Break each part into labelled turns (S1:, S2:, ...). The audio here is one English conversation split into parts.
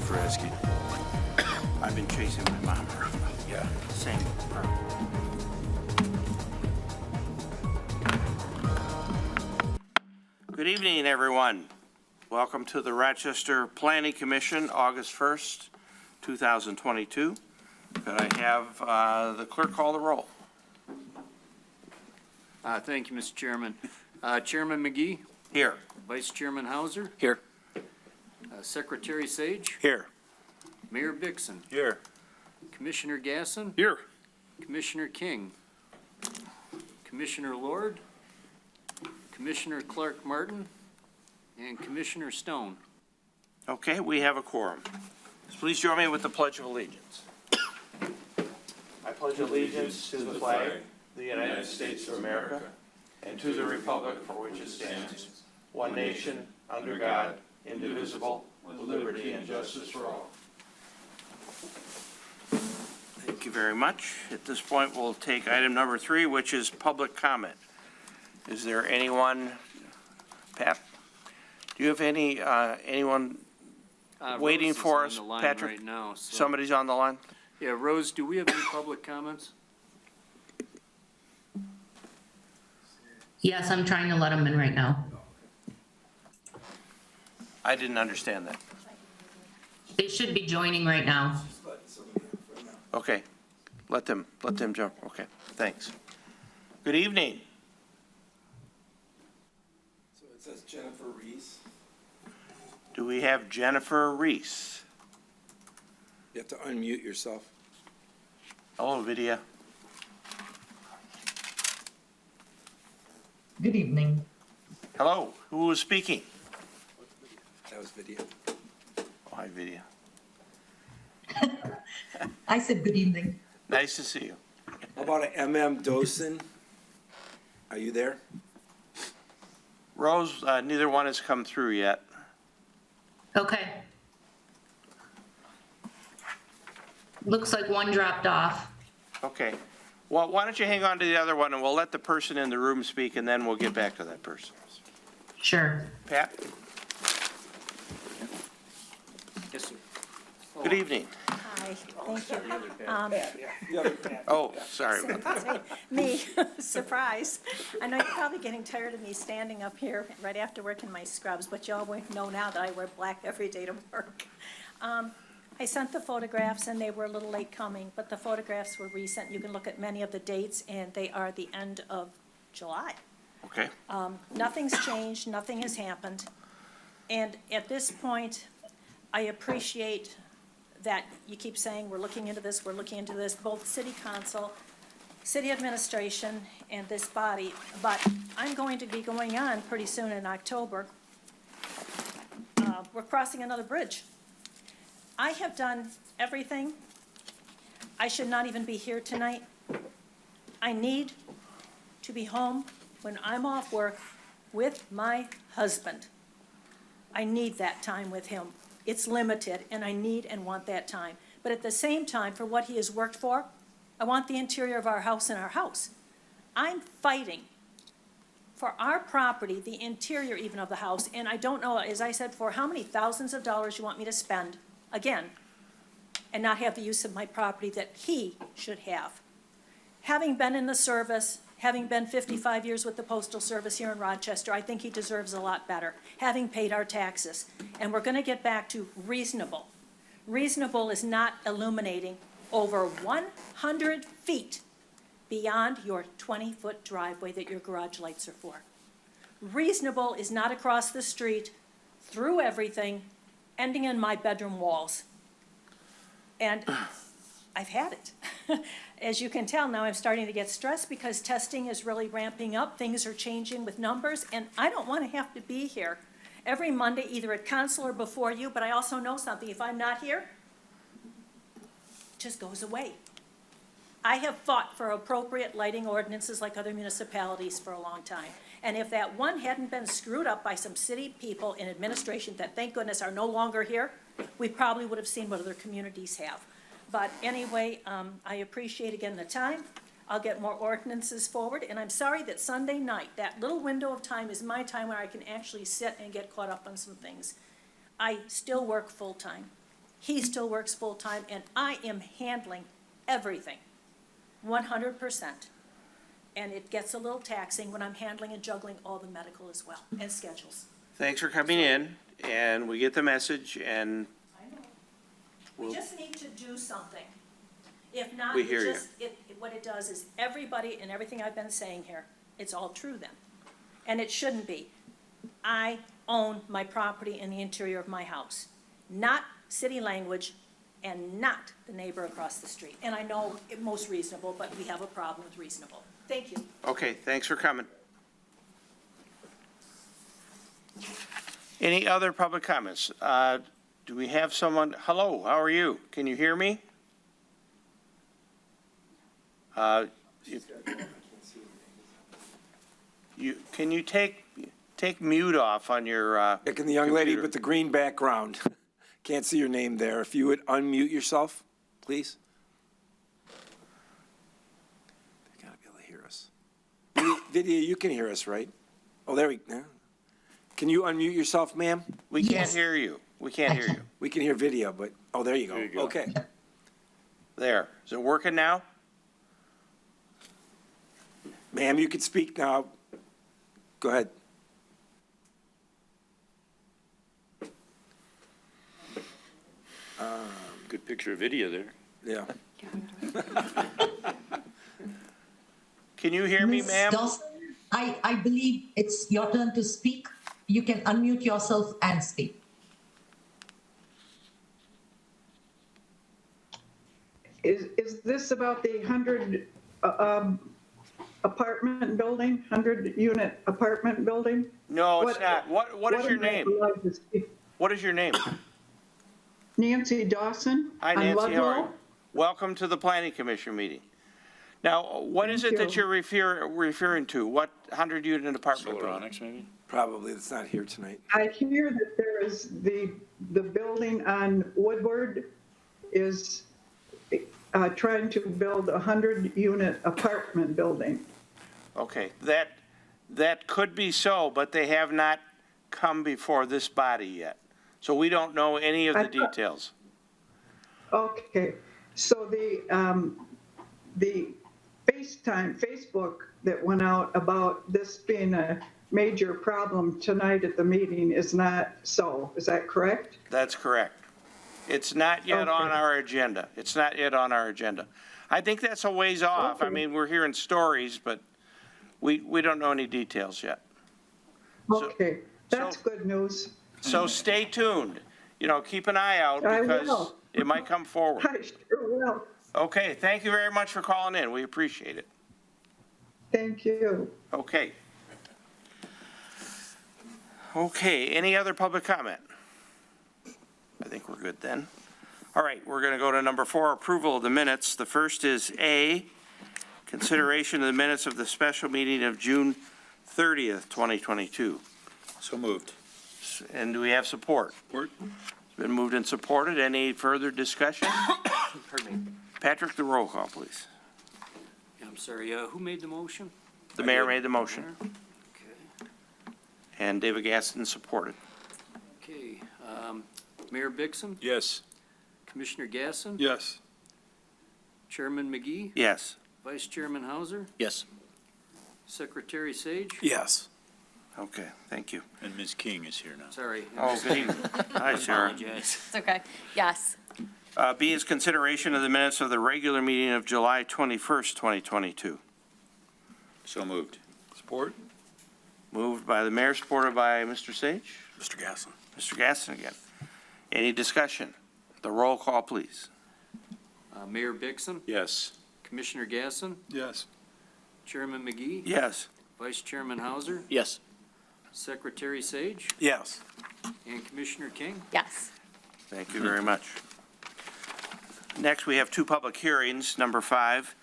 S1: for asking.
S2: I've been chasing my mom around.
S1: Yeah.
S2: Same problem. Good evening, everyone. Welcome to the Rochester Planning Commission, August 1st, 2022. Could I have the clerk call the roll?
S3: Thank you, Mr. Chairman. Chairman McGee,
S2: Here.
S3: Vice Chairman Hauser,
S1: Here.
S3: Secretary Sage,
S2: Here.
S3: Mayor Bixson,
S2: Here.
S3: Commissioner Gasson,
S1: Here.
S3: Commissioner King, Commissioner Lord, Commissioner Clark Martin, and Commissioner Stone.
S2: Okay, we have a quorum. Please join me with the Pledge of Allegiance. I pledge allegiance to the flag of the United States of America and to the republic for which it stands, one nation, under God, indivisible, with liberty and justice for all. Thank you very much. At this point, we'll take item number 3, which is public comment. Is there anyone, Pat? Do you have anyone waiting
S3: Rose is
S2: for
S3: on
S2: us,
S3: the line
S2: Patrick?
S3: right now, so-
S2: Somebody's on the line?
S3: Yeah, Rose, do we have any public comments?
S4: Yes, I'm trying to let them in right now.
S2: I didn't understand that.
S4: They should be joining right now.
S2: Okay, let them jump. Okay, thanks. Good evening.
S5: So it says Jennifer Reese.
S2: Do we have Jennifer Reese?
S5: You have to unmute yourself.
S2: Hello, Vidya.
S6: Good evening.
S2: Hello, who was speaking?
S5: That was video.
S2: Oh, hi, Vidya.
S6: I said good evening.
S2: Nice to see you.
S5: How about an MM Dosen? Are you there?
S2: Rose, neither one has come through yet.
S4: Okay. Looks like one dropped off.
S2: Okay. Well, why don't you hang on to the other one and we'll let the person in the room speak and then we'll get back to that person.
S4: Sure.
S2: Pat,
S3: Yes, sir.
S2: good evening.
S7: Hi, thank you.
S2: Oh, sorry about that.
S7: Say, me, surprise. I know you're probably getting tired of me standing up here right after work in my scrubs, but y'all won't know now that I wear black every day to work. I sent the photographs and they were a little late coming, but the photographs were recent. You can look at many of the dates and they are the end of July.
S2: Okay.
S7: Nothing's changed, nothing has happened. And at this point, I appreciate that you keep saying, we're looking into this, both city council, city administration, and this body. But I'm going to be going on pretty soon in October. We're crossing another bridge. I have done everything. I should not even be here tonight. I need to be home when I'm off work with my husband. I need that time with him. It's limited, and I need and want that time. But at the same time, for what he has worked for, I want the interior of our house in our house. I'm fighting for our property, the interior even of the house, and I don't know, as I said, for how many thousands of dollars you want me to spend, again, and not have the use of my property that he should have. Having been in the service, having been 55 years with the Postal Service here in Rochester, I think he deserves a lot better, having paid our taxes. And we're going to get back to reasonable. Reasonable is not illuminating over 100 feet beyond your 20-foot driveway that your garage lights are for. Reasonable is not across the street, through everything, ending in my bedroom walls. And I've had it. As you can tell, now I'm starting to get stressed because testing is really ramping up. Things are changing with numbers, and I don't want to have to be here every Monday, either at council or before you, but I also know something. If I'm not here, it just goes away. I have fought for appropriate lighting ordinances like other municipalities for a long time. And if that one hadn't been screwed up by some city people in administration that, thank goodness, are no longer here, we probably would have seen what other communities have. But anyway, I appreciate again the time. I'll get more ordinances forward, and I'm sorry that Sunday night, that little window of time is my time where I can actually sit and get caught up on some things. I still work full-time. He still works full-time, and I am handling everything, 100%. And it gets a little taxing when I'm handling and juggling all the medical as well, and schedules.
S2: Thanks for coming in, and we get the message, and
S7: I know. We just need to do something. If not,
S2: We hear you.
S7: what it does is everybody and everything I've been saying here, it's all true then. And it shouldn't be. I own my property in the interior of my house, not city language and not the neighbor across the street. And I know it most reasonable, but we have a problem with reasonable. Thank you.
S2: okay, thanks for coming. Any other public comments? Do we have someone? Hello, how are you? Can you hear me? Can you take mute off on your,
S5: Picking the young lady
S2: computer?
S5: with the green background. Can't see your name there. If you would unmute yourself, please. They gotta be able to hear us. Vidya, you can hear us, right? Oh, there we go. Can you unmute yourself, ma'am?
S2: We can't
S6: Yes.
S2: hear you. We can't hear you.
S5: We can hear video, but, oh, there you go. Okay.
S2: There. Is it working now?
S5: Ma'am, you can speak now. Go ahead.
S1: Good picture of video there.
S5: Yeah.
S2: Can you hear me,
S6: Ms.
S2: ma'am?
S6: Dawson, I believe it's your turn to speak. You can unmute yourself and speak.
S8: Is this about the 100 apartment building, 100-unit apartment building?
S2: No, it's not. What is your
S8: am I
S2: name?
S8: allowed to speak?
S2: What is your name?
S8: Nancy Dawson.
S2: Hi,
S8: on
S2: Nancy, how are you?
S8: Ludlow.
S2: Welcome to the Planning Commission meeting. Now, what is it
S8: Thank
S2: that
S8: you.
S2: you're referring to? What 100-unit apartment building?
S1: Solaronics, maybe?
S5: Probably, it's not here tonight.
S8: I hear that there is the building on Woodward is trying to build a 100-unit apartment building.
S2: Okay, that could be so, but they have not come before this body yet. So we don't know any of the details.
S8: Okay, so the Facebook that went out about this being a major problem tonight at the meeting is not so. Is that correct?
S2: That's correct. It's not yet on
S8: Okay.
S2: our agenda. It's not yet on our agenda. I think that's a ways off. I
S8: Okay.
S2: mean, we're hearing stories, but we don't know any details yet.
S8: Okay, that's good news.
S2: So stay tuned. You know, keep an eye out
S8: I
S2: because
S8: will.
S2: it might come forward.
S8: I sure will.
S2: Okay, thank you very much for calling in. We appreciate it.
S8: Thank you.
S2: Okay. Okay, any other public comment? I think we're good then. All right, we're going to go to number 4, approval of the minutes. The first is A, consideration of the minutes of the special meeting of June 30th, 2022.
S1: So moved.
S2: And do we have support?
S1: Support?
S2: It's been moved and supported. Any further discussion?
S3: Pardon me.
S2: Patrick, the roll call, please.
S3: I'm sorry, who made the motion?
S2: The mayor made the motion,
S3: Okay.
S2: and David Gaston supported.
S3: Okay, Mayor Bixon,
S1: Yes.
S3: Commissioner Gasson,
S1: Yes.
S3: Chairman McGee,
S2: Yes.
S3: Vice Chairman Hauser,
S1: Yes.
S3: Secretary Sage.
S5: Yes.
S2: Okay, thank you.
S1: And Ms. King is here now.
S3: Sorry.
S2: Oh, good evening. Hi, Sarah.
S3: Apologize.
S9: It's okay. Yes.
S2: B is consideration of the minutes of the regular meeting of July 21st, 2022.
S1: So moved. Support?
S2: Moved by the mayor, supported by Mr. Sage.
S1: Mr. Gasson.
S2: Mr. Gaston again. Any discussion? The roll call, please.
S3: Mayor Bixon,
S1: Yes.
S3: Commissioner Gasson,
S1: Yes.
S3: Chairman McGee,
S2: Yes.
S3: Vice Chairman Hauser,
S1: Yes.
S3: Secretary Sage,
S5: Yes.
S3: and Commissioner King.
S9: Yes.
S2: Thank you very much. Next, we have 2 public hearings. Number 5,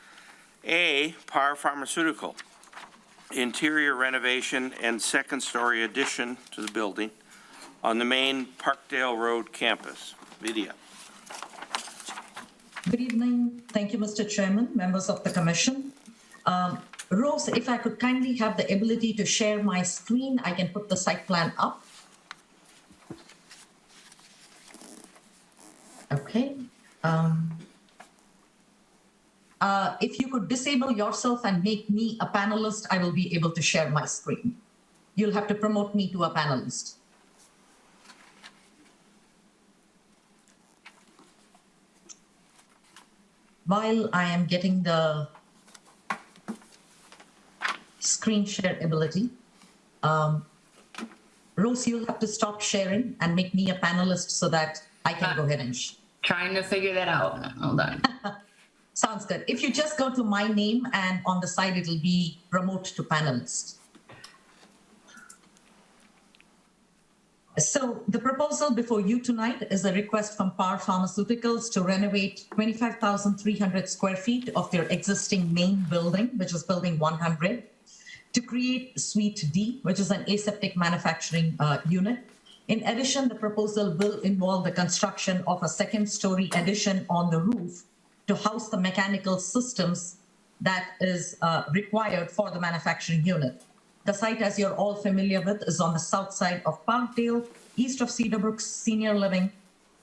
S2: A, Pharmaceutical, interior renovation and second-story addition to the building on the main Parkdale Road campus. Vidya.
S6: Good evening. Thank you, Mr. Chairman, members of the commission. Rose, if I could kindly have the ability to share my screen, I can put the site plan up. Okay. If you could disable yourself and make me a panelist, I will be able to share my screen. You'll have to promote me to a panelist. While I am getting the screen share ability, Rose, you'll have to stop sharing and make me a panelist so that I can go ahead and
S4: Trying to figure that out. Hold on.
S6: Sounds good. If you just go to my name and on the side, it'll be promote to panelist. So the proposal before you tonight is a request from Pharmaceuticals to renovate 25,300 square feet of their existing main building, which is building 100, to create Suite D, which is an aseptic manufacturing unit. In addition, the proposal will involve the construction of a second-story addition on the roof to house the mechanical systems that is required for the manufacturing unit. The site, as you're all familiar with, is on the south side of Parkdale, east of Cedar Brooks Senior Living,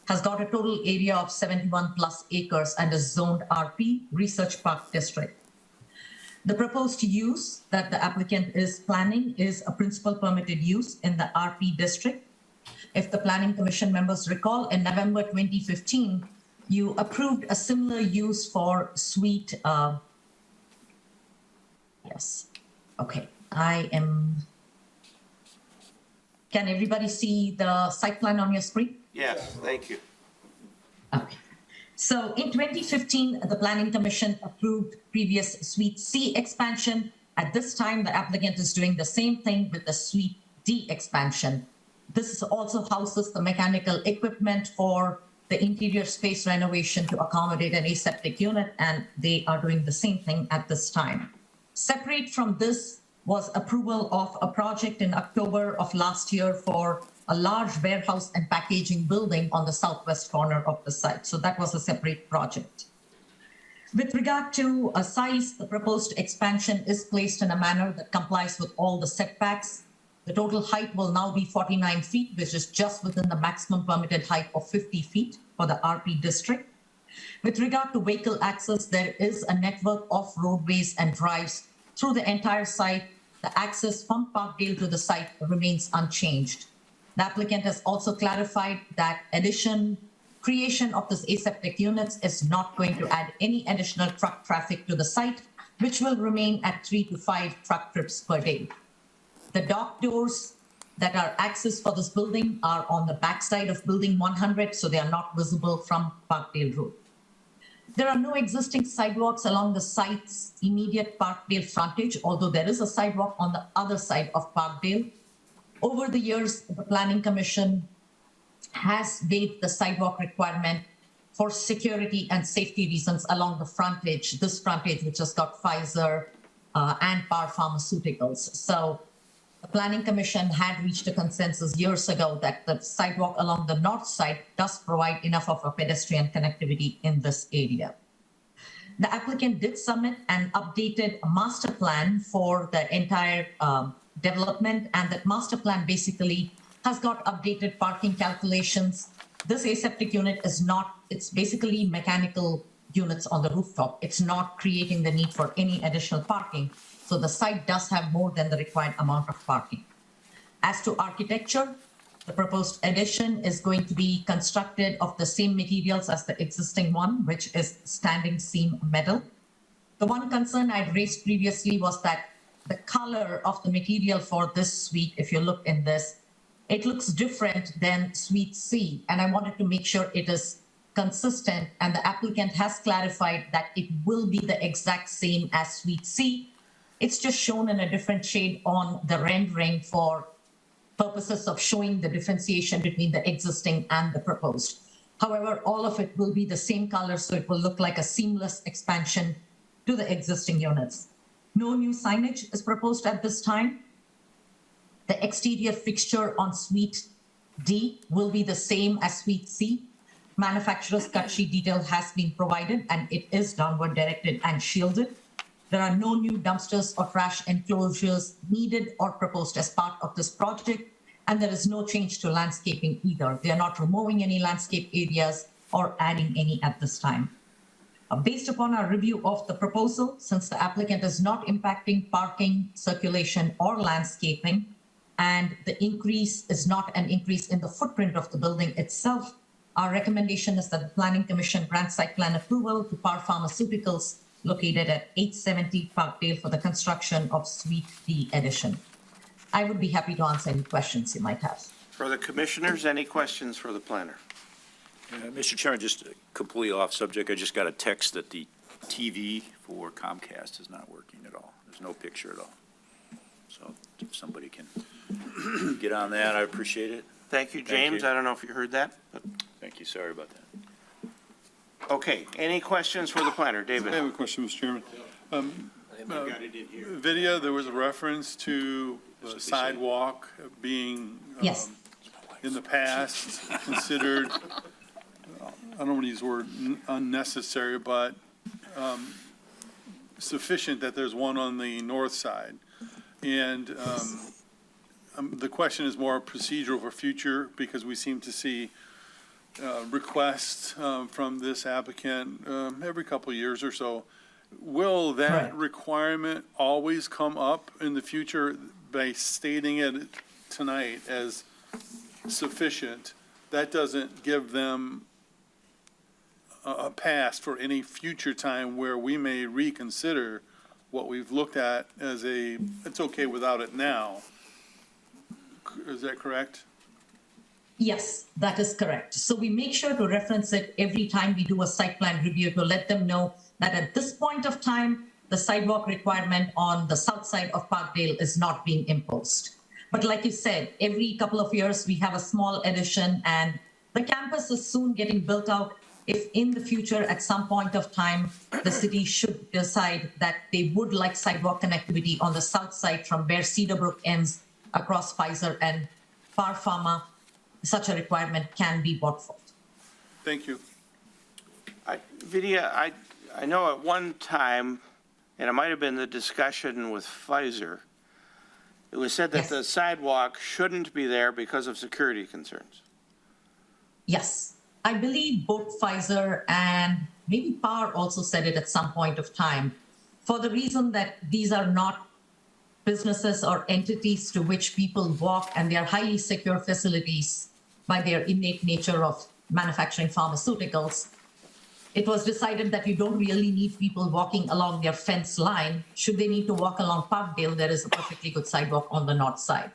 S6: has got a total area of 71 plus acres and is zoned RP, Research Park District. The proposed use that the applicant is planning is a principal permitted use in the RP district. If the Planning Commission members recall, in November 2015, you approved a similar use for Suite. Yes, okay. Can everybody see the site plan on your screen?
S2: Yes, thank you.
S6: Okay. So in 2015, the Planning Commission approved previous Suite C expansion. At this time, the applicant is doing the same thing with the Suite D expansion. This also houses the mechanical equipment for the interior space renovation to accommodate an aseptic unit, and they are doing the same thing at this time. Separate from this was approval of a project in October of last year for a large warehouse and packaging building on the southwest corner of the site. So that was a separate project. With regard to a size, the proposed expansion is placed in a manner that complies with all the setbacks. The total height will now be 49 feet, which is just within the maximum permitted height of 50 feet for the RP district. With regard to vehicle access, there is a network of roadways and drives through the entire site. The access from Parkdale to the site remains unchanged. The applicant has also clarified that creation of this aseptic units is not going to add any additional truck traffic to the site, which will remain at 3 to 5 truck trips per day. The dock doors that are access for this building are on the backside of building 100, so they are not visible from Parkdale Road. There are no existing sidewalks along the site's immediate Parkdale frontage, although there is a sidewalk on the other side of Parkdale. Over the years, the Planning Commission has waived the sidewalk requirement for security and safety reasons along the frontage, this frontage, which has got Pfizer and Pharmaceuticals. So the Planning Commission had reached a consensus years ago that the sidewalk along the north side does provide enough of a pedestrian connectivity in this area. The applicant did submit an updated master plan for the entire development, and that master plan basically has got updated parking calculations. This aseptic unit is not, it's basically mechanical units on the rooftop. It's not creating the need for any additional parking. So the site does have more than the required amount of parking. As to architecture, the proposed addition is going to be constructed of the same materials as the existing one, which is standing seam metal. The one concern I'd raised previously was that the color of the material for this suite, if you look in this, it looks different than Suite C, and I wanted to make sure it is consistent, and the applicant has clarified that it will be the exact same as Suite C. It's just shown in a different shade on the rendering for purposes of showing the differentiation between the existing and the proposed. However, all of it will be the same color, so it will look like a seamless expansion to the existing units. No new signage is proposed at this time. The exterior fixture on Suite D will be the same as Suite C. Manufacturer's cut sheet detail has been provided, and it is downward directed and shielded. There are no new dumpsters or trash enclosures needed or proposed as part of this project, and there is no change to landscaping either. They are not removing any landscape areas. or adding any at this time. Based upon our review of the proposal, since the applicant is not impacting parking, circulation, or landscaping, and the increase is not an increase in the footprint of the building itself, our recommendation is that the Planning Commission grant site plan approval to Pharmaceuticals located at 870 Parkdale for the construction of Suite D addition. I would be happy to answer any questions you might have.
S2: For the commissioners, any questions for the planner?
S1: Mr. Chairman, just completely off subject, I just got a text that the TV for Comcast is not working at all. There's no picture at all. So if somebody can get on that, I appreciate it.
S2: Thank you,
S1: Thank
S2: James.
S1: you.
S2: I don't know if you heard that, but,
S1: Thank you, sorry about that.
S2: okay. Any questions for the planner?
S9: I
S2: David?
S9: have a question, Mr. Chairman.
S1: Got it in here.
S9: Video, there was a reference to the sidewalk being
S6: Yes.
S9: in the past considered, I don't want to use the word unnecessary, but sufficient that there's one on the north side. And the question is more procedural for future, because we seem to see requests from this applicant every couple of years or so. Will that
S6: Correct.
S9: requirement always come up in the future by stating it tonight as sufficient? That doesn't give them a pass for any future time where we may reconsider what we've looked at as it's okay without it now. Is that correct?
S6: Yes, that is correct. So we make sure to reference it every time we do a site plan review to let them know that at this point of time, the sidewalk requirement on the south side of Parkdale is not being imposed. But like you said, every couple of years, we have a small addition, and the campus is soon getting built out. If in the future, at some point of time, the city should decide that they would like sidewalk connectivity on the south side from where Cedarbrook ends across Pfizer and Par Pharma, such a requirement can be brought forth.
S9: Thank you.
S2: Vidya, I know at one time, and it might have been the discussion with Pfizer, it was said that
S6: Yes.
S2: the sidewalk shouldn't be there because of security concerns.
S6: Yes, I believe both Pfizer and maybe Par also said it at some point of time, for the reason that these are not businesses or entities to which people walk, and they are highly secure facilities by their innate nature of manufacturing pharmaceuticals. It was decided that you don't really need people walking along their fence line. Should they need to walk along Parkdale, there is a perfectly good sidewalk on the north side.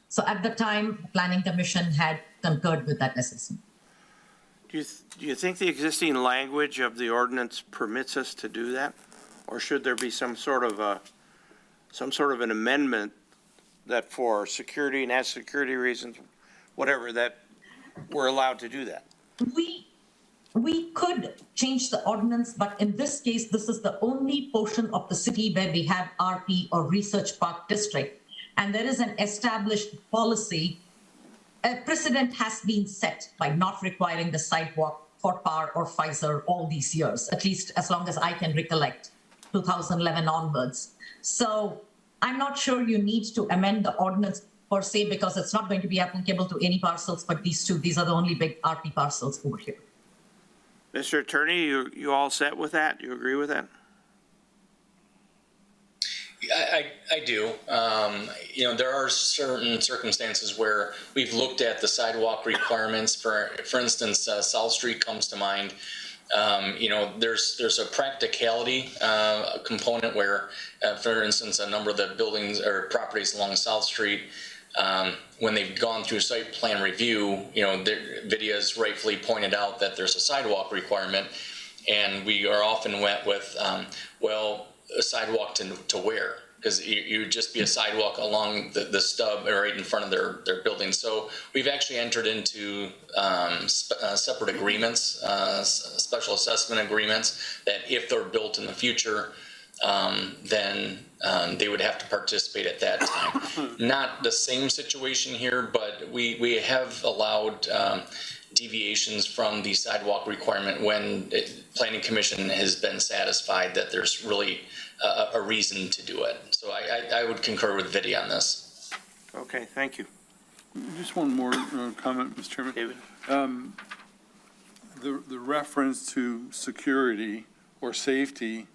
S6: So at the time, the Planning Commission had concurred with that assessment.
S2: Do you think the existing language of the ordinance permits us to do that? Or should there be some sort of an amendment that for security, national security reasons, whatever, that we're allowed to do that?
S6: We could change the ordinance, but in this case, this is the only portion of the city where we have RP or Research Park District. And there is an established policy. A precedent has been set by not requiring the sidewalk for Par or Pfizer all these years, at least as long as I can recollect, 2011 onwards. So I'm not sure you need to amend the ordinance per se, because it's not going to be applicable to any parcels but these two. These are the only big RP parcels over here.
S2: Mr. Attorney, you all set with that? You agree with that?
S10: I do. There are certain circumstances where we've looked at the sidewalk requirements. For instance, South Street comes to mind. There's a practicality component where, for instance, a number of the buildings or properties along South Street, when they've gone through site plan review, Vidya's rightfully pointed out that there's a sidewalk requirement, and we are often went with, a sidewalk to where? Because you would just be a sidewalk along the stub right in front of their building. So we've actually entered into separate agreements, special assessment agreements, that if they're built in the future, then they would have to participate at that time. Not the same situation here, but we have allowed deviations from the sidewalk requirement when Planning Commission has been satisfied that there's really a reason to do it. So I would concur with Vidya on this.
S2: Okay, thank you.
S9: Just one more comment, Mr. Chairman.
S2: David?
S9: the reference to security or safety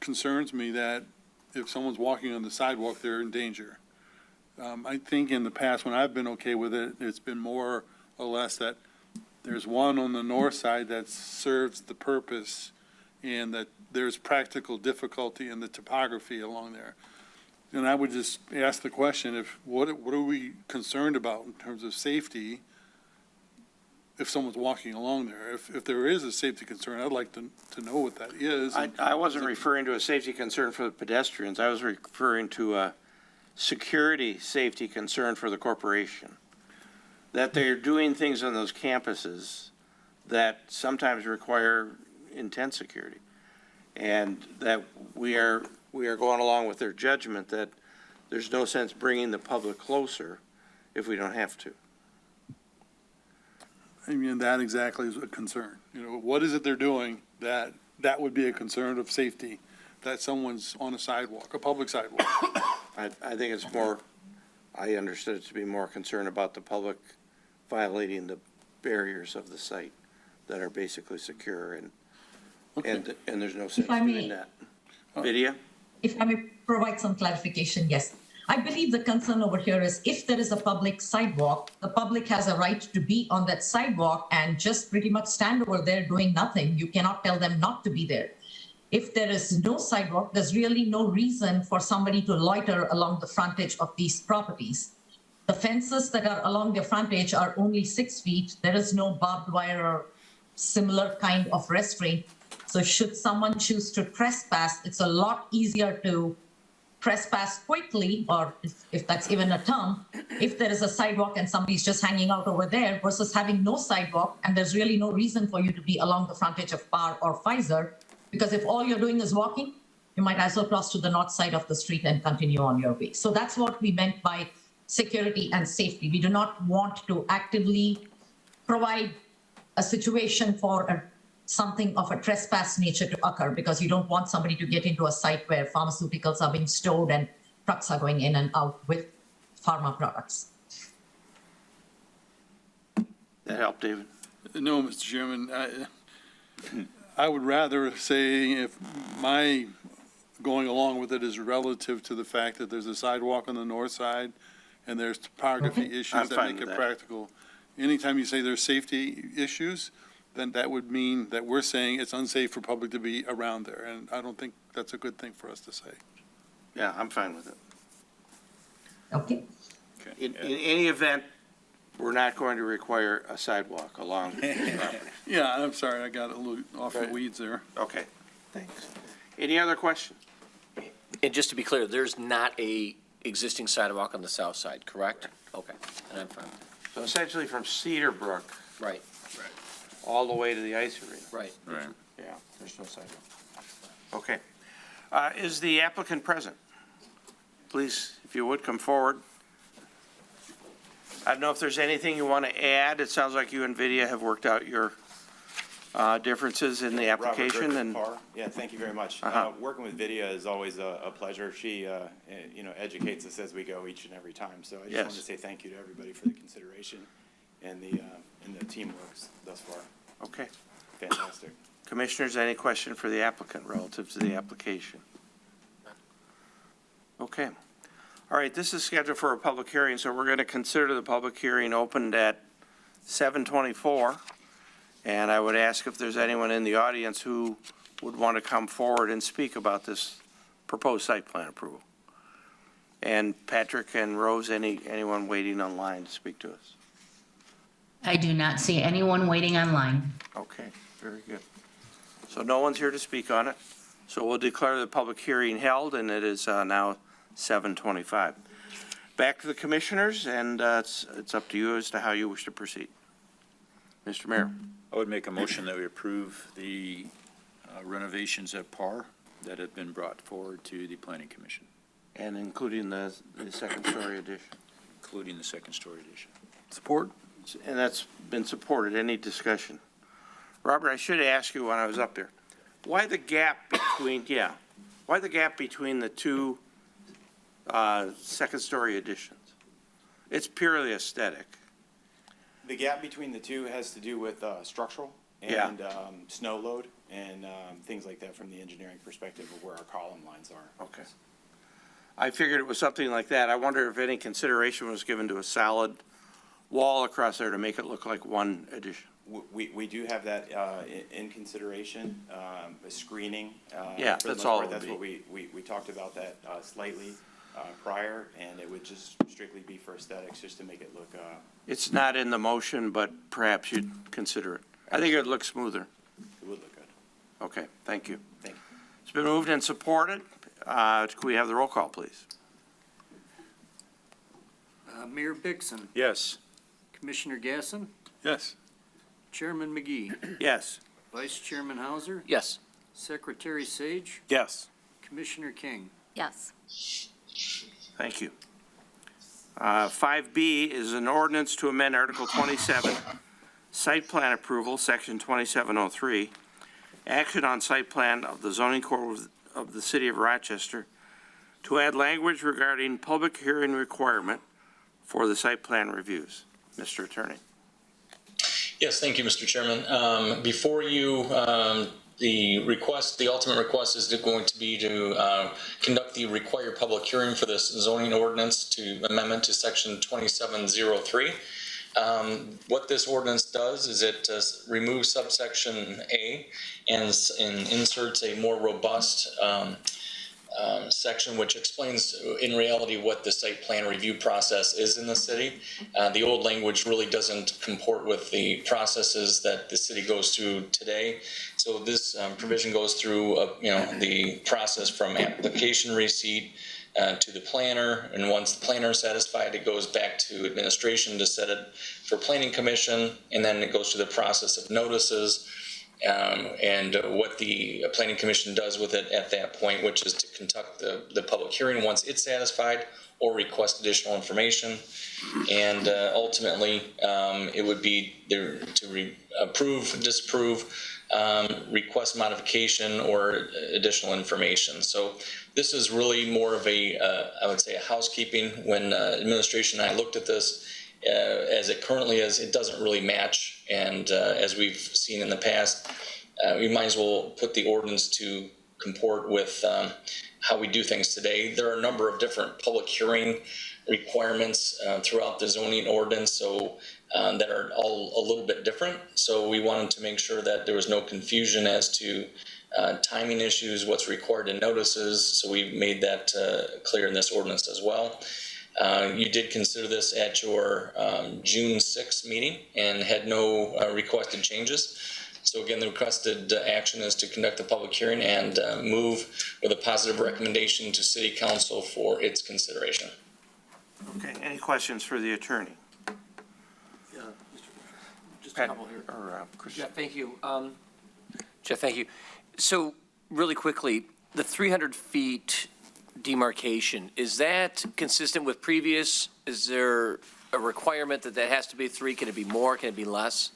S9: concerns me that if someone's walking on the sidewalk, they're in danger. I think in the past, when I've been okay with it, it's been more or less that there's one on the north side that serves the purpose and that there's practical difficulty in the topography along there. And I would just ask the question, what are we concerned about in terms of safety if someone's walking along there? If there is a safety concern, I'd like to know what that is.
S2: I wasn't referring to a safety concern for the pedestrians. I was referring to a security safety concern for the corporation. That they're doing things on those campuses that sometimes require intense security. And that we are going along with their judgment that there's no sense bringing the public closer if we don't have to.
S9: I mean, that exactly is a concern. You know, what is it they're doing that would be a concern of safety, that someone's on a sidewalk, a public sidewalk?
S2: I think it's more, I understood it to be more concern about the public violating the barriers of the site that are basically secure and there's no sense doing that. Vidya?
S6: If I may provide some clarification, yes. I believe the concern over here is if there is a public sidewalk, the public has a right to be on that sidewalk and just pretty much stand over there doing nothing. You cannot tell them not to be there. If there is no sidewalk, there's really no reason for somebody to loiter along the frontage of these properties. The fences that are along the frontage are only 6 feet. There is no barbed wire or similar kind of restraint. So should someone choose to trespass, it's a lot easier to trespass quickly, or if that's even a term, if there is a sidewalk and somebody's just hanging out over there versus having no sidewalk, and there's really no reason for you to be along the frontage of Par or Pfizer, because if all you're doing is walking, you might as well cross to the north side of the street and continue on your way. So that's what we meant by security and safety. We do not want to actively provide a situation for something of a trespass nature to occur, because you don't want somebody to get into a site where pharmaceuticals are being stored and trucks are going in and out with pharma products.
S2: That help, David?
S9: No, Mr. Chairman, I would rather say if my going along with it is relative to the fact that there's a sidewalk on the north side and there's topography issues that make it practical. Anytime you say there's safety issues, then that would mean that we're saying it's unsafe for public to be around there. And I don't think that's a good thing for us to say.
S2: Yeah, I'm fine with it.
S6: Okay.
S2: In any event, we're not going to require a sidewalk along the property.
S9: Yeah, I'm sorry, I got a little off the weeds there.
S2: Okay, thanks. Any other questions?
S11: And just to be clear, there's not a existing sidewalk on the south side, correct? Okay, and I'm fine.
S2: So essentially from Cedar Brook
S11: Right,
S2: all the way to the ice arena.
S11: right.
S2: Yeah, there's no sidewalk. Okay. Is the applicant present? Please, if you would, come forward. I don't know if there's anything you want to add. It sounds like you and Vidya have worked out your differences in the application. And
S12: yeah, thank you very much. Working with Vidya is always a pleasure. She, educates us as we go each and every time. So I just wanted to say thank you to everybody for the consideration and the teamwork thus far.
S2: Okay.
S12: Fantastic.
S2: Commissioners, any question for the applicant relative to the application? Okay. All right, this is scheduled for a public hearing, so we're going to consider the public hearing opened at 7:24. And I would ask if there's anyone in the audience who would want to come forward and speak about this proposed site plan approval. And Patrick and Rose, anyone waiting online to speak to us?
S4: I do not see anyone waiting online.
S2: Okay, very good. So no one's here to speak on it. So we'll declare the public hearing held, and it is now 7:25. Back to the commissioners, and it's up to you as to how you wish to proceed. Mr. Mayor.
S1: I would make a motion that we approve the renovations at Par that have been brought forward to the Planning Commission.
S2: And including the second-story addition.
S1: Including the second-story addition.
S9: Support?
S2: And that's been supported. Any discussion? Robert, I should ask you when I was up there, why the gap between, why the gap between the two second-story additions? It's purely aesthetic.
S12: The gap between the two has to do with structural. and snow load and things like that from the engineering perspective of where our column lines are.
S2: Okay. I figured it was something like that. I wonder if any consideration was given to a solid wall across there to make it look like one addition.
S12: We do have that in consideration, screening.
S2: Yeah,
S12: for the
S2: that's
S12: most
S2: all
S12: part.
S2: it would
S12: That's what we talked about that slightly prior, and it would just strictly be for aesthetics, just to make it look.
S2: It's not in the motion, but perhaps you'd consider it. I think it would look smoother.
S12: It would look good.
S2: Okay, thank you.
S12: Thank you.
S2: It's been moved and supported. Could we have the roll call, please?
S3: Mayor Bixson,
S1: Yes.
S3: Commissioner Gasson,
S9: Yes.
S3: Chairman McGee,
S2: Yes.
S3: Vice Chairman Hauser,
S11: Yes.
S3: Secretary Sage,
S2: Yes.
S3: Commissioner King.
S4: Yes.
S2: Thank you. 5B is an ordinance to amend Article 27, Site Plan Approval, Section 2703, Action on Site Plan of the Zoning Code of the City of Rochester, to add language regarding public hearing requirement for the site plan reviews. Mr. Attorney.
S10: Yes, thank you, Mr. Chairman. Before you, the ultimate request is going to be to conduct the required public hearing for this zoning ordinance to amendment to section 2703. What this ordinance does is it removes subsection A and inserts a more robust section which explains in reality what the site plan review process is in the city. The old language really doesn't comport with the processes that the city goes through today. So this provision goes through the process from application receipt to the planner, and once the planner is satisfied, it goes back to administration to set it for planning commission, and then it goes to the process of notices. And what the planning commission does with it at that point, which is to conduct the public hearing once it's satisfied or request additional information. And ultimately, it would be there to approve, disapprove, request modification or additional information. So this is really more of a, I would say, a housekeeping. When administration and I looked at this, as it currently is, it doesn't really match. And as we've seen in the past, we might as well put the ordinance to comport with how we do things today. There are a number of different public hearing requirements throughout the zoning ordinance, so that are all a little bit different. So we wanted to make sure that there was no confusion as to timing issues, what's required in notices. So we made that clear in this ordinance as well. You did consider this at your June 6th meeting and had no requested changes. So again, the requested action is to conduct a public hearing and move with a positive recommendation to City Council for its consideration.
S2: Okay, any questions for the attorney?
S11: Just a couple here.
S2: Or, Chris?
S11: Jeff, thank you. Jeff, thank you. So really quickly, the 300 feet demarcation, is that consistent with previous? Is there a requirement that has to be 3? Can it be more? Can it be less?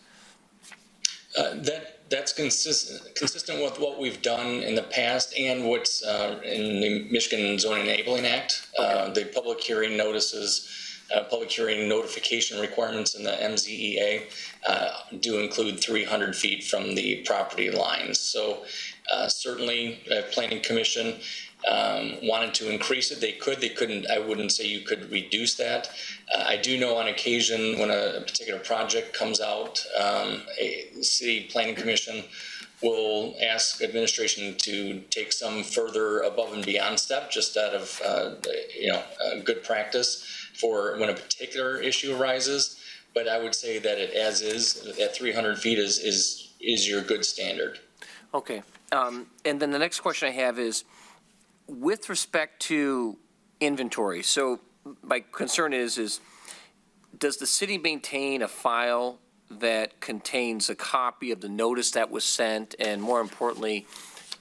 S10: That's consistent with what we've done in the past and what's in the Michigan Zoning Enabling Act. The public hearing notices, public hearing notification requirements in the MZEA do include 300 feet from the property lines. So certainly, Planning Commission wanted to increase it. They could. They couldn't. I wouldn't say you could reduce that. I do know on occasion when a particular project comes out, a city planning commission will ask administration to take some further above and beyond step, just out of good practice for when a particular issue arises. But I would say that it as is at 300 feet is your good standard.
S11: Okay. And then the next question I have is, with respect to inventory, so my concern is does the city maintain a file that contains a copy of the notice that was sent and, more importantly,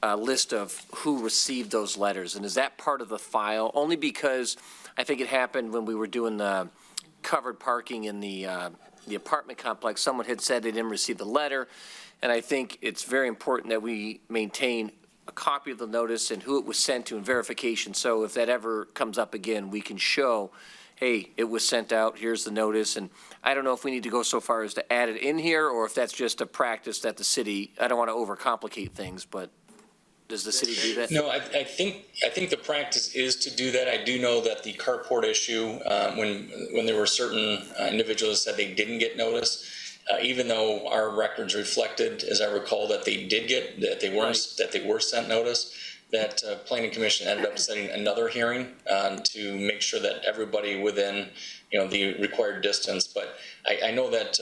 S11: a list of who received those letters? And is that part of the file? Only because I think it happened when we were doing the covered parking in the apartment complex. Someone had said they didn't receive the letter, and I think it's very important that we maintain a copy of the notice and who it was sent to and verification. So if that ever comes up again, we can show, hey, it was sent out, here's the notice, and I don't know if we need to go so far as to add it in here, or if that's just a practice that the city, I don't want to overcomplicate things, but does the city do that?
S10: No, I think the practice is to do that. I do know that the carport issue, when there were certain individuals that they didn't get notice, even though our records reflected, as I recall, that they did get, that they were sent notice, that Planning Commission ended up setting another hearing to make sure that everybody within, the required distance. But I know that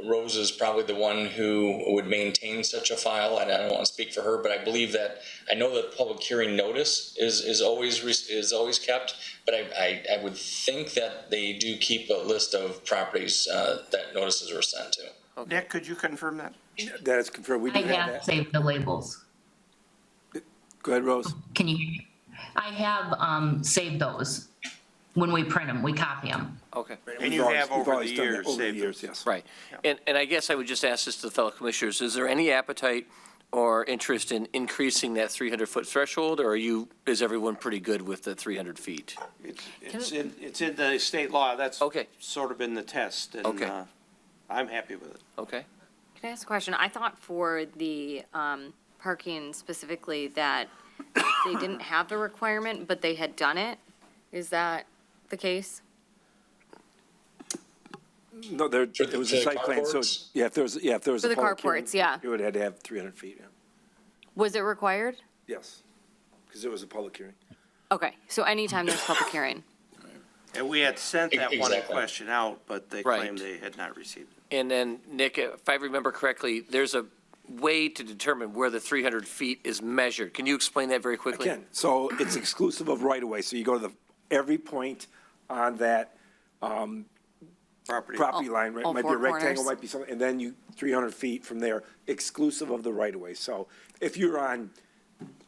S10: Rose is probably the one who would maintain such a file, and I don't want to speak for her, but I believe that, I know that public hearing notice is always kept, but I would think that they do keep a list of properties that notices were sent to.
S2: Okay. Nick, could you confirm that?
S5: That is confirmed. We do
S4: I
S5: have
S4: have
S5: that.
S4: saved the labels.
S5: Go ahead, Rose.
S4: Can you hear me? I have saved those. When we print them, we copy them.
S11: Okay.
S2: And you have
S5: We've
S2: over the
S5: always done that
S2: years
S5: over the
S2: saved
S5: years, yes.
S11: Right. And I guess I would just ask this to the fellow commissioners, is there any appetite or interest in increasing that 300-foot threshold, or is everyone pretty good with the 300 feet?
S2: It's in the state law. That's
S11: Okay.
S2: sort of been the test, and
S11: Okay.
S2: I'm happy with it.
S11: Okay.
S13: Can I ask a question? I thought for the parking specifically that they didn't have the requirement, but they had done it. Is that the case?
S5: No, it was a
S10: the
S5: site plan, so,
S10: carports?
S5: if there was
S13: For
S5: a
S13: the
S5: public hearing,
S13: carports, yeah.
S5: it would have to have 300 feet, yeah.
S13: Was it required?
S5: Yes, because it was a public hearing.
S13: Okay, so anytime there's public hearing.
S2: And we had sent that one
S10: Exactly.
S2: question out, but they
S11: Right.
S2: claimed they had not received it.
S11: And then, Nick, if I remember correctly, there's a way to determine where the 300 feet is measured. Can you explain that very quickly?
S5: Again, so it's exclusive of right-of-way, so you go to every point on that property line, right?
S13: all
S5: Might be a
S13: four
S5: rectangle,
S13: corners.
S5: might be something, and then 300 feet from there, exclusive of the right-of-way. So if you're on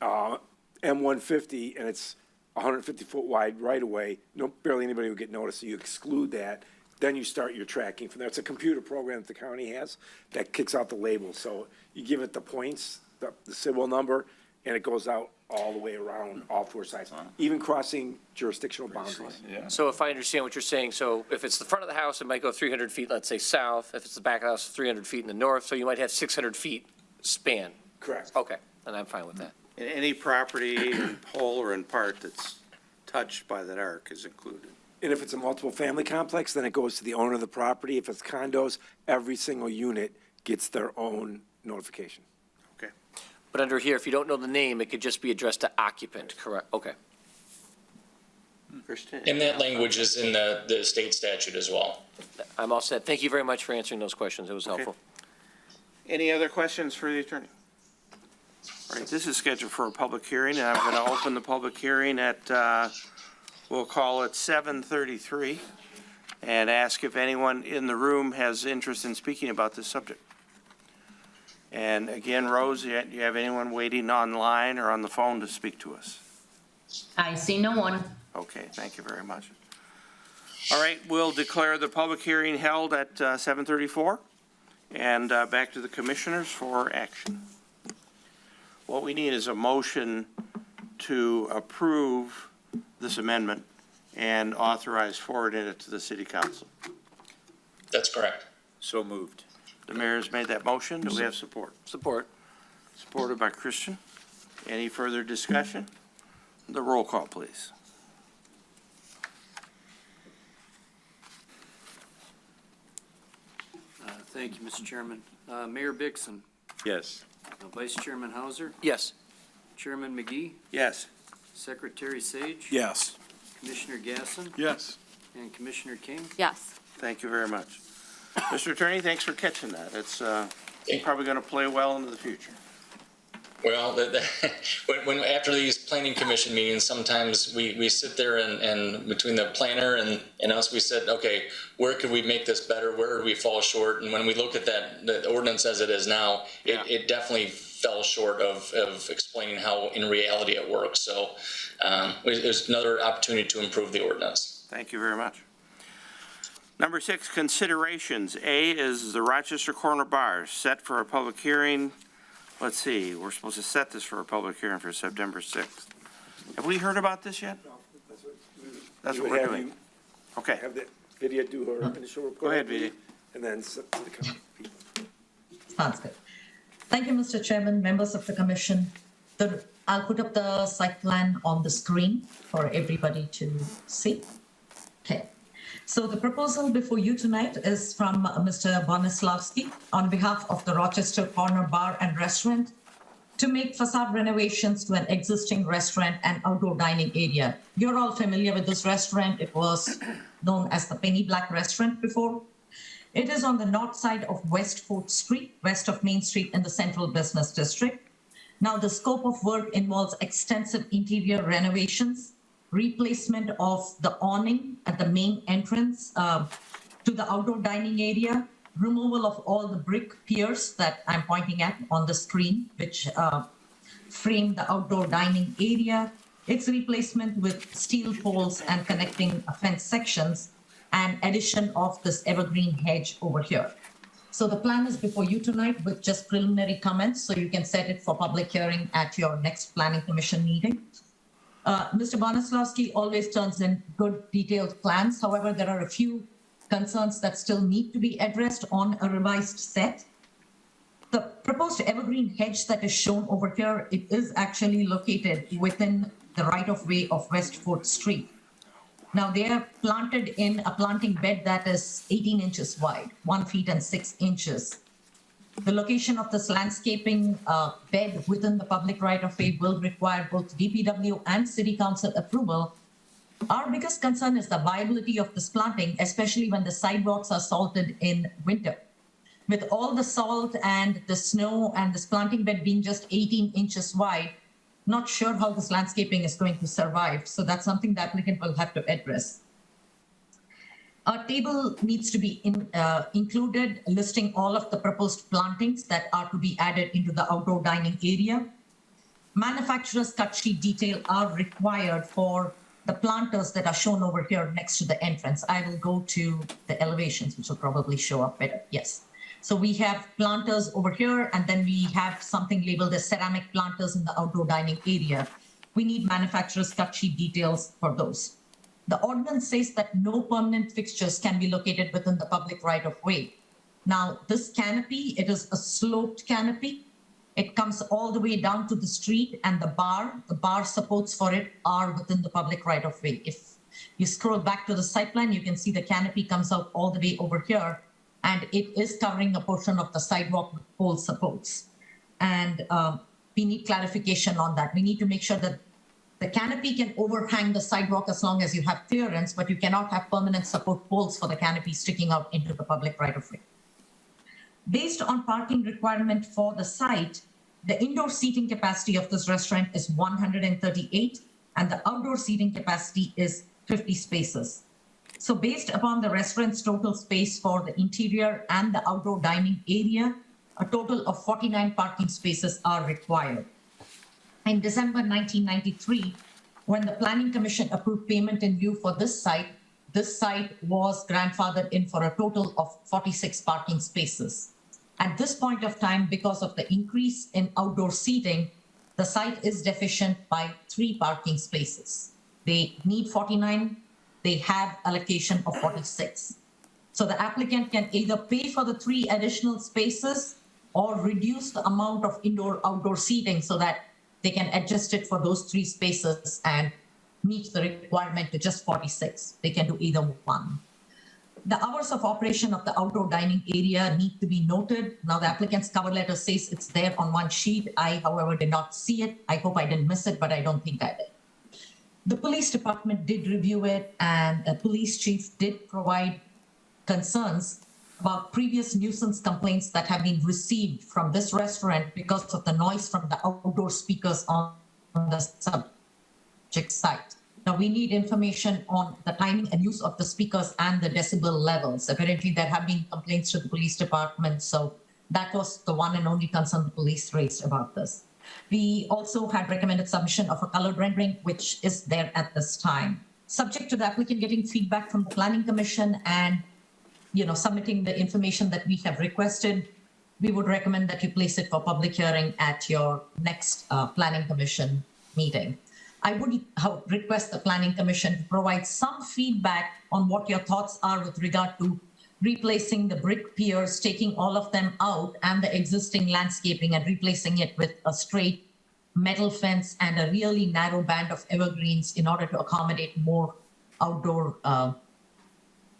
S5: M150 and it's 150-foot wide right-of-way, barely anybody would get noticed, so you exclude that. Then you start your tracking from there. It's a computer program that the county has that kicks out the labels. So you give it the points, the civil number, and it goes out all the way around, all four sides, even crossing jurisdictional boundaries.
S11: So if I understand what you're saying, so if it's the front of the house, it might go 300 feet, let's say south. If it's the back of the house, 300 feet in the north, so you might have 600 feet span.
S5: Correct.
S11: Okay, and I'm fine with that.
S2: And any property in whole or in part that's touched by that arc is included.
S5: And if it's a multiple family complex, then it goes to the owner of the property. If it's condos, every single unit gets their own notification.
S2: Okay.
S11: But under here, if you don't know the name, it could just be addressed to occupant, correct? Okay.
S2: Kristen?
S10: And that language is in the state statute as well.
S11: I'm all set. Thank you very much for answering those questions. It was helpful.
S2: Any other questions for the attorney? All right, this is scheduled for a public hearing, and I'm going to open the public hearing at, we'll call it 7:33, and ask if anyone in the room has interest in speaking about this subject. And again, Rose, do you have anyone waiting online or on the phone to speak to us?
S4: I see no one.
S2: Okay, thank you very much. All right, we'll declare the public hearing held at 7:34, and back to the commissioners for action. What we need is a motion to approve this amendment and authorize forwarding it to the city council.
S10: That's correct.
S1: So moved.
S2: The mayor's made that motion. Do we have support?
S11: Support.
S2: Supported by Christian. Any further discussion? The roll call, please.
S3: Thank you, Mr. Chairman. Mayor Bixson,
S1: Yes.
S3: Vice Chairman Hauser,
S11: Yes.
S3: Chairman McGee,
S2: Yes.
S3: Secretary Sage,
S9: Yes.
S3: Commissioner Gasson,
S9: Yes.
S3: and Commissioner King.
S13: Yes.
S2: Thank you very much. Mr. Attorney, thanks for catching that. It's probably going to play well into the future.
S10: Well, when after these planning commission meetings, sometimes we sit there and between the planner and us, we said, okay, where could we make this better? Where did we fall short? And when we look at the ordinance as it is now, it definitely fell short of explaining how in reality it works. So there's another opportunity to improve the ordinance.
S2: Thank you very much. Number 6, considerations. A is the Rochester Corner Bar, set for a public hearing. Let's see, we're supposed to set this for a public hearing for September 6th. Have we heard about this yet? That's what we're doing. Okay,
S5: Have the Vidya do her initial report.
S2: go ahead, Vidya.
S5: And then to the council people.
S6: Sounds good. Thank you, Mr. Chairman, members of the commission. I'll put up the site plan on the screen for everybody to see. Okay. So the proposal before you tonight is from Mr. Bonislavsky on behalf of the Rochester Corner Bar and Restaurant to make facade renovations to an existing restaurant and outdoor dining area. You're all familiar with this restaurant. It was known as the Penny Black Restaurant before. It is on the north side of West 4th Street, west of Main Street in the Central Business District. Now, the scope of work involves extensive interior renovations, replacement of the awning at the main entrance to the outdoor dining area, removal of all the brick piers that I'm pointing at on the screen, which frame the outdoor dining area, its replacement with steel poles and connecting fence sections, and addition of this evergreen hedge over here. So the plan is before you tonight with just preliminary comments, so you can set it for public hearing at your next planning commission meeting. Mr. Bonislavsky always turns in good detailed plans. However, there are a few concerns that still need to be addressed on a revised set. The proposed evergreen hedge that is shown over here, it is actually located within the right-of-way of West 4th Street. Now, they are planted in a planting bed that is 18 inches wide, 1 feet and 6 inches. The location of this landscaping bed within the public right-of-way will require both DPW and City Council approval. Our biggest concern is the viability of this planting, especially when the sidewalks are salted in winter. With all the salt and the snow and this planting bed being just 18 inches wide, not sure how this landscaping is going to survive. So that's something the applicant will have to address. A table needs to be included listing all of the proposed plantings that are to be added into the outdoor dining area. Manufacturer's cut sheet detail are required for the planters that are shown over here next to the entrance. I will go to the elevations, which will probably show up better. Yes. So we have planters over here, and then we have something labeled as ceramic planters in the outdoor dining area. We need manufacturer's cut sheet details for those. The ordinance says that no permanent fixtures can be located within the public right-of-way. Now, this canopy, it is a sloped canopy. It comes all the way down to the street, and the bar supports for it are within the public right-of-way. If you scroll back to the site plan, you can see the canopy comes out all the way over here, and it is covering a portion of the sidewalk pole supports. And we need clarification on that. We need to make sure that the canopy can overhang the sidewalk as long as you have clearance, but you cannot have permanent support poles for the canopy sticking out into the public right-of-way. Based on parking requirement for the site, the indoor seating capacity of this restaurant is 138, and the outdoor seating capacity is 50 spaces. So based upon the restaurant's total space for the interior and the outdoor dining area, a total of 49 parking spaces are required. In December 1993, when the Planning Commission approved payment in lieu for this site was grandfathered in for a total of 46 parking spaces. At this point of time, because of the increase in outdoor seating, the site is deficient by 3 parking spaces. They need 49, they have allocation of 46. So the applicant can either pay for the 3 additional spaces or reduce the amount of indoor-outdoor seating so that they can adjust it for those 3 spaces and meet the requirement to just 46. They can do either one. The hours of operation of the outdoor dining area need to be noted. Now, the applicant's cover letter says it's there on one sheet. I, however, did not see it. I hope I didn't miss it, but I don't think I did. The police department did review it, and the police chief did provide concerns about previous nuisance complaints that have been received from this restaurant because of the noise from the outdoor speakers on the subject site. Now, we need information on the timing and use of the speakers and the decibel levels. Apparently, there have been complaints to the police department, so that was the one and only concern the police raised about this. We also had recommended submission of a colored rendering, which is there at this time. Subject to the applicant getting feedback from the Planning Commission and submitting the information that we have requested, we would recommend that you place it for public hearing at your next Planning Commission meeting. I would request the Planning Commission to provide some feedback on what your thoughts are with regard to replacing the brick piers, taking all of them out and the existing landscaping and replacing it with a straight metal fence and a really narrow band of evergreens in order to accommodate more outdoor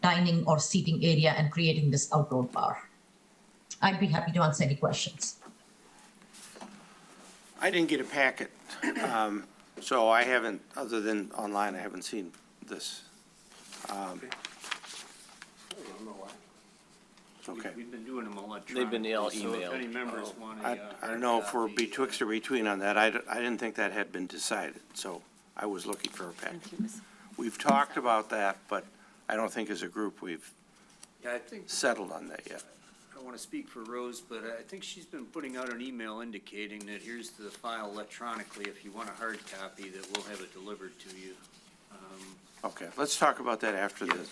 S6: dining or seating area and creating this outdoor bar. I'd be happy to answer any questions.
S2: I didn't get a packet, so I haven't, other than online, I haven't seen this. Okay.
S3: We've been doing them electronically.
S11: They've been
S3: So if
S11: emailed.
S3: any members want
S2: I don't know if we're betwixt or between on that. I didn't think that had been decided, so I was looking for a packet. We've talked about that, but I don't think as a group we've
S3: Yeah, I think,
S2: settled on that yet.
S3: I don't want to speak for Rose, but I think she's been putting out an email indicating that here's the file electronically. If you want a hard copy, that we'll have it delivered to you.
S2: Okay, let's talk about that after this,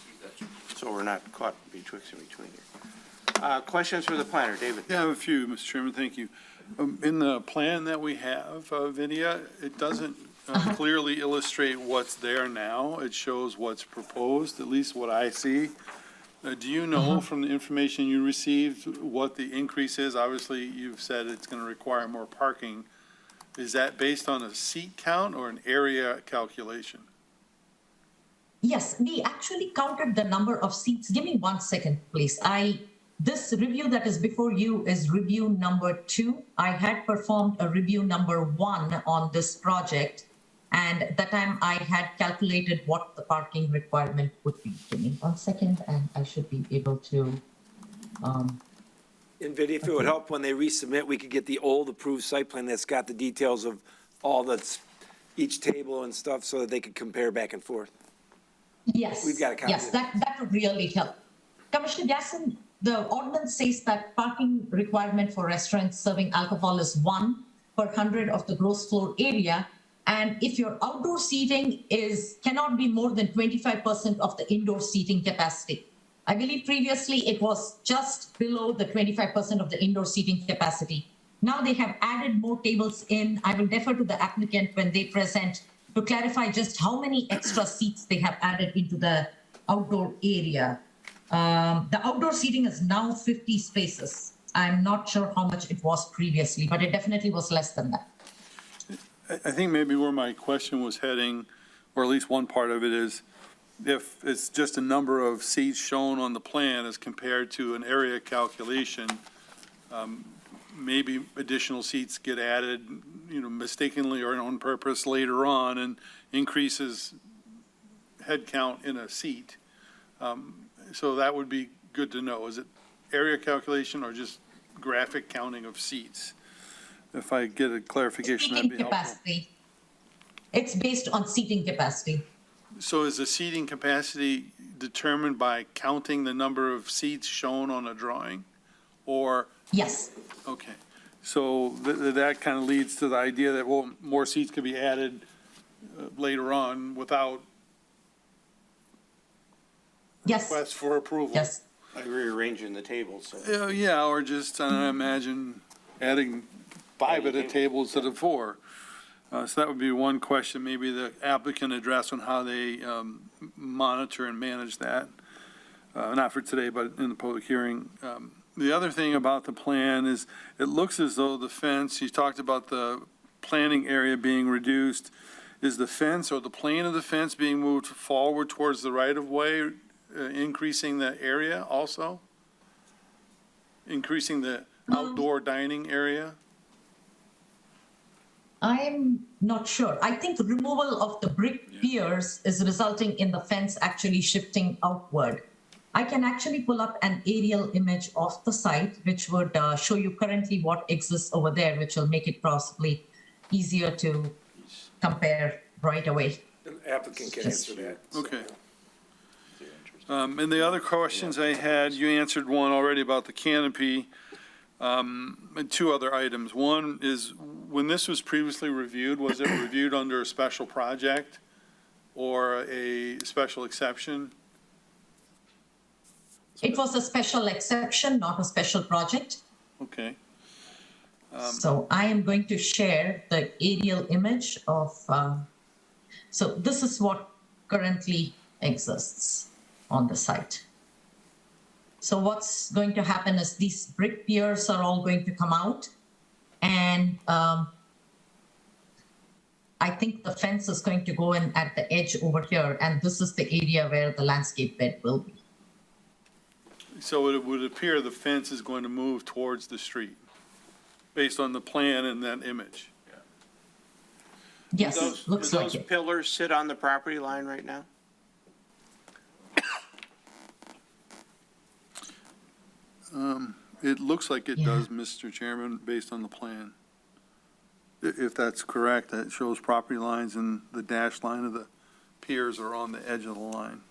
S2: so we're not caught betwixt and between here. Questions for the planner, David?
S9: Yeah, I have a few, Mr. Chairman, thank you. In the plan that we have, Vidya, it doesn't clearly illustrate what's there now. It shows what's proposed, at least what I see. Do you know from the information you received what the increase is? Obviously, you've said it's going to require more parking. Is that based on a seat count or an area calculation?
S6: Yes, we actually counted the number of seats. Give me 1 second, please. This review that is before you is review number 2. I had performed a review number 1 on this project, and at that time I had calculated what the parking requirement would be. Give me 1 second, and I should be able to.
S5: And Vidya, if it would help when they resubmit, we could get the old approved site plan that's got the details of all each table and stuff so that they could compare back and forth.
S6: Yes.
S5: We've got a copy.
S6: Yes, that would really help. Commissioner Gasson, the ordinance says that parking requirement for restaurants serving alcohol is 1 per 100 of the gross floor area. And if your outdoor seating cannot be more than 25% of the indoor seating capacity. I believe previously it was just below the 25% of the indoor seating capacity. Now they have added more tables in. I will defer to the applicant when they present to clarify just how many extra seats they have added into the outdoor area. The outdoor seating is now 50 spaces. I'm not sure how much it was previously, but it definitely was less than that.
S9: I think maybe where my question was heading, or at least one part of it is, if it's just a number of seats shown on the plan as compared to an area calculation, maybe additional seats get added, mistakenly or on purpose later on, and increases head count in a seat. So that would be good to know. Is it area calculation or just graphic counting of seats? If I get a clarification, that'd be helpful.
S6: Capacity. It's based on seating capacity.
S9: So is the seating capacity determined by counting the number of seats shown on a drawing? Or?
S6: Yes.
S9: Okay. So that kind of leads to the idea that, well, more seats could be added later on without request for approval.
S6: Yes.
S2: Like rearranging the tables, so.
S9: Yeah, or just, I imagine, adding 5 at a table instead of 4. So that would be one question, maybe the applicant address on how they monitor and manage that. Not for today, but in the public hearing. The other thing about the plan is it looks as though the fence, you talked about the planning area being reduced. Is the fence or the plane of the fence being moved forward towards the right-of-way, increasing the area also? Increasing the outdoor dining area?
S6: I'm not sure. I think the removal of the brick piers is resulting in the fence actually shifting outward. I can actually pull up an aerial image of the site, which would show you currently what exists over there, which will make it possibly easier to compare right away.
S5: The applicant can answer that.
S9: Okay. And the other questions I had, you answered one already about the canopy, and 2 other items. One is, when this was previously reviewed, was it reviewed under a special project or a special exception?
S6: It was a special exception, not a special project.
S9: Okay.
S6: So I am going to share the aerial image of So this is what currently exists on the site. So what's going to happen is these brick piers are all going to come out, and I think the fence is going to go in at the edge over here, and this is the area where the landscape bed will be.
S9: So it would appear the fence is going to move towards the street, based on the plan and that image.
S6: Yes,
S2: Do
S6: looks like
S2: those
S6: it.
S2: pillars sit on the property line right now?
S9: It looks like it
S6: Yeah.
S9: does, Mr. Chairman, based on the plan. If that's correct, that shows property lines and the dash line of the piers are on the edge of the line.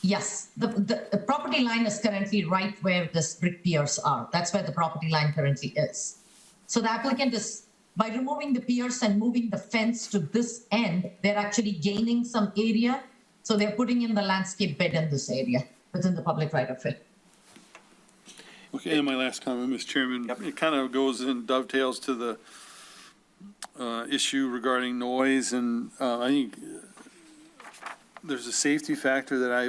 S6: Yes, the property line is currently right where the brick piers are. That's where the property line currently is. So the applicant is, by removing the piers and moving the fence to this end, they're actually gaining some area. So they're putting in the landscape bed in this area within the public right of way.
S9: Okay, and my last comment, Mr. Chairman, it kind of goes and dovetails to the issue regarding noise, and I think there's a safety factor that I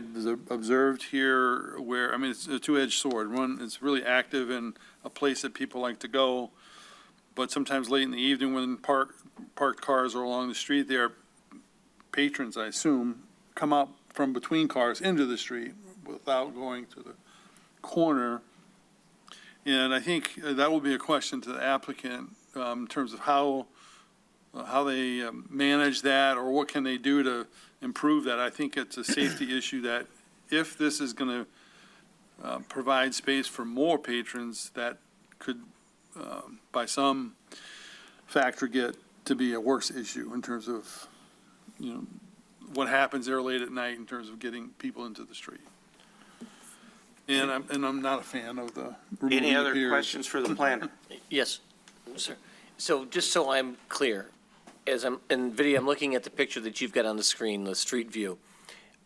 S9: observed here where, I mean, it's a two-edged sword. One, it's really active and a place that people like to go, but sometimes late in the evening when parked cars are along the street, there are patrons, I assume, come out from between cars into the street without going to the corner. And I think that will be a question to the applicant in terms of how they manage that, or what can they do to improve that. I think it's a safety issue that if this is going to provide space for more patrons, that could, by some factor, get to be a worse issue in terms of, you know, what happens there late at night in terms of getting people into the street. And I'm not a fan of the removing
S2: Any
S9: the
S2: other
S9: piers.
S2: questions for the planner?
S11: Yes, sir. So just so I'm clear, as I'm, in video, I'm looking at the picture that you've got on the screen, the street view.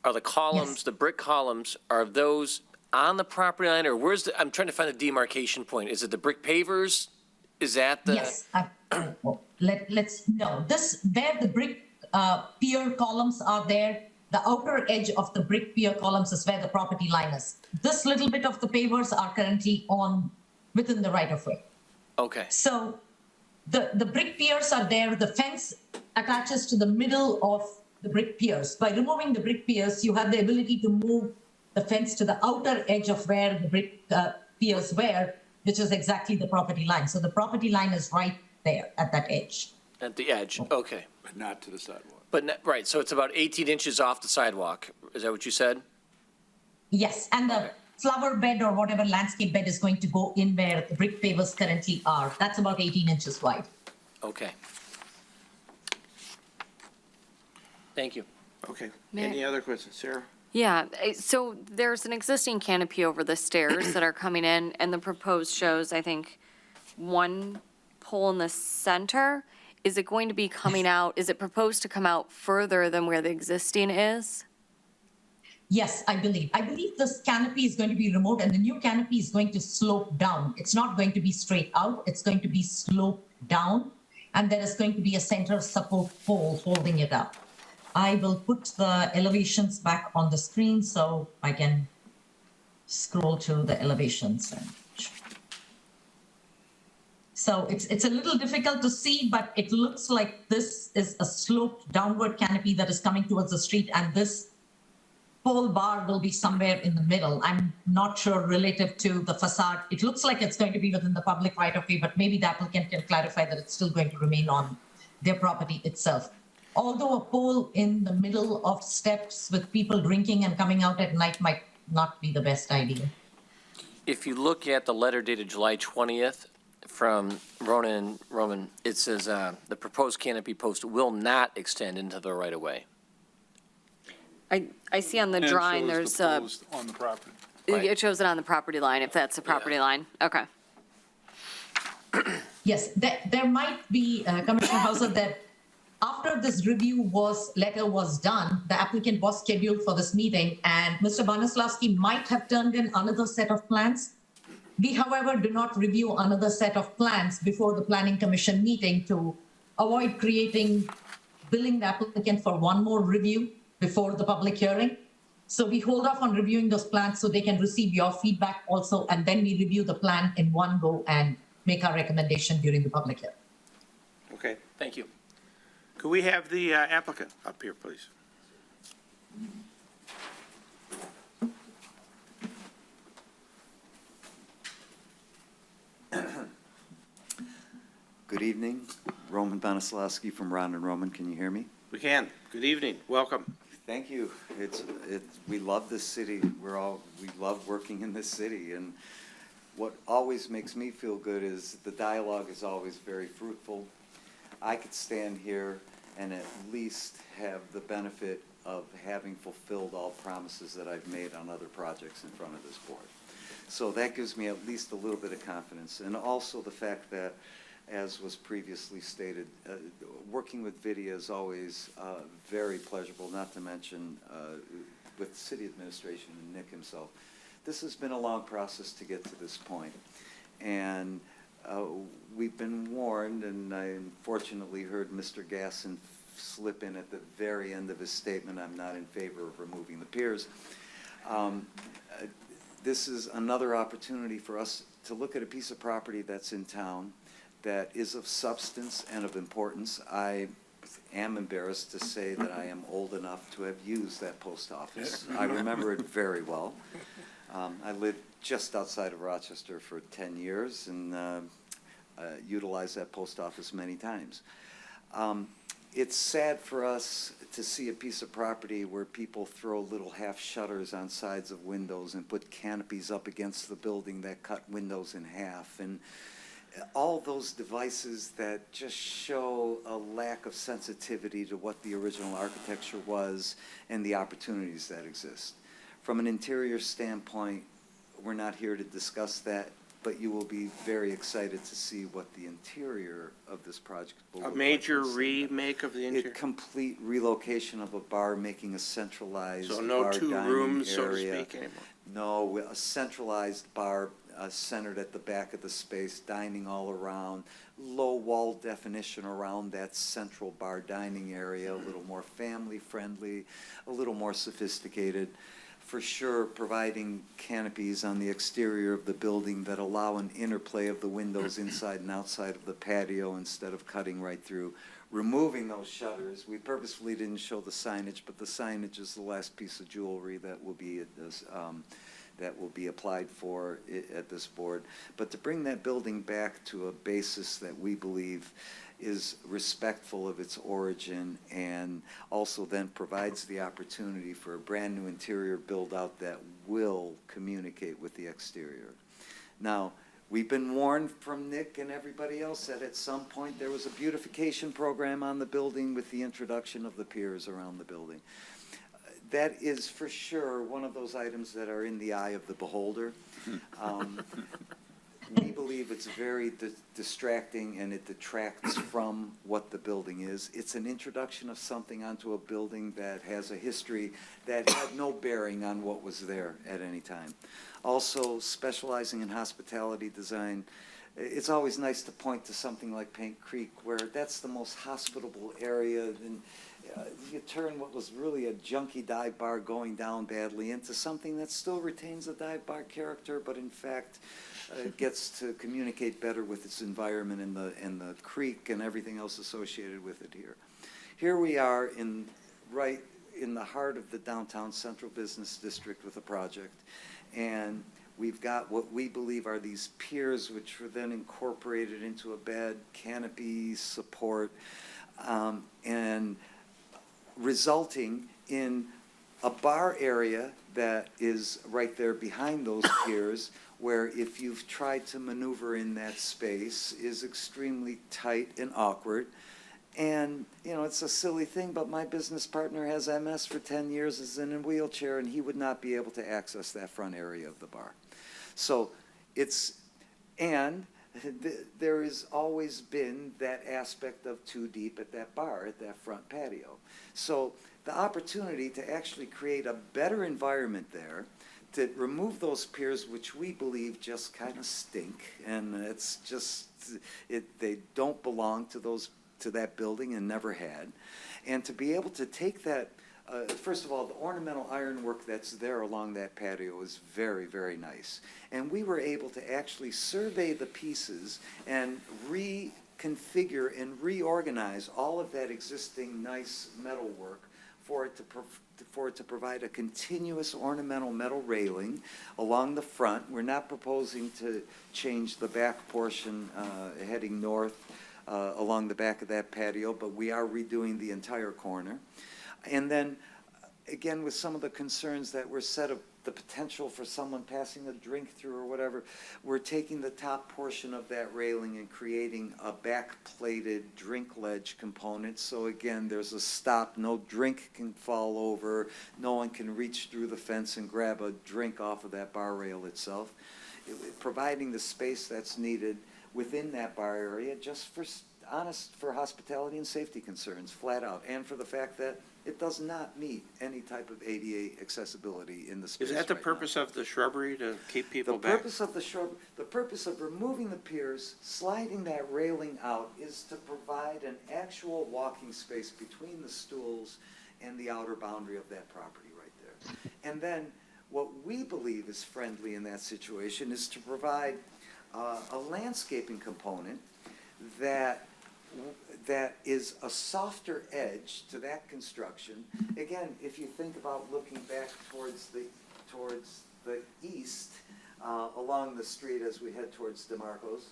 S11: Are the columns,
S6: Yes.
S11: the brick columns, are those on the property line, or where's the, I'm trying to find a demarcation point. Is it the brick pavers? Is that the?
S6: Yes, let's, no, this, where the brick pier columns are there, the outer edge of the brick pier columns is where the property line is. This little bit of the pavers are currently within the right of way.
S11: Okay.
S6: So the brick piers are there, the fence attaches to the middle of the brick piers. By removing the brick piers, you have the ability to move the fence to the outer edge of where the brick piers were, which is exactly the property line. So the property line is right there at that edge.
S11: At the edge, okay.
S1: But not to the sidewalk.
S11: But, right, so it's about 18 inches off the sidewalk. Is that what you said?
S6: Yes, and the flower bed or whatever landscape bed is going to go in where the brick pavers currently are. That's about 18 inches wide.
S11: Okay. Thank you.
S2: Okay.
S13: May I-
S2: Any other questions, Sarah?
S13: Yeah, so there's an existing canopy over the stairs that are coming in, and the proposed shows, I think, one pole in the center. Is it going to be coming out, is it proposed to come out further than where the existing is?
S6: Yes, I believe. This canopy is going to be removed and the new canopy is going to slope down. It's not going to be straight out. It's going to be sloped down. And there is going to be a center support pole holding it up. I will put the elevations back on the screen so I can scroll to the elevations. So it's a little difficult to see, but it looks like this is a sloped downward canopy that is coming towards the street, and this pole bar will be somewhere in the middle. I'm not sure relative to the facade. It looks like it's going to be within the public right of way, but maybe the applicant can clarify that it's still going to remain on their property itself. Although a pole in the middle of steps with people drinking and coming out at night might not be the best idea.
S11: If you look at the letter dated July 20th from Ronan Roman, it says the proposed canopy post will not extend into the right-of-way.
S13: I see on the
S9: And it
S13: drawing,
S9: shows
S13: there's
S9: the
S13: a,
S9: post on the property.
S13: it shows it on the property line, if that's the property line. Okay.
S6: Yes, there might be, Commissioner Hauser, that after this letter was done, the applicant was scheduled for this meeting, and Mr. Bonislavsky might have turned in another set of plans. We, however, do not review another set of plans before the Planning Commission meeting to avoid creating billing the applicant for one more review before the public hearing. So we hold off on reviewing those plans so they can receive your feedback also, and then we review the plan in one go and make our recommendation during the public hearing.
S2: Okay.
S11: Thank you.
S2: Could we have the applicant up here, please?
S14: Good evening, Roman Bonislawski from Ron and Roman. Can you hear me?
S2: We can. Good evening. Welcome.
S14: Thank you. We love this city. We love working in this city. And what always makes me feel good is the dialogue is always very fruitful. I could stand here and at least have the benefit of having fulfilled all promises that I've made on other projects in front of this board. So that gives me at least a little bit of confidence. And also the fact that, as was previously stated, working with Vidya is always very pleasurable, not to mention with city administration and Nick himself. This has been a long process to get to this point. And we've been warned, and I unfortunately heard Mr. Gasson slip in at the very end of his statement, I'm not in favor of removing the piers. This is another opportunity for us to look at a piece of property that's in town that is of substance and of importance. I am embarrassed to say that I am old enough to have used that post office. I remember it very well. I lived just outside of Rochester for 10 years and utilized that post office many times. It's sad for us to see a piece of property where people throw little half shutters on sides of windows and put canopies up against the building that cut windows in half, and all those devices that just show a lack of sensitivity to what the original architecture was and the opportunities that exist. From an interior standpoint, we're not here to discuss that, but you will be very excited to see what the interior of this project will look like.
S2: A major remake of the interior?
S14: A complete relocation of a bar, making a centralized
S2: So no
S14: bar
S2: two
S14: dining
S2: rooms, so to
S14: area.
S2: speak, anymore?
S14: No, a centralized bar centered at the back of the space, dining all around, low wall definition around that central bar dining area, a little more family friendly, a little more sophisticated. For sure, providing canopies on the exterior of the building that allow an interplay of the windows inside and outside of the patio instead of cutting right through. Removing those shutters, we purposefully didn't show the signage, but the signage is the last piece of jewelry that will be at this, that will be applied for at this board. But to bring that building back to a basis that we believe is respectful of its origin, and also then provides the opportunity for a brand new interior build out that will communicate with the exterior. Now, we've been warned from Nick and everybody else that at some point there was a beautification program on the building with the introduction of the piers around the building. That is for sure one of those items that are in the eye of the beholder. We believe it's very distracting, and it detracts from what the building is. It's an introduction of something onto a building that has a history that had no bearing on what was there at any time. Also, specializing in hospitality design, it's always nice to point to something like Paint Creek, where that's the most hospitable area. And you turn what was really a junky dive bar going down badly into something that still retains a dive bar character, but in fact gets to communicate better with its environment and the creek and everything else associated with it here. Here we are right in the heart of the downtown central business district with a project, and we've got what we believe are these piers, which were then incorporated into a bed, canopy support, and resulting in a bar area that is right there behind those piers, where if you've tried to maneuver in that space is extremely tight and awkward. And, you know, it's a silly thing, but my business partner has MS for 10 years, is in a wheelchair, and he would not be able to access that front area of the bar. So there has always been that aspect of too deep at that bar, at that front patio. So the opportunity to actually create a better environment there, to remove those piers, which we believe just kind of stink, and it's just, they don't belong to those to that building and never had. And to be able to take that, first of all, the ornamental ironwork that's there along that patio is very, very nice. And we were able to actually survey the pieces and reconfigure and reorganize all of that existing nice metalwork for it to provide a continuous ornamental metal railing along the front. We're not proposing to change the back portion heading north along the back of that patio, but we are redoing the entire corner. And then, again, with some of the concerns that were set of the potential for someone passing a drink through or whatever, we're taking the top portion of that railing and creating a back-plated drink ledge component. So again, there's a stop, no drink can fall over, no one can reach through the fence and grab a drink off of that bar rail itself. Providing the space that's needed within that bar area just for for hospitality and safety concerns, flat out, and for the fact that it does not meet any type of ADA accessibility in the space.
S2: Is that the
S14: right
S2: purpose
S14: now.
S2: of the shrubbery, to keep people
S14: The
S2: back?
S14: purpose of the the purpose of removing the piers, sliding that railing out, is to provide an actual walking space between the stools and the outer boundary of that property right there. And then what we believe is friendly in that situation is to provide a landscaping component that is a softer edge to that construction. Again, if you think about looking back towards the east along the street as we head towards DeMarco's,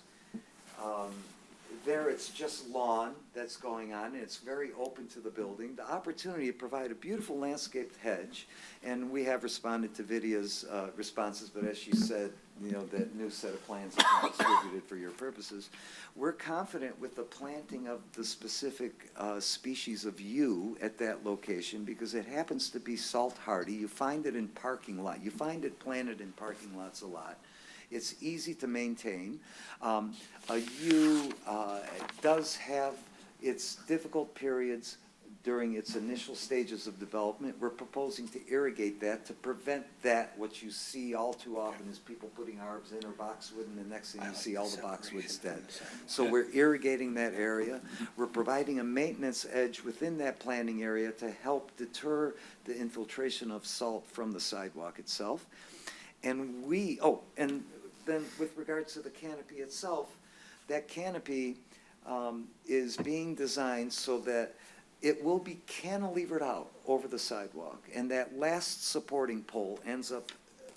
S14: there it's just lawn that's going on, and it's very open to the building. The opportunity to provide a beautiful landscaped hedge, and we have responded to Vidia's responses, but as she said, you know, that new set of plans has been distributed for your purposes. We're confident with the planting of the specific species of yew at that location, because it happens to be salt hardy. You find it in parking lot. You find it planted in parking lots a lot. It's easy to maintain. A yew does have its difficult periods during its initial stages of development. We're proposing to irrigate that to prevent that, what you see all too often is people putting arbs in or boxwood, and the next thing you see, all the boxwood's dead. So we're irrigating that area. We're providing a maintenance edge within that planting area to help deter the infiltration of salt from the sidewalk itself. And and then with regards to the canopy itself, that canopy is being designed so that it will be cantilevered out over the sidewalk, and that last supporting pole ends up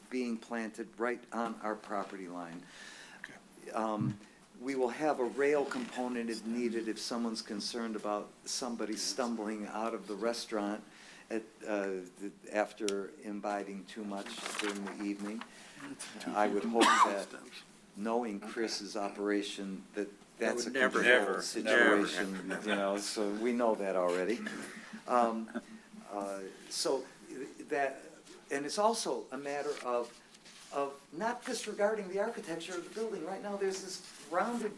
S14: being planted right on our property line. We will have a rail component if needed, if someone's concerned about somebody stumbling out of the restaurant after imbibing too much during the evening. I would hope that, knowing Chris's operation, that's a controlled situation, you know, so we know that already. So that, and it's also a matter of not disregarding the architecture of the building. Right now, there's this rounded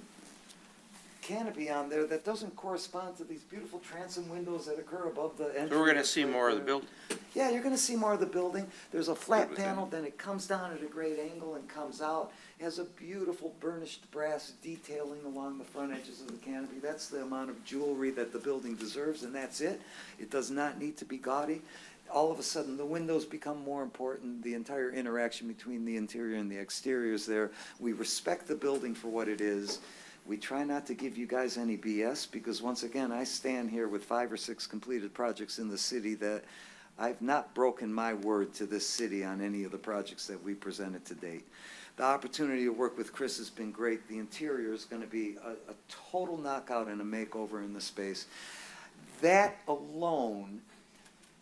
S14: canopy on there that doesn't correspond to these beautiful transom windows that occur above the entrance.
S2: So we're gonna see more of the building?
S14: Yeah, you're gonna see more of the building. There's a flat panel, then it comes down at a great angle and comes out. It has a beautiful burnished brass detailing along the front edges of the canopy. That's the amount of jewelry that the building deserves, and that's it. It does not need to be gaudy. All of a sudden, the windows become more important, the entire interaction between the interior and the exterior is there. We respect the building for what it is. We try not to give you guys any BS, because once again, I stand here with 5 or 6 completed projects in the city that I've not broken my word to this city on any of the projects that we presented to date. The opportunity to work with Chris has been great. The interior is going to be a total knockout and a makeover in the space. That alone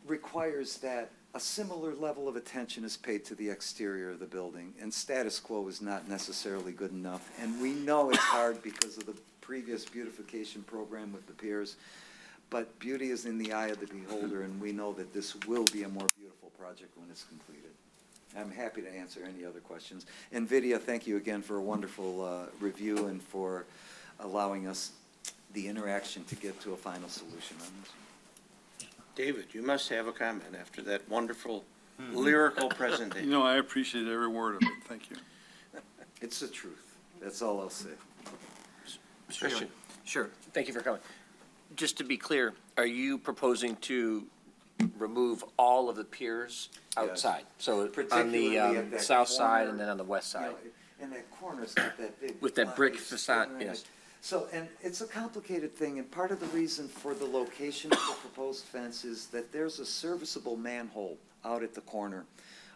S14: requires that a similar level of attention is paid to the exterior of the building, and status quo is not necessarily good enough. And we know it's hard because of the previous beautification program with the piers, but beauty is in the eye of the beholder, and we know that this will be a more beautiful project when it's completed. I'm happy to answer any other questions. And Vidya, thank you again for a wonderful review and for allowing us the interaction to get to a final solution on this.
S2: David, you must have a comment after that wonderful lyrical presentation.
S9: You know, I appreciate every word of it. Thank you.
S14: It's the truth. That's all I'll say.
S2: Christian.
S11: Sure, thank you for coming. just to be clear, are you proposing to remove all of the piers outside? So on
S14: Particularly at
S11: the
S14: that
S11: south side
S14: corner,
S11: and then on the west
S14: You know,
S11: side?
S14: and that corner's got that big.
S11: With that brick
S14: glaze
S11: facade,
S14: corner in
S11: yes.
S14: it. So, and it's a complicated thing, and part of the reason for the location of the proposed fence is that there's a serviceable manhole out at the corner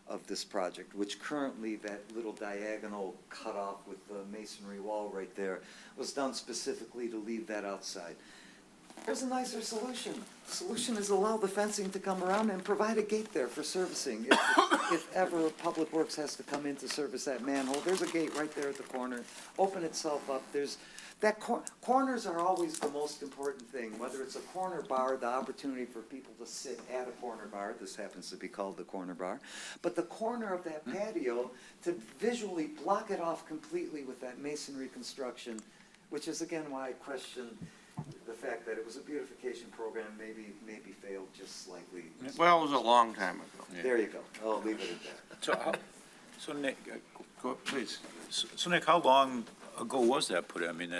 S14: of this project, which currently that little diagonal cutoff with the masonry wall right there was done specifically to leave that outside. There's a nicer solution. The solution is allow the fencing to come around and provide a gate there for servicing. If ever Public Works has to come in to service that manhole, there's a gate right there at the corner. Open itself up. Corners are always the most important thing, whether it's a corner bar, the opportunity for people to sit at a corner bar. This happens to be called the corner bar. But the corner of that patio, to visually block it off completely with that masonry construction, which is again why I question the fact that it was a beautification program, maybe failed just slightly.
S2: Well, it was a long time ago.
S14: There you go. I'll leave it at that.
S1: So Nick,
S2: Go, please.
S1: so Nick, how long ago was that put in? I mean,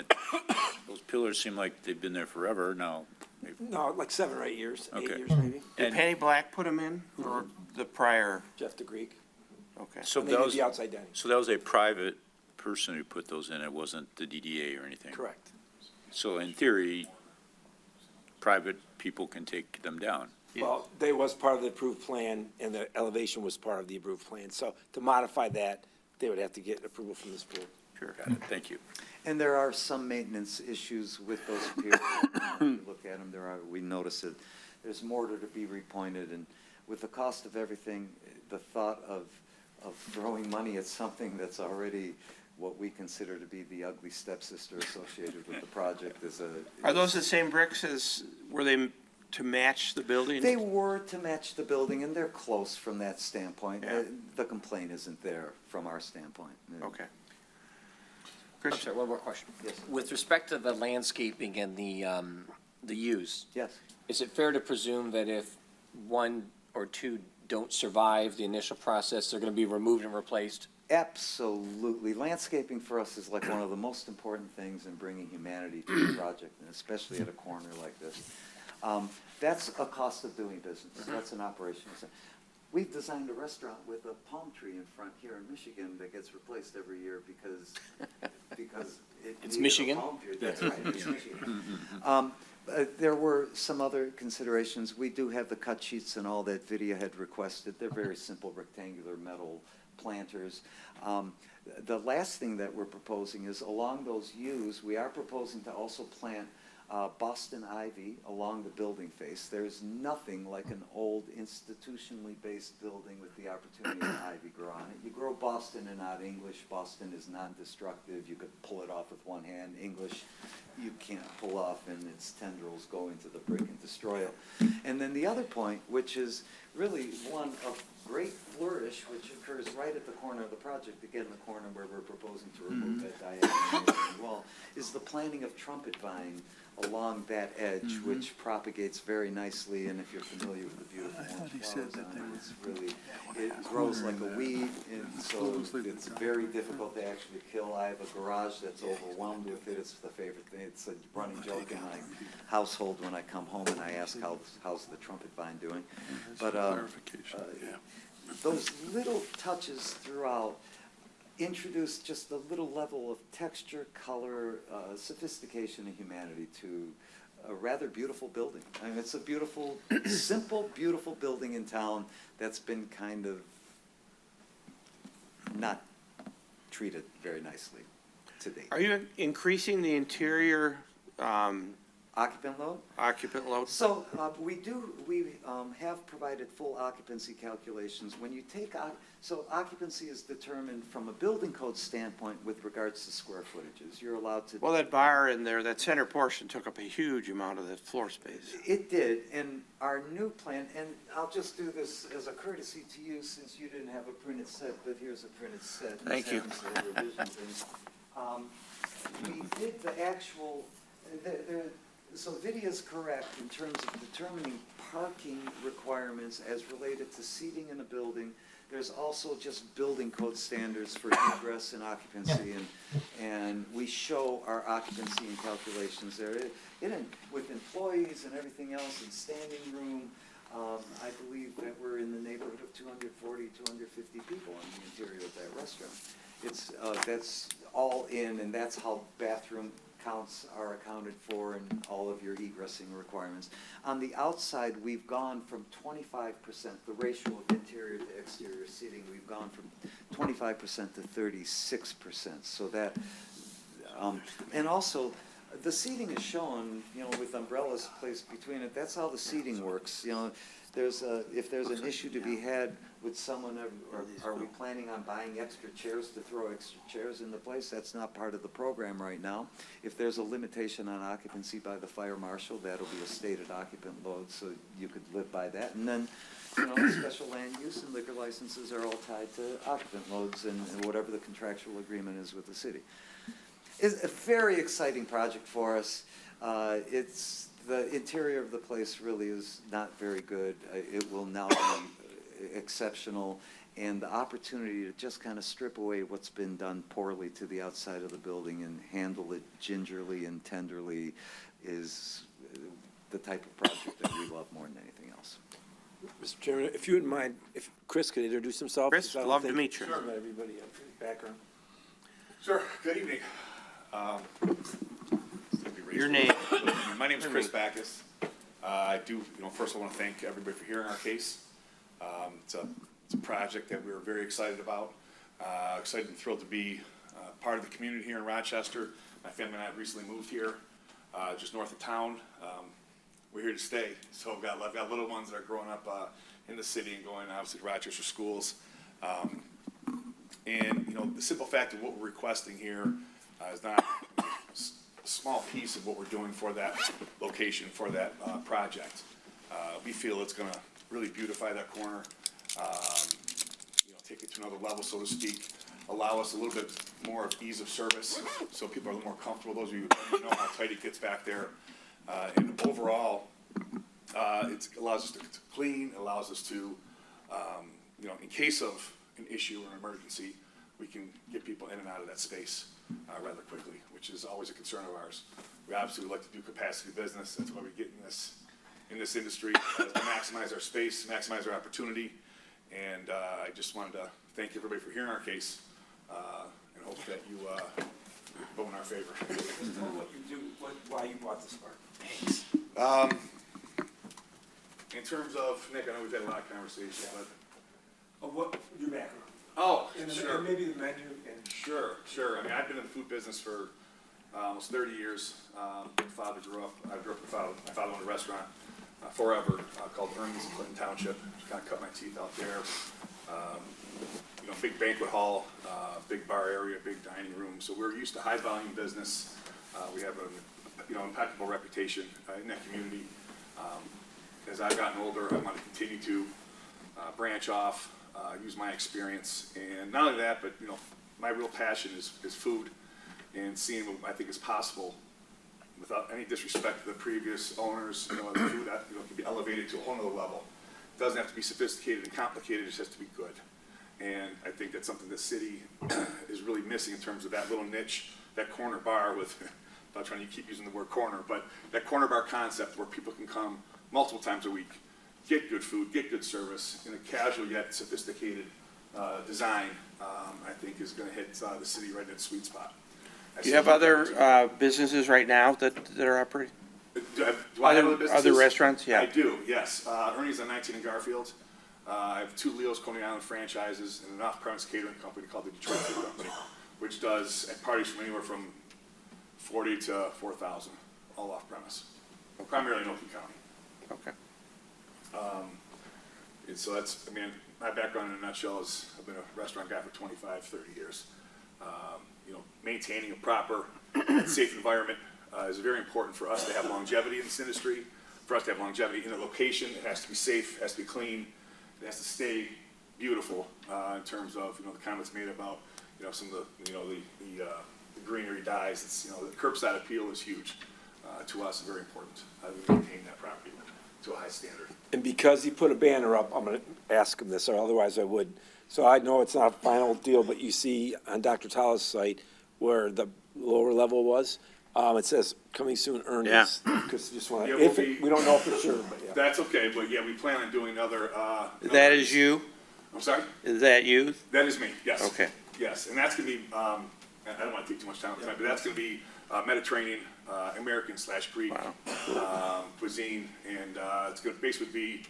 S1: those pillars seem like they've been there forever now.
S5: No, like 7 or 8 years, 8
S1: Okay.
S5: years maybe.
S2: Did
S1: And-
S2: Penny Black put them in, or the prior?
S5: Jeff the Greek.
S2: Okay.
S1: So
S5: And they
S1: that
S5: did
S1: was,
S5: the outside dining.
S1: so that was a private person who put those in, it wasn't the DDA or anything?
S5: Correct.
S1: So in theory, private people can take them down?
S5: Well, they was part of the approved plan, and the elevation was part of the approved plan. So to modify that, they would have to get approval from this board.
S1: Sure. Got it, thank you.
S14: And there are some maintenance issues with those piers. If you look at them, we notice it. There's mortar to be repointed, and with the cost of everything, the thought of throwing money at something that's already what we consider to be the ugly stepsister associated with the project is a.
S2: Are those the same bricks as, were they to match the building?
S14: They were to match the building, and they're close from that standpoint.
S2: Yeah.
S14: The complaint isn't there from our standpoint.
S2: Okay.
S11: I'm sorry, one more question.
S14: Yes.
S11: With respect to the landscaping and the use,
S14: Yes.
S11: is it fair to presume that if one or two don't survive the initial process, they're gonna be removed and replaced?
S14: Absolutely. Landscaping for us is like one of the most important things in bringing humanity to the project, and especially at a corner like this. That's a cost of doing business. That's an operation. We've designed a restaurant with a palm tree in front here in Michigan that gets replaced every year because
S11: It's
S14: needed a
S11: Michigan?
S14: palm tree. That's right, it's Michigan. There were some other considerations. We do have the cut sheets and all that Vidya had requested. They're very simple rectangular metal planters. The last thing that we're proposing is along those U's, we are proposing to also plant Boston ivy along the building face. There's nothing like an old institutionally based building with the opportunity of ivy grow on it. You grow Boston and not English. Boston is non-destructive. You could pull it off with one hand. English, you can't pull off, and its tendrils go into the brick and destroy it. And then the other point, which is really one of great flourish, which occurs right at the corner of the project, again, the corner where we're proposing to remove that diagonal wall, is the planting of trumpet vine along that edge, which propagates very nicely, and if you're familiar with the beautiful orange flowers on it, it's really, it grows like a weed, and so it's very difficult to actually kill. I have a garage that's overwhelmed with it. It's the favorite thing. It's a running joke in my household when I come home and I ask, how's the trumpet vine doing? But those little touches throughout introduce just a little level of texture, color, sophistication, and humanity to a rather beautiful building. I mean, it's a beautiful, simple, beautiful building in town that's been kind of not treated very nicely to date.
S2: Are you increasing the interior
S14: Occupant load?
S2: occupant load?
S14: So we have provided full occupancy calculations. When you take, so occupancy is determined from a building code standpoint with regards to square footages. You're allowed to.
S2: Well, that bar in there, that center portion took up a huge amount of the floor space.
S14: It did, and our new plan, and I'll just do this as a courtesy to you since you didn't have a printed set, but here's a printed set.
S2: Thank you.
S14: This happens to have revisions in. We did the actual, So Vidya's correct in terms of determining parking requirements as related to seating in a building. There's also just building code standards for egress and occupancy, and we show our occupancy and calculations there. With employees and everything else, and standing room, I believe that we're in the neighborhood of 240, 250 people in the interior of that restaurant. That's all in, and that's how bathroom counts are accounted for and all of your egressing requirements. On the outside, we've gone from 25%, the ratio of interior to exterior seating, we've gone from 25% to 36%. So that, and also, the seating is shown, with umbrellas placed between it. That's how the seating works. If there's an issue to be had with someone, or are we planning on buying extra chairs to throw extra chairs in the place? That's not part of the program right now. If there's a limitation on occupancy by the fire marshal, that'll be a stated occupant load, so you could live by that. And then, special land use and liquor licenses are all tied to occupant loads and whatever the contractual agreement is with the city. It's a very exciting project for us. The interior of the place really is not very good. It will now be exceptional, and the opportunity to just kind of strip away what's been done poorly to the outside of the building and handle it gingerly and tenderly is the type of project that we love more than anything else.
S5: Mr. Chairman, if you wouldn't mind, if Chris could introduce himself.
S2: Chris, love to meet you.
S5: Sure. Everybody have a background.
S15: Sure. Good evening.
S2: Your name?
S15: My name is Chris Backus. I do, first I want to thank everybody for hearing our case. It's a project that we're very excited about. Excited and thrilled to be part of the community here in Rochester. My family and I have recently moved here, just north of town. We're here to stay. So I've got little ones that are growing up in the city and going obviously to Rochester schools. And the simple fact of what we're requesting here is not a small piece of what we're doing for that location, for that project. We feel it's going to really beautify that corner, take it to another level, so to speak, allow us a little bit more of ease of service, so people are a little more comfortable. Those of you who know how tight it gets back there. And overall, it allows us to clean, allows us to, in case of an issue or an emergency, we can get people in and out of that space rather quickly, which is always a concern of ours. We obviously would like to do capacity business. That's why we get in this industry, to maximize our space, maximize our opportunity. And I just wanted to thank everybody for hearing our case and hope that you vote in our favor.
S5: Just tell them what you do, why you bought this park.
S15: Thanks. In terms of, Nick, I know we've had a lot of conversation, but.
S5: Of what, your background?
S15: Oh,
S5: and
S15: sure.
S5: And maybe the menu. And
S15: Sure. I mean, I've been in the food business for almost 30 years. I grew up, my father owned a restaurant forever called Ernie's in Clinton Township. Kind of cut my teeth out there. Big banquet hall, big bar area, big dining room. So we're used to high volume business. We have an impeccable reputation in that community. As I've gotten older, I want to continue to branch off, use my experience, and not only that, but my real passion is food and seeing what I think is possible without any disrespect to the previous owners. The food that can be elevated to a whole nother level. It doesn't have to be sophisticated and complicated; it just has to be good. And I think that's something the city is really missing in terms of that little niche, that corner bar with. I'm not trying to keep using the word corner, but that corner bar concept where people can come multiple times a week, get good food, get good service in a casual yet sophisticated design, I think is going to hit the city right in its sweet spot.
S2: Do you have other businesses right now that are operating?
S15: Do I have other businesses?
S2: Other restaurants, yeah.
S15: I do, yes. Ernie's on 19 in Garfield. I have 2 Leo's Coney Island franchises and an off-premise catering company called the Detroit Food Company, which does at parties from anywhere from 40 to 4,000, all off-premise, primarily in Oakland County.
S2: Okay.
S15: And so that's, my background in a nutshell is I've been a restaurant guy for 25, 30 years. Maintaining a proper, safe environment is very important for us to have longevity in this industry. For us to have longevity in a location, it has to be safe, it has to be clean, it has to stay beautiful in terms of the comments made about some of the greenery dyes. It's the curbside appeal is huge. to us, very important. We maintain that property to a high standard.
S5: And because he put a banner up, I'm gonna ask him this, or otherwise I would. So I know it's not a final deal, but you see on Dr. Tala's site where the lower level was, it says coming soon earnings. Because just wanna,
S15: Yeah,
S5: we don't know for sure, but yeah.
S15: That's okay, but yeah, we plan on doing another.
S2: That is you?
S15: I'm sorry?
S2: Is that you?
S15: That is me, yes.
S2: Okay.
S15: Yes, and that's gonna be, I don't wanna take too much time tonight, but that's gonna be Mediterranean, American/Greek cuisine, and it's gonna basically be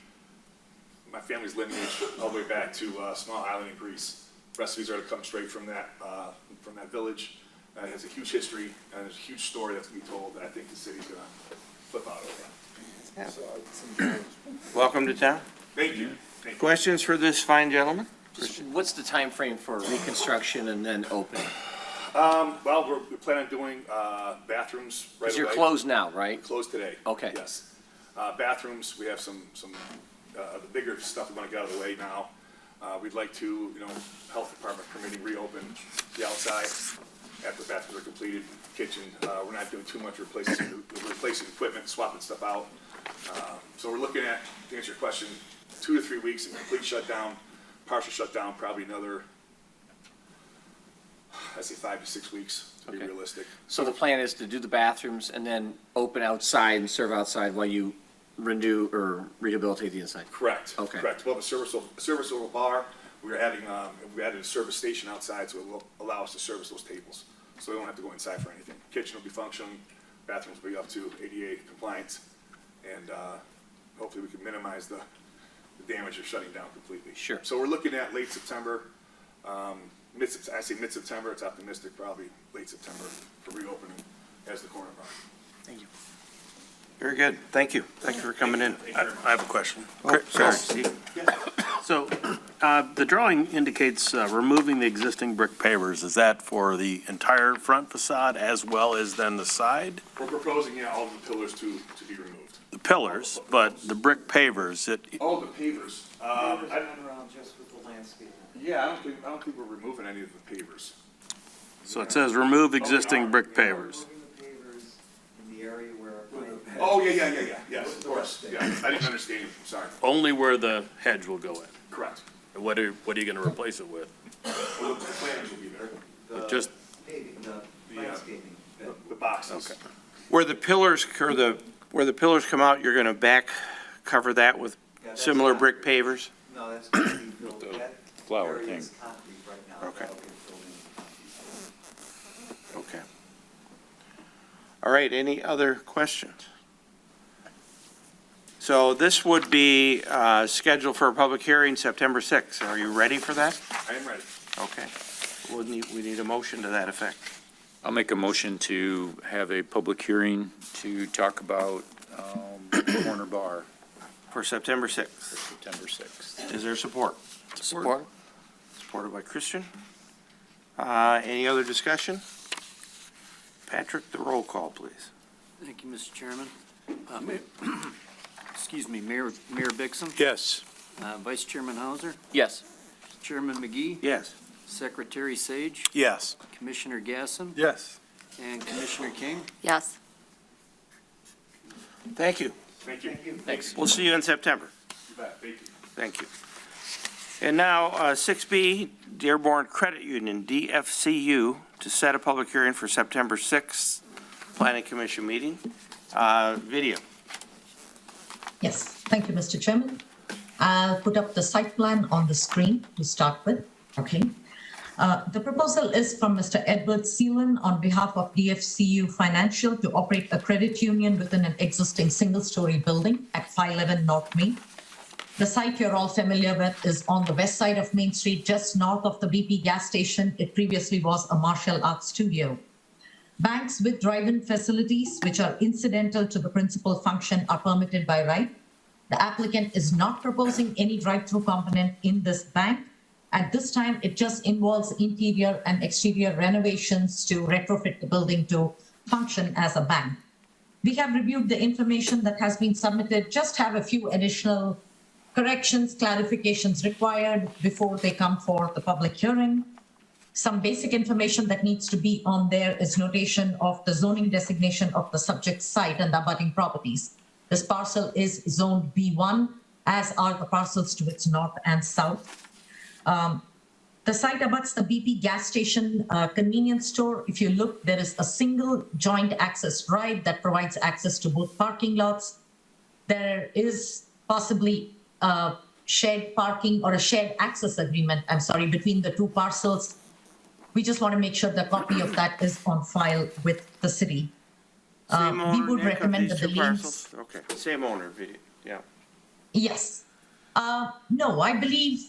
S15: my family's lineage all the way back to small island in Greece. Recipes are to come straight from that village. It has a huge history, and there's a huge story that's gonna be told that I think the city's gonna flip out over.
S2: Welcome to town.
S15: Thank you. Thank you.
S2: Questions for this fine gentleman?
S11: What's the time frame for reconstruction and then opening?
S15: Well, we're planning on doing bathrooms right away.
S11: Because you're closed now, right?
S15: Closed today.
S11: Okay.
S15: Yes. Bathrooms, we have some the bigger stuff we want to get out of the way now. We'd like to, health department permitting, reopen the outside after the bathrooms are completed. Kitchen, we're not doing too much replacing equipment, swapping stuff out. So we're looking at, to answer your question, 2 to 3 weeks of complete shutdown, partial shutdown, probably another, I'd say 5 to 6 weeks to be realistic.
S11: So the plan is to do the bathrooms and then open outside and serve outside while you renew or rehabilitate the inside?
S15: Correct.
S11: Okay.
S15: Correct. We'll have a serviceable bar. We added a service station outside, so it will allow us to service those tables. So we don't have to go inside for anything. Kitchen will be functioning, bathrooms will be up to ADA compliance, and hopefully we can minimize the damage of shutting down completely.
S11: Sure.
S15: So we're looking at late September, I say mid-September, it's optimistic, probably late September for reopening as the corner bar.
S11: Thank you.
S2: Very good. Thank you. Thank you for coming in.
S16: I have a question.
S2: Oh, sorry, Steve.
S16: So, the drawing indicates removing the existing brick pavers. Is that for the entire front facade as well as then the side?
S15: We're proposing, all of the pillars to be removed.
S16: The pillars, but the brick pavers,
S15: Oh, the pavers.
S14: Pavers went around just with the landscape.
S15: Yeah, I don't think we're removing any of the pavers.
S16: so it says remove existing brick pavers.
S14: Removing the pavers in the area where.
S15: Oh, yeah, yes, of course, yeah, I didn't understand you, I'm sorry.
S16: Only where the hedge will go in.
S15: Correct.
S16: And what are you gonna replace it with?
S15: Well, the plans will be there,
S16: Just,
S14: Paving, the landscaping.
S15: the boxes.
S16: okay.
S2: Where the pillars, where the pillars come out, you're gonna cover that with
S14: Yeah, that's
S2: similar
S14: not-
S2: brick pavers?
S14: No, that's gonna be built, that
S1: flower
S14: area is
S1: thing.
S14: concrete right now.
S2: Okay.
S14: That'll get filled in.
S2: Okay. All right, any other questions? So this would be scheduled for a public hearing September 6th. Are you ready for that?
S15: I am ready.
S2: Okay. We need a motion to that effect.
S1: I'll make a motion to have a public hearing to talk about corner bar
S2: For September 6th.
S1: for September 6th.
S2: Is there support?
S11: Support?
S2: Supported by Christian. Any other discussion? Patrick, the roll call, please.
S3: Thank you, Mr. Chairman. Excuse me, Mayor Bixom,
S1: Yes.
S3: Vice Chairman Hauser,
S11: Yes.
S3: Chairman McGee,
S2: Yes.
S3: Secretary Sage,
S16: Yes.
S3: Commissioner Gasson,
S16: Yes.
S3: and Commissioner King.
S13: Yes.
S2: Thank you.
S15: Thank you.
S11: Thanks.
S2: We'll see you in September.
S15: You bet, thank you.
S2: Thank you. And now, 6B, Dearborn Credit Union, DFCU, to set a public hearing for September 6th, Planning Commission meeting. Video.
S6: Yes, thank you, Mr. Chairman. I'll put up the site plan on the screen to start with, okay? The proposal is from Mr. Edward Seelan on behalf of DFCU Financial to operate a credit union within an existing single-story building at 511 North Main. The site you're all familiar with is on the west side of Main Street, just north of the BP gas station. It previously was a martial arts studio. Banks with drive-in facilities, which are incidental to the principal function, are permitted by right. The applicant is not proposing any drive-through component in this bank. At this time, it just involves interior and exterior renovations to retrofit the building to function as a bank. We have reviewed the information that has been submitted, just have a few additional corrections, clarifications required before they come for the public hearing. Some basic information that needs to be on there is notation of the zoning designation of the subject site and the abutting properties. This parcel is zoned B1, as are the parcels to its north and south. The site abuts the BP gas station convenience store. If you look, there is a single joint access drive that provides access to both parking lots. There is possibly a shared parking or a shared access agreement, between the two parcels. We just want to make sure the copy of that is on file with the city.
S2: Same
S6: We
S2: owner,
S6: would
S2: Nick, of
S6: recommend
S2: these
S6: that the
S2: two
S6: liens.
S2: parcels? Okay, same owner, yeah.
S6: Yes. No, I believe,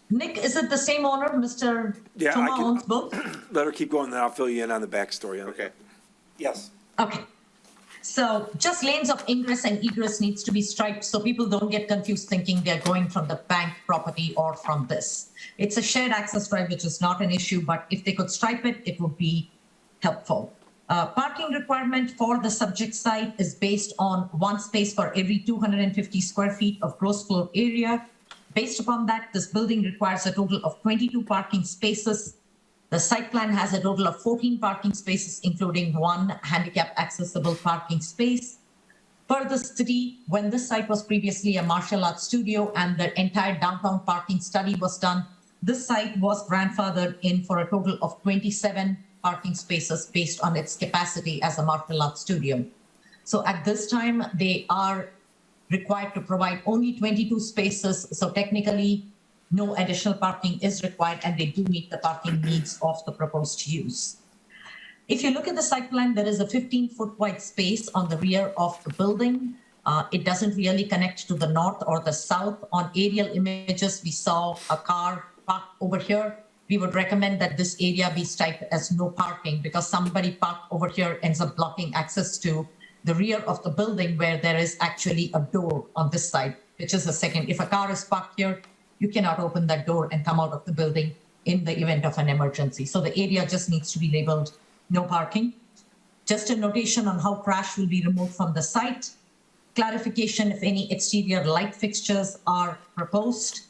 S6: Nick, is it the same owner, Mr.
S5: Yeah,
S6: Toma
S5: I can-
S6: owns both?
S5: Let her keep going, then I'll fill you in on the backstory.
S2: Okay.
S5: Yes.
S6: Okay. So just lanes of ingress and egress needs to be striped so people don't get confused thinking they're going from the bank property or from this. It's a shared access drive, which is not an issue, but if they could stripe it, it would be helpful. Parking requirement for the subject site is based on 1 space for every 250 square feet of gross floor area. Based upon that, this building requires a total of 22 parking spaces. The site plan has a total of 14 parking spaces, including 1 handicap accessible parking space. Per the city, when this site was previously a martial arts studio and the entire downtown parking study was done, this site was grandfathered in for a total of 27 parking spaces based on its capacity as a martial arts studio. So at this time, they are required to provide only 22 spaces. So technically, no additional parking is required, and they do meet the parking needs of the proposed use. If you look at the site plan, there is a 15-foot wide space on the rear of the building. It doesn't really connect to the north or the south. On aerial images, we saw a car parked over here. We would recommend that this area be striped as no parking because somebody parked over here ends up blocking access to the rear of the building where there is actually a door on this side, which is a second. If a car is parked here, you cannot open that door and come out of the building in the event of an emergency. So the area just needs to be labeled no parking. Just a notation on how trash will be removed from the site. Clarification if any exterior light fixtures are proposed.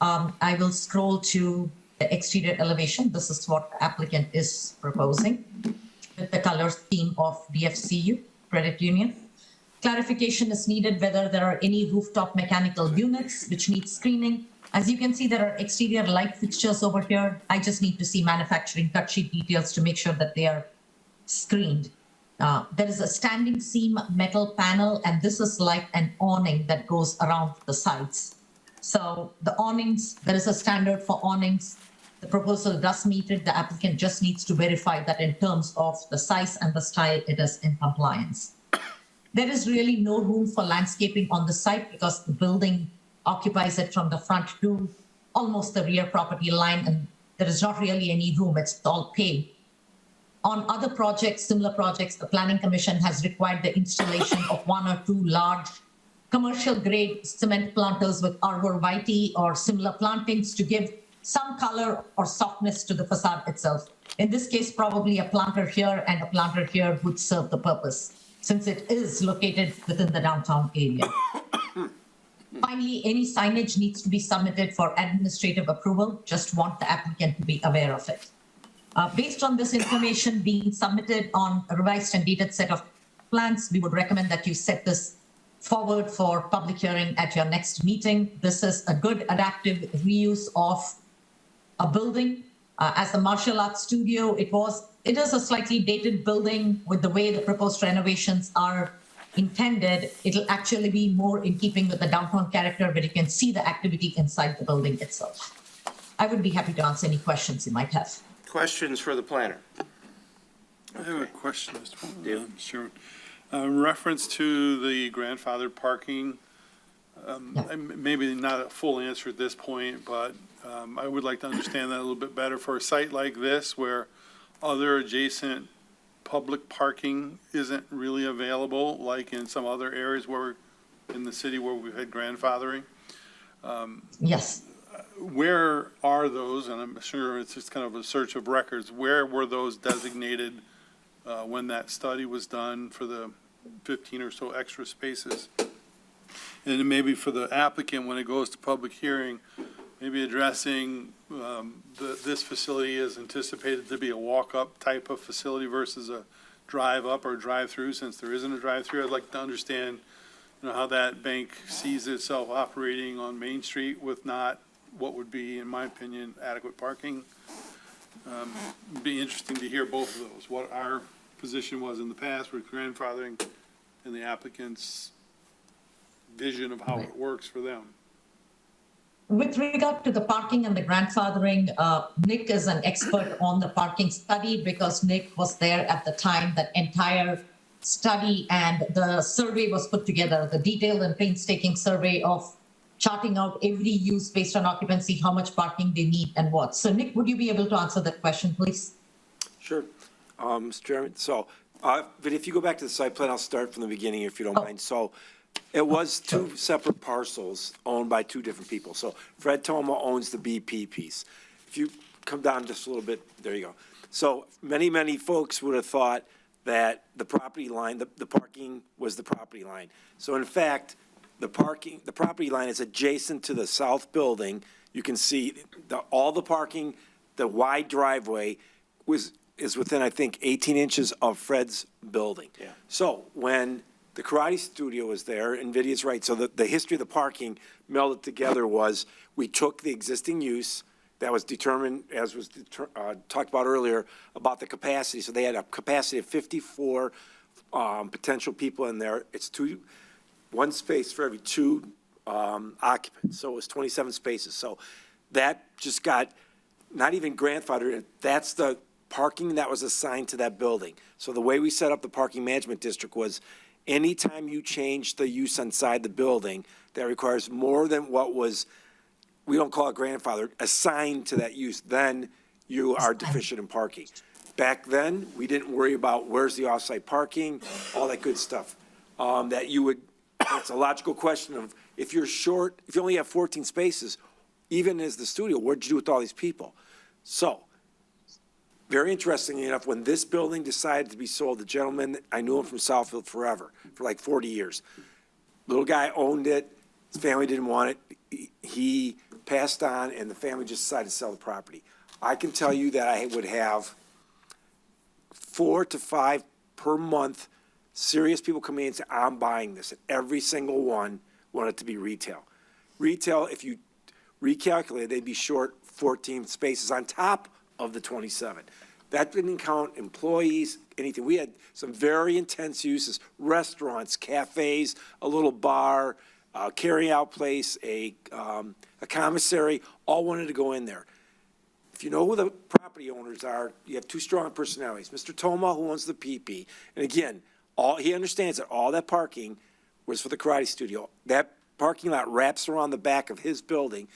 S6: I will scroll to the exterior elevation. This is what the applicant is proposing with the color scheme of DFCU, credit union. Clarification is needed whether there are any rooftop mechanical units which need screening. As you can see, there are exterior light fixtures over here. I just need to see manufacturing cut sheet details to make sure that they are screened. There is a standing seam metal panel, and this is like an awning that goes around the sides. So the awnings, there is a standard for awnings. The proposal does meet it. The applicant just needs to verify that in terms of the size and the style, it is in compliance. There is really no room for landscaping on the site because the building occupies it from the front to almost the rear property line, and there is not really any room. It's all paved. On other projects, similar projects, the Planning Commission has required the installation of 1 or 2 large commercial-grade cement planters with arborvitae or similar plantings to give some color or softness to the facade itself. In this case, probably a planter here and a planter here would serve the purpose, since it is located within the downtown area. Finally, any signage needs to be submitted for administrative approval. Just want the applicant to be aware of it. Based on this information being submitted on a revised and dated set of plans, we would recommend that you set this forward for public hearing at your next meeting. This is a good adaptive reuse of a building. As a martial arts studio, it is a slightly dated building with the way the proposed renovations are intended. It'll actually be more in keeping with the downtown character, but you can see the activity inside the building itself. I would be happy to answer any questions you might have.
S2: Questions for the planner?
S9: I have a question, Mr. Sure. Reference to the grandfathered parking, maybe not a full answer at this point, but I would like to understand that a little bit better for a site like this where other adjacent public parking isn't really available, like in some other areas in the city where we've had grandfathering.
S6: Yes.
S9: Where are those, and I'm sure it's just kind of a search of records, where were those designated when that study was done for the 15 or so extra spaces? And maybe for the applicant, when it goes to public hearing, maybe addressing, this facility is anticipated to be a walk-up type of facility versus a drive-up or drive-through, since there isn't a drive-through. I'd like to understand, how that bank sees itself operating on Main Street with not what would be, in my opinion, adequate parking. It'd be interesting to hear both of those, what our position was in the past with grandfathering and the applicant's vision of how it works for them.
S6: With regard to the parking and the grandfathering, Nick is an expert on the parking study because Nick was there at the time that entire study and the survey was put together, the detailed and painstaking survey of charting out every use based on occupancy, how much parking they need and what. So Nick, would you be able to answer that question, please?
S5: Sure, Mr. Chairman. So, but if you go back to the site plan, I'll start from the beginning if you don't mind. So it was two separate parcels owned by two different people. So Fred Toma owns the BP piece. If you come down just a little bit, there you go. So many folks would have thought that the property line, the parking was the property line. So in fact, the property line is adjacent to the south building. You can see all the parking, the wide driveway is within, I think, 18 inches of Fred's building.
S2: Yeah.
S5: So when the karate studio was there, and Vidya's right, so the history of the parking melded together was we took the existing use that was determined, as was talked about earlier, about the capacity. So they had a capacity of 54 potential people in there. It's one space for every two occupants. So it was 27 spaces. So that just got not even grandfathered. That's the parking that was assigned to that building. So the way we set up the parking management district was anytime you change the use inside the building that requires more than what was, we don't call it grandfathered, assigned to that use, then you are deficient in parking. Back then, we didn't worry about where's the off-site parking, all that good stuff. It's a logical question of if you're short, if you only have 14 spaces, even as the studio, what'd you do with all these people? So, very interestingly enough, when this building decided to be sold, the gentleman, I knew him from Southfield forever, for like 40 years. Little guy owned it, his family didn't want it, he passed on, and the family just decided to sell the property. I can tell you that I would have 4 to 5 per month serious people come in and say, I'm buying this, and every single one wanted it to be retail. Retail, if you recalculate, they'd be short 14 spaces on top of the 27. That didn't count employees, anything. We had some very intense uses, restaurants, cafes, a little bar, a carry-out place, a commissary, all wanted to go in there. If you know who the property owners are, you have two strong personalities. Mr. Toma, who owns the PP, and again, he understands that all that parking was for the karate studio. That parking lot wraps around the back of his building.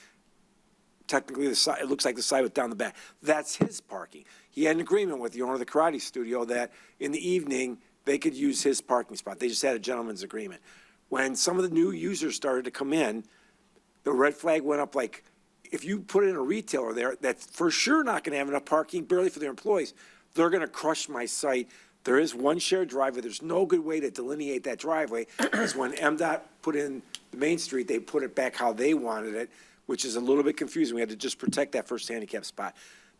S5: Technically, the side, it looks like the side was down the back. That's his parking. He had an agreement with the owner of the karate studio that in the evening, they could use his parking spot. They just had a gentleman's agreement. When some of the new users started to come in, the red flag went up like, if you put in a retailer there, that's for sure not going to have enough parking, barely for their employees. They're going to crush my site. There is one shared driveway. There's no good way to delineate that driveway, because when MDOT put in the Main Street, they put it back how they wanted it, which is a little bit confusing. We had to just protect that first handicap spot.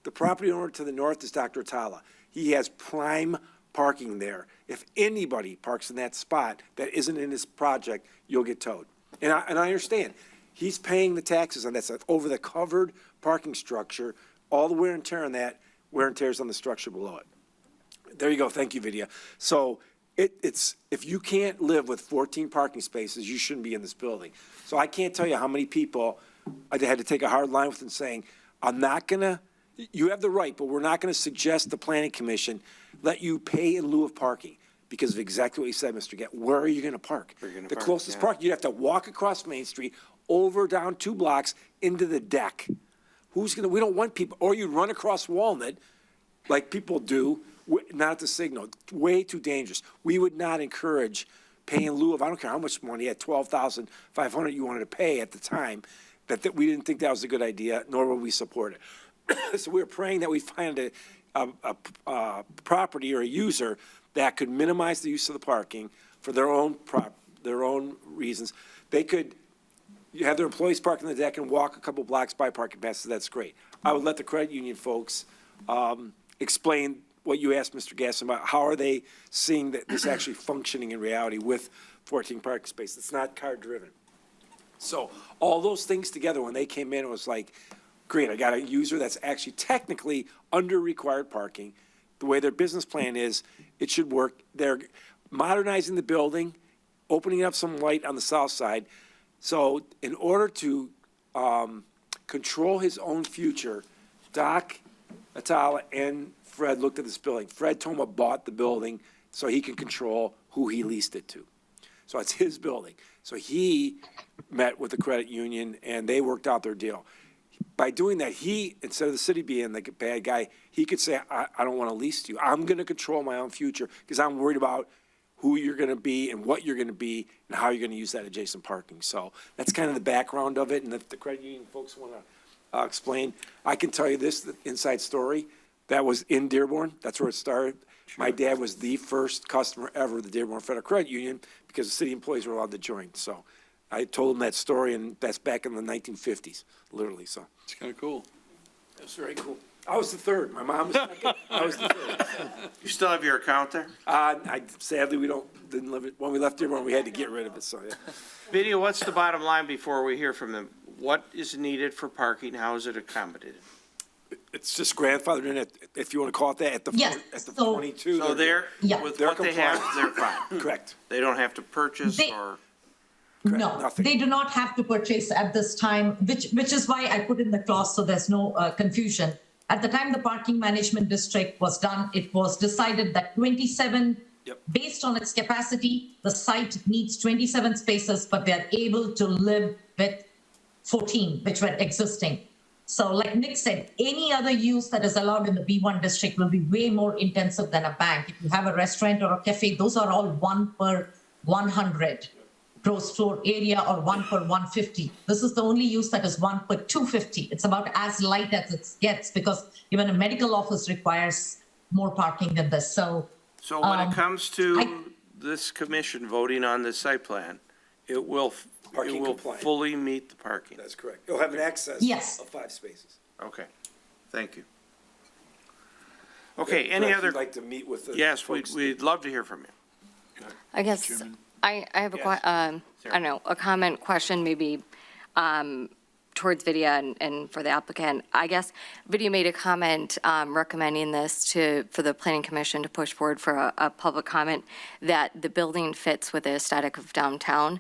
S5: The property owner to the north is Dr. Atala. He has prime parking there. If anybody parks in that spot that isn't in his project, you'll get towed. And I understand. He's paying the taxes on that stuff over the covered parking structure, all the wear and tear on that, wear and tears on the structure below it. There you go. Thank you, Vidya. So it's if you can't live with 14 parking spaces, you shouldn't be in this building. So I can't tell you how many people I had to take a hard line with them saying, I'm not going to, you have the right, but we're not going to suggest the planning commission let you pay in lieu of parking because of exactly what you said, Mr. Gatt. Where are you going to park? The closest park, you'd have to walk across Main Street, over down 2 blocks into the deck. Who's going to, we don't want people, or you run across Walnut like people do, not at the signal. Way too dangerous. We would not encourage pay in lieu of, I don't care how much money, at $12,500 you wanted to pay at the time, that we didn't think that was a good idea, nor would we support it. So we were praying that we find a property or a user that could minimize the use of the parking for their own reasons. They could you have their employees park on the deck and walk a couple blocks by parking passes, that's great. I would let the credit union folks explain what you asked Mr. Gasson about. How are they seeing that this actually functioning in reality with 14 parking spaces? It's not car-driven. So all those things together, when they came in, it was like, great, I got a user that's actually technically under required parking. The way their business plan is, it should work. They're modernizing the building, opening up some light on the south side. So in order to control his own future, Doc, Atala, and Fred looked at this building. Fred Toma bought the building so he can control who he leased it to. So it's his building. So he met with the credit union and they worked out their deal. By doing that, he, instead of the city being the bad guy, he could say, I don't want to lease to you. I'm going to control my own future because I'm worried about who you're going to be and what you're going to be and how you're going to use that adjacent parking. So that's kind of the background of it. And if the credit union folks want to explain, I can tell you this, the inside story. That was in Dearborn. That's where it started. Sure. My dad was the first customer ever of the Dearborn Federal Credit Union because the city employees were allowed to join. So I told him that story, and that's back in the 1950s, literally. So
S16: It's kind of cool.
S5: it was very cool. I was the third. My mom was second. I was the third.
S2: You still have your account there?
S5: Sadly, didn't live it. When we left Dearborn, we had to get rid of it, so yeah.
S2: Video, what's the bottom line before we hear from them? What is needed for parking? How is it accommodated?
S5: It's just grandfathered in, if you want to call it that, at the
S6: Yes,
S5: 22.
S2: So they're,
S6: Yeah.
S2: with
S5: They're
S2: what they have,
S5: compliant.
S2: they're fine.
S5: Correct.
S2: They don't have to purchase
S6: They-
S2: or,
S6: No,
S5: nothing.
S6: they do not have to purchase at this time, which is why I put in the clause so there's no confusion. At the time the parking management district was done, it was decided that 27, based on its capacity, the site needs 27 spaces, but they're able to live with 14, which were existing. So like Nick said, any other use that is allowed in the B1 district will be way more intensive than a bank. If you have a restaurant or a cafe, those are all 1 per 100 gross floor area or 1 per 150. This is the only use that is 1 per 250. It's about as light as it gets because even a medical office requires more parking than this. So
S2: when it comes to this commission voting on this site plan, it will
S5: Parking compliant.
S2: fully meet the parking.
S5: That's correct. You'll have an excess
S6: Yes.
S5: of 5 spaces.
S2: Okay, thank you. Okay, any
S5: Perhaps
S2: other?
S5: you'd like to meet with the
S2: Yes,
S5: folks
S2: we'd love to hear from you.
S13: I guess I have I don't know, a comment, question, maybe towards Vidya and for the applicant. I guess Vidya made a comment recommending this for the planning commission to push forward for a public comment that the building fits with the aesthetic of downtown.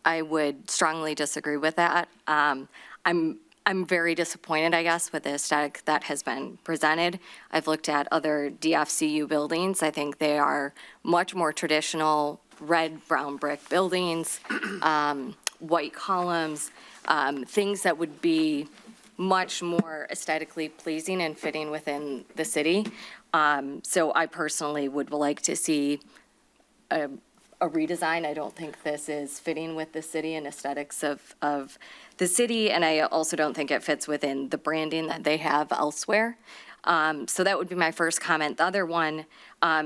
S13: I would strongly disagree with that. I'm very disappointed, I guess, with the aesthetic that has been presented. I've looked at other DFCU buildings. I think they are much more traditional red, brown brick buildings, white columns, things that would be much more aesthetically pleasing and fitting within the city. So I personally would like to see a redesign. I don't think this is fitting with the city and aesthetics of the city, and I also don't think it fits within the branding that they have elsewhere. So that would be my first comment. The other one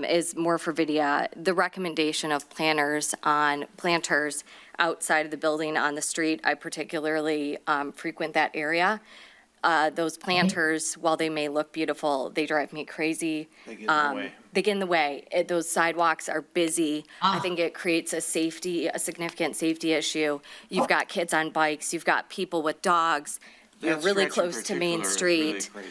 S13: is more for Vidya. The recommendation of planters outside of the building on the street. I particularly frequent that area. Those planters, while they may look beautiful, they drive me crazy.
S2: They get in the way.
S13: They get in the way. Those sidewalks are busy. I think it creates a significant safety issue. You've got kids on bikes, you've got people with dogs. You're
S2: That
S13: really
S2: stretch in
S13: close to Main
S2: particular is
S13: Street.
S2: really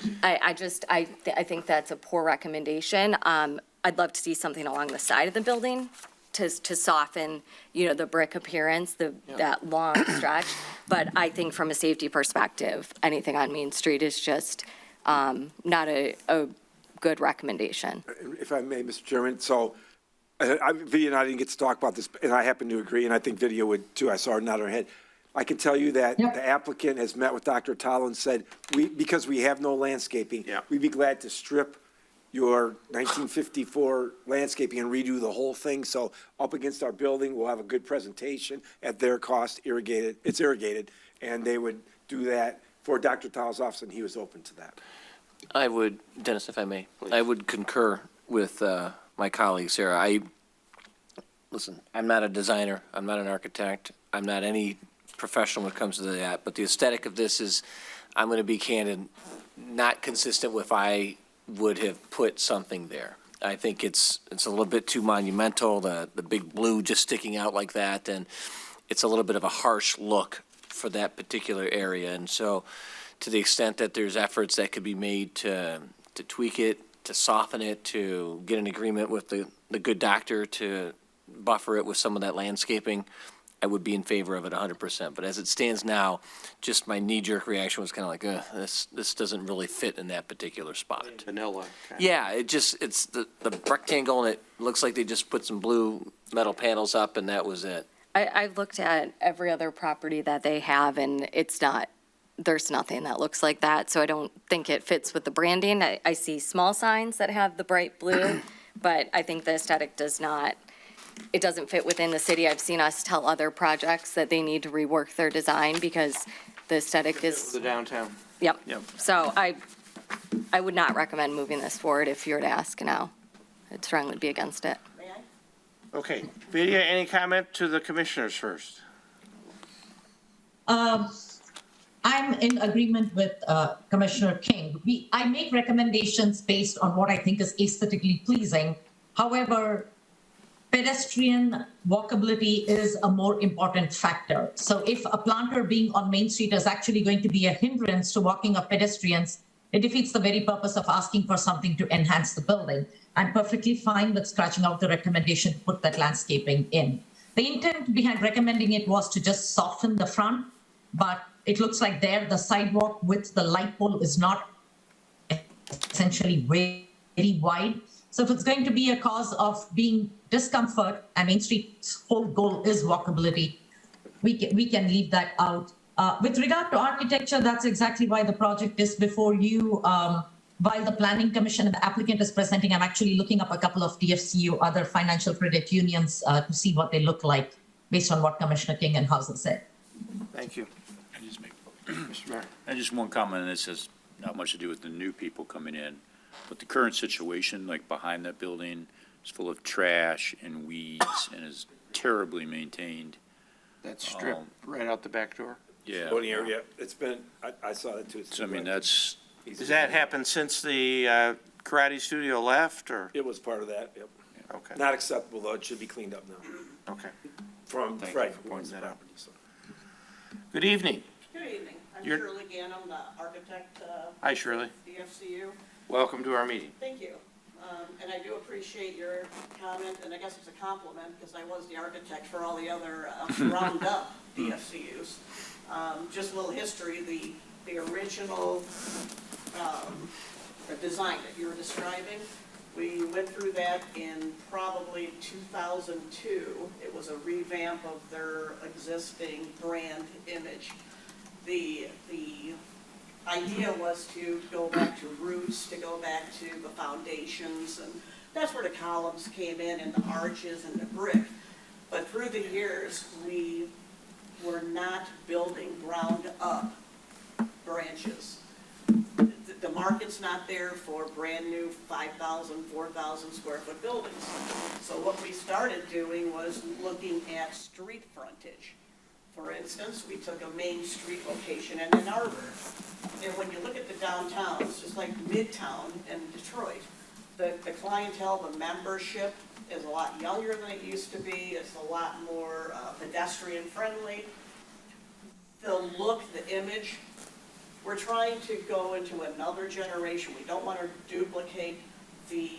S2: crazy.
S13: I think that's a poor recommendation. I'd love to see something along the side of the building to soften, the brick appearance, that long stretch. But I think from a safety perspective, anything on Main Street is just not a good recommendation.
S5: If I may, Mr. Chairman, so Vidya and I didn't get to talk about this, and I happen to agree, and I think Vidya would too. I saw her nod her head. I can tell you that the applicant has met with Dr. Atala and said, because we have no landscaping, we'd be glad to strip your 1954 landscaping and redo the whole thing. So up against our building, we'll have a good presentation at their cost, it's irrigated, and they would do that for Dr. Atala's office, and he was open to that.
S11: I would, Dennis, if I may, I would concur with my colleagues here. Listen, I'm not a designer, I'm not an architect, I'm not any professional when it comes to that, but the aesthetic of this is, I'm going to be candid, not consistent with I would have put something there. I think it's a little bit too monumental, the big blue just sticking out like that, and it's a little bit of a harsh look for that particular area. And so to the extent that there's efforts that could be made to tweak it, to soften it, to get an agreement with the good doctor to buffer it with some of that landscaping, I would be in favor of it 100%. But as it stands now, just my knee-jerk reaction was kind of like, this doesn't really fit in that particular spot.
S2: Vanilla.
S11: Yeah, it's the rectangle, and it looks like they just put some blue metal panels up, and that was it.
S13: I've looked at every other property that they have, and there's nothing that looks like that, so I don't think it fits with the branding. I see small signs that have the bright blue, but I think the aesthetic it doesn't fit within the city. I've seen us tell other projects that they need to rework their design because the aesthetic is.
S2: The downtown.
S13: Yep.
S2: Yep.
S13: So I would not recommend moving this forward if you were to ask now. I'd strongly be against it.
S2: Okay, Vidya, any comment to the commissioners first?
S6: I'm in agreement with Commissioner King. I make recommendations based on what I think is aesthetically pleasing. However, pedestrian walkability is a more important factor. So if a planter being on Main Street is actually going to be a hindrance to walking of pedestrians, it defeats the very purpose of asking for something to enhance the building. I'm perfectly fine with scratching out the recommendation to put that landscaping in. The intent behind recommending it was to just soften the front, but it looks like there the sidewalk with the light pole is not essentially very wide. So if it's going to be a cause of being discomfort, and Main Street's whole goal is walkability, we can leave that out. With regard to architecture, that's exactly why the project is before you. While the Planning Commission and the applicant is presenting, I'm actually looking up a couple of DFCU, other financial credit unions, to see what they look like based on what Commissioner King and Hauser said.
S2: Thank you. Mr. Mayor.
S1: And just one comment, and this has not much to do with the new people coming in, but the current situation, like behind that building, is full of trash and weeds and is terribly maintained.
S2: That strip right out the back door?
S1: Yeah.
S5: Loading area, it's been, I saw that too.
S1: So, I mean, that's,
S2: Does that happen since the karate studio left, or?
S5: It was part of that, yep.
S2: Okay.
S5: Not acceptable, though, it should be cleaned up now.
S2: Okay.
S5: Thank you for pointing that out.
S2: Good evening.
S17: Good evening. I'm
S2: You're-
S17: Shirley Gannum, the architect.
S2: Hi, Shirley.
S17: DFCU.
S2: Welcome to our meeting.
S17: Thank you. And I do appreciate your comment, and I guess it's a compliment, because I was the architect for all the other round-up DFCUs. Just a little history, the original design that you were describing, we went through that in probably 2002. It was a revamp of their existing brand image. The idea was to go back to roots, to go back to the foundations, and that's where the columns came in and the arches and the brick. But through the years, we were not building ground-up branches. The market's not there for brand-new 5,000, 4,000 square foot buildings. So what we started doing was looking at street frontage. For instance, we took a Main Street location in Ann Arbor. And when you look at the downtowns, just like Midtown and Detroit, the clientele, the membership is a lot younger than it used to be. It's a lot more pedestrian friendly. The look, the image, we're trying to go into another generation. We don't want to duplicate the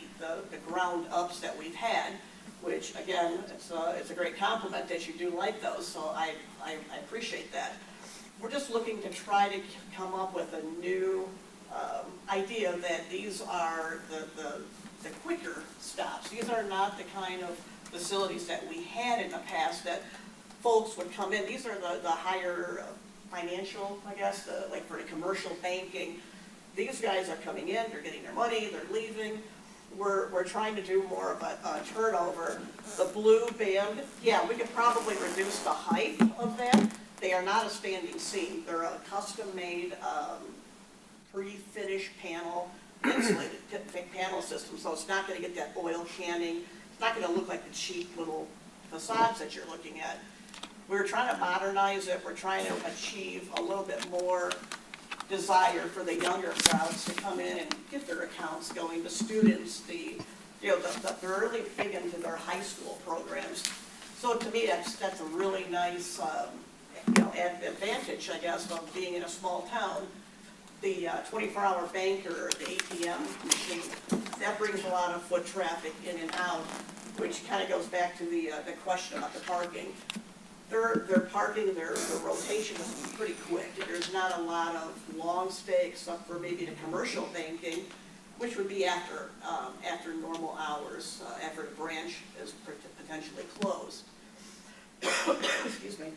S17: ground ups that we've had, which again, it's a great compliment that you do like those, so I appreciate that. We're just looking to try to come up with a new idea that these are the quicker stops. These are not the kind of facilities that we had in the past that folks would come in. These are the higher financial, I guess, like for the commercial banking. These guys are coming in, they're getting their money, they're leaving. We're trying to do more of a turnover. The blue band, yeah, we could probably reduce the height of that. They are not a standing seam. They're a custom-made, pre-finished panel, insulated panel system, so it's not going to get that oil canning. It's not going to look like the cheap little facades that you're looking at. we're trying to modernize it, we're trying to achieve a little bit more desire for the younger crowds to come in and get their accounts going, the students, they're really big into their high school programs. So to me, that's a really nice, advantage, I guess, of being in a small town. The 24-hour banker, the ATM machine, that brings a lot of foot traffic in and out, which kind of goes back to the question about the parking. Their parking, their rotation is pretty quick. There's not a lot of long stay except for maybe the commercial banking, which would be after normal hours, after the branch is potentially closed. Excuse me.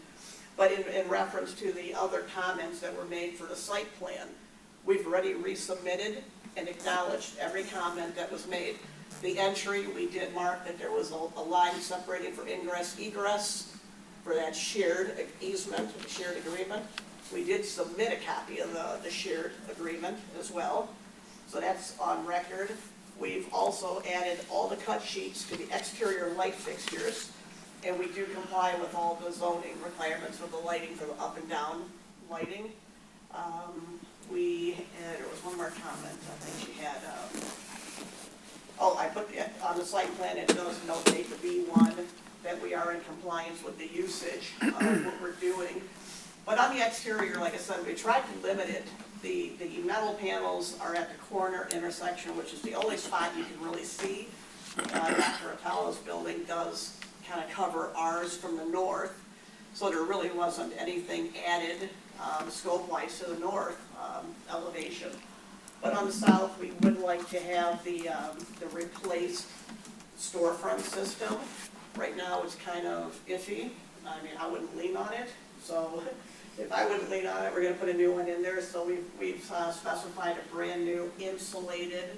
S17: But in reference to the other comments that were made for the site plan, we've already resubmitted and acknowledged every comment that was made. The entry, we did mark that there was a line separating for ingress, egress, for that shared easement, shared agreement. We did submit a copy of the shared agreement as well. So that's on record. We've also added all the cut sheets to the exterior light fixtures, and we do comply with all the zoning requirements for the lighting, for the up and down lighting. There was one more comment I think she had. I put on the site plan, it does notate the B1 that we are in compliance with the usage of what we're doing. But on the exterior, like I said, we tried to limit it. The metal panels are at the corner intersection, which is the only spot you can really see. Dr. Atala's building does kind of cover ours from the north, so there really wasn't anything added scope-wise to the north elevation. But on the south, we would like to have the replaced storefront system. Right now, it's kind of iffy. I mean, I wouldn't lean on it. So if I wouldn't lean on it, we're going to put a new one in there. So we've specified a brand new insulated,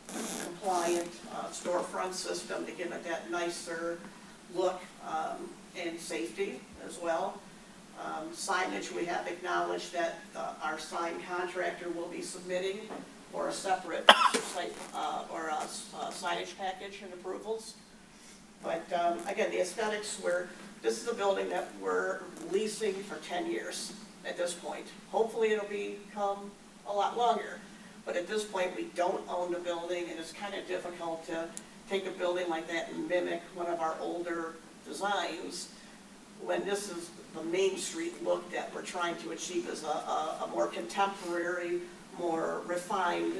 S17: compliant storefront system to give it that nicer look and safety as well. Signage, we have acknowledged that our sign contractor will be submitting for a separate site or a signage package and approvals. But again, the aesthetics, this is a building that we're leasing for 10 years at this point. Hopefully it'll become a lot longer. But at this point, we don't own the building, and it's kind of difficult to take a building like that and mimic one of our older designs when this is the Main Street look that we're trying to achieve as a more contemporary, more refined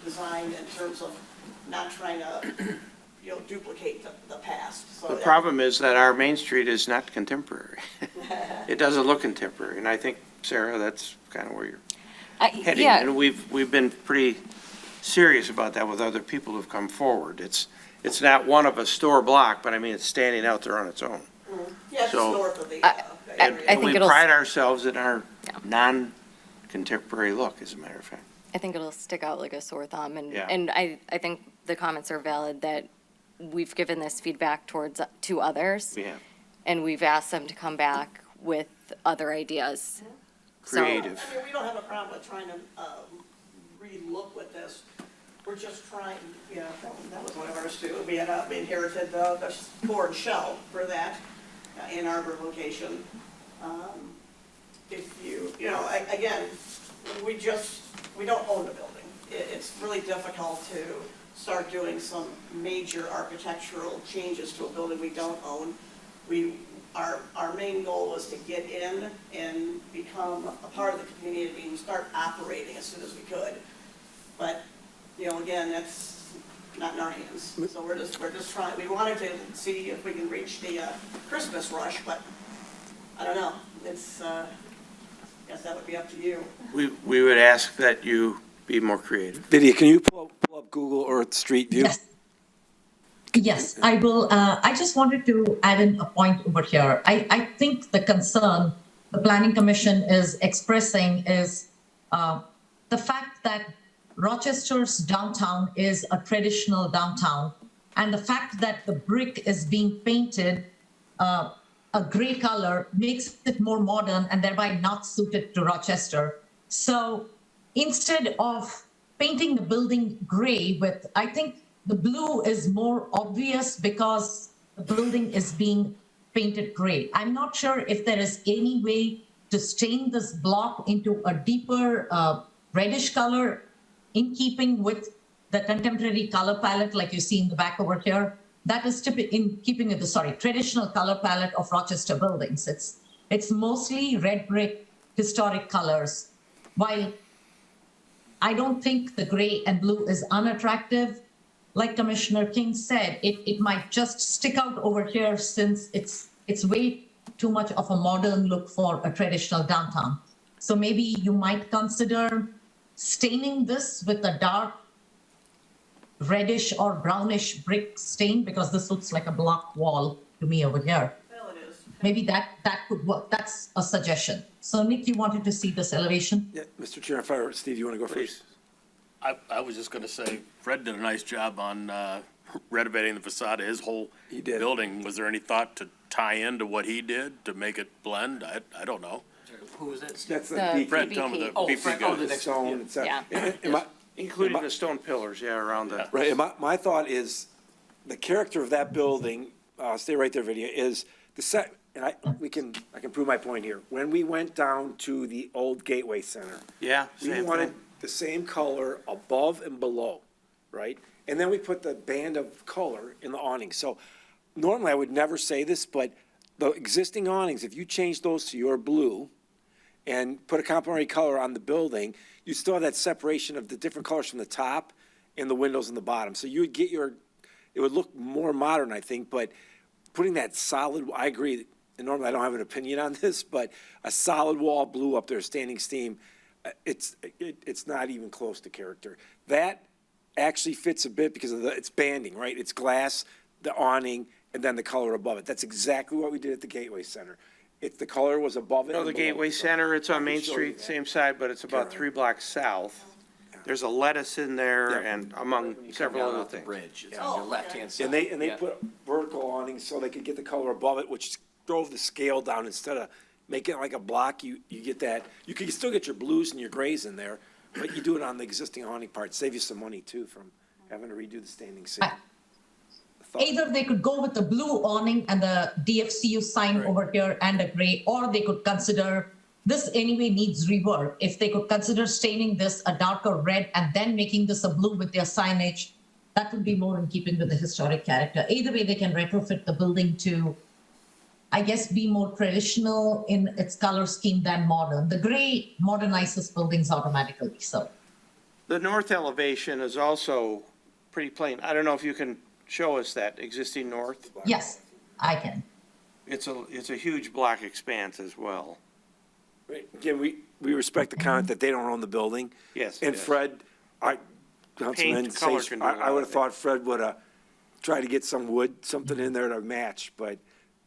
S17: design in terms of not trying to duplicate the past. So
S2: the problem is that our Main Street is not contemporary. It doesn't look contemporary, and I think, Sarah, that's kind of where you're heading.
S13: Yeah.
S2: And we've been pretty serious about that with other people who've come forward. It's not one of a store block, but I mean, it's standing out there on its own.
S17: Yeah,
S2: So-
S17: it's north of the
S2: And we pride ourselves in our non-contemporary look, as a matter of fact.
S13: I think it'll stick out like a sore thumb,
S2: Yeah.
S13: and I think the comments are valid that we've given this feedback to others.
S2: We have.
S13: And we've asked them to come back with other ideas.
S2: Creative.
S17: I mean, we don't have a problem with trying to re-look with this. We're just trying, that was one of ours too. We inherited the core and shell for that Ann Arbor location. Again, we don't own the building. It's really difficult to start doing some major architectural changes to a building we don't own. Our main goal was to get in and become a part of the community and start operating as soon as we could. But, again, that's not in our hands. So we're just trying, we wanted to see if we can reach the Christmas rush, but I don't know. It's, I guess that would be up to you.
S2: We would ask that you be more creative.
S5: Lydia, can you pull up Google Earth Street View?
S6: Yes, I will. I just wanted to add in a point over here. I think the concern the Planning Commission is expressing is the fact that Rochester's downtown is a traditional downtown, and the fact that the brick is being painted a gray color makes it more modern and thereby not suited to Rochester. So instead of painting the building gray with, I think the blue is more obvious because the building is being paint it gray. I'm not sure if there is any way to stain this block into a deeper reddish color in keeping with the contemporary color palette like you see in the back over here. That is in keeping with the, traditional color palette of Rochester buildings. It's mostly red brick historic colors. While I don't think the gray and blue is unattractive, like Commissioner King said, it might just stick out over here since it's way too much of a modern look for a traditional downtown. So maybe you might consider staining this with a dark reddish or brownish brick stain, because this looks like a block wall to me over here.
S17: Well, it is.
S6: Maybe that could work. That's a suggestion. So Nick, you wanted to see this elevation?
S5: Yeah, Mr. Chair, if I were Steve, you want to go first?
S16: I was just gonna say, Fred did a nice job on renovating the facade of his whole building. Was there any thought to tie into what he did to make it blend? I don't know.
S2: Who was that?
S5: That's the
S13: The
S16: Fred,
S13: BP.
S16: tell me the
S2: Oh,
S16: BP
S2: Fred,
S16: guy.
S2: oh, the next
S5: stone, et cetera.
S13: Yeah.
S5: Am I-
S2: Including the stone pillars, around the.
S5: Right, and my thought is, the character of that building, stay right there, Vidya, is the set, and I can prove my point here. When we went down to the old Gateway Center,
S2: Yeah,
S5: we
S2: same
S5: wanted
S2: thing.
S5: the same color above and below, right? And then we put the band of color in the awning. So normally I would never say this, but the existing awnings, if you change those to your blue and put a complementary color on the building, you still have that separation of the different colors from the top and the windows in the bottom. So you would get it would look more modern, I think, but putting that solid, I agree, and normally I don't have an opinion on this, but a solid wall blue up there, standing steam, it's not even close to character. That actually fits a bit because of it's banding, right? It's glass, the awning, and then the color above it. That's exactly what we did at the Gateway Center. The color was above it.
S2: No,
S5: and
S2: the
S5: below.
S2: Gateway Center, it's on Main
S5: show you
S2: Street,
S5: that.
S2: same side, but it's about 3 blocks south. There's a lettuce in there
S5: Yeah.
S2: and among several
S11: Down
S2: other
S11: off the
S2: things.
S11: bridge, it's
S17: Oh,
S11: on your
S17: okay.
S11: left-hand side.
S5: And they
S11: Yeah.
S5: put vertical awnings so they could get the color above it, which drove the scale down. Instead of making it like a block, you get that, you can still get your blues and your grays in there, but you do it on the existing awning part. Save you some money too from having to redo the standing seam.
S6: Either they could go with the blue awning and the DFCU sign
S5: Right.
S6: over here and a gray, or they could consider, this anyway needs rework. If they could consider staining this a darker red and then making this a blue with their signage, that would be more in keeping with the historic character. Either way, they can retrofit the building to, I guess, be more traditional in its color scheme than modern. The gray modernizes buildings automatically, so.
S2: The north elevation is also pretty plain. I don't know if you can show us that existing north.
S6: Yes, I can.
S2: It's a huge block expanse as well.
S5: Right. Again, we respect the comment that they don't own the building.
S2: Yes.
S5: And
S2: yes.
S5: Fred, Councilman,
S2: Paint, color
S5: Sage,
S2: can do a lot
S5: I would
S2: of
S5: have thought Fred would have tried to get some wood, something in there to match, but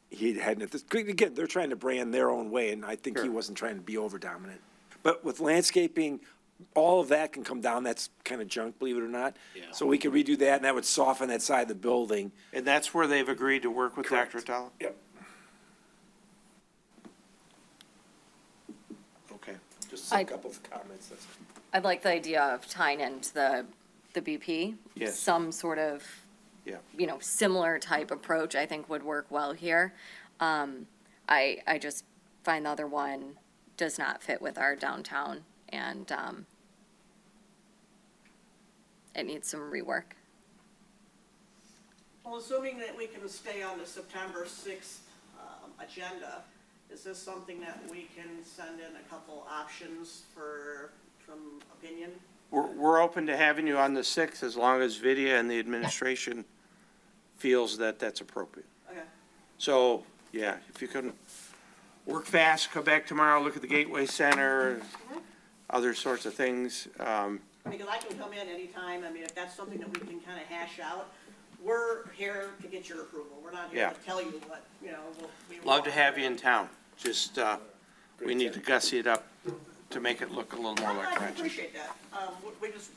S5: he hadn't. Again, they're trying to brand their own way, and I think he
S2: Sure.
S5: wasn't trying to be over dominant. But with landscaping, all of that can come down. That's kind of junk, believe it or not.
S16: Yeah.
S5: So we could redo that, and that would soften that side of the building.
S2: And that's where they've agreed to work with
S5: Correct.
S2: Dr. Atala?
S5: Yep.
S2: Okay.
S5: Just a
S13: I-
S5: couple of comments. That's
S13: I like the idea of tying into the BP.
S2: Yes.
S13: Some sort of,
S2: Yeah.
S13: similar type approach, I think would work well here. I just find the other one does not fit with our downtown, and it needs some rework.
S17: Well, assuming that we can stay on the September 6th agenda, is this something that we can send in a couple options for some opinion?
S2: We're open to having you on the 6th as long as Vidya and the administration feels that that's appropriate.
S17: Okay.
S2: So, yeah, if you can work fast, come back tomorrow, look at the Gateway Center, other sorts of things.
S17: Because I can come in anytime, I mean, if that's something that we can kind of hash out, we're here to get your approval. We're not here
S2: Yeah.
S17: to tell you what, we
S2: Love to
S17: want.
S2: have you in town. Just, we need to gussy it up to make it look a little more like
S17: I
S2: Rochester.
S17: appreciate that.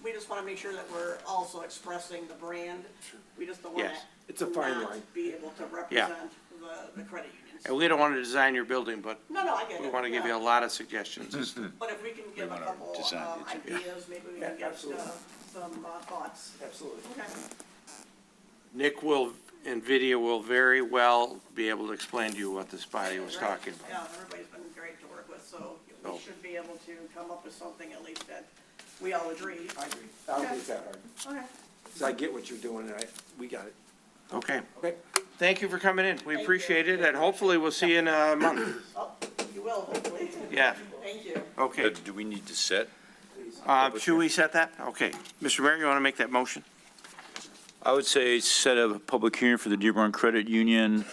S17: We just want to make sure that we're also expressing the brand. We just don't want
S2: Yes.
S5: It's a fine
S17: not
S5: line.
S17: be able to represent the credit unions.
S2: And we don't want to design your building, but
S17: No, I get it.
S2: we want to give you
S17: yeah.
S2: a lot of suggestions.
S17: But if we can give a
S1: wanna
S17: couple
S1: design it,
S17: ideas, maybe we
S5: Yeah,
S17: can get
S5: absolutely.
S17: some thoughts.
S5: Absolutely.
S17: Okay.
S2: Nick will And video will very well be able to explain to you what this body was talking about.
S17: Yeah, everybody's been great to work with, so
S2: Oh.
S17: we should be able to come up with something at least that we all agree.
S5: I agree. I don't think it's that hard.
S17: Okay.
S5: So I get what you're doing, and we got it.
S2: Okay.
S5: Okay.
S2: Thank you for coming in. We
S17: Thank
S2: appreciate it, and hopefully we'll see you in a month.
S17: Oh, you will, hopefully.
S2: Yeah.
S17: Thank you.
S2: Okay.
S1: Do we need to set?
S2: Should we set that? Okay. Mr. Mayor, you want to make that motion?
S1: I would say set a public hearing for the Dearborn Credit Union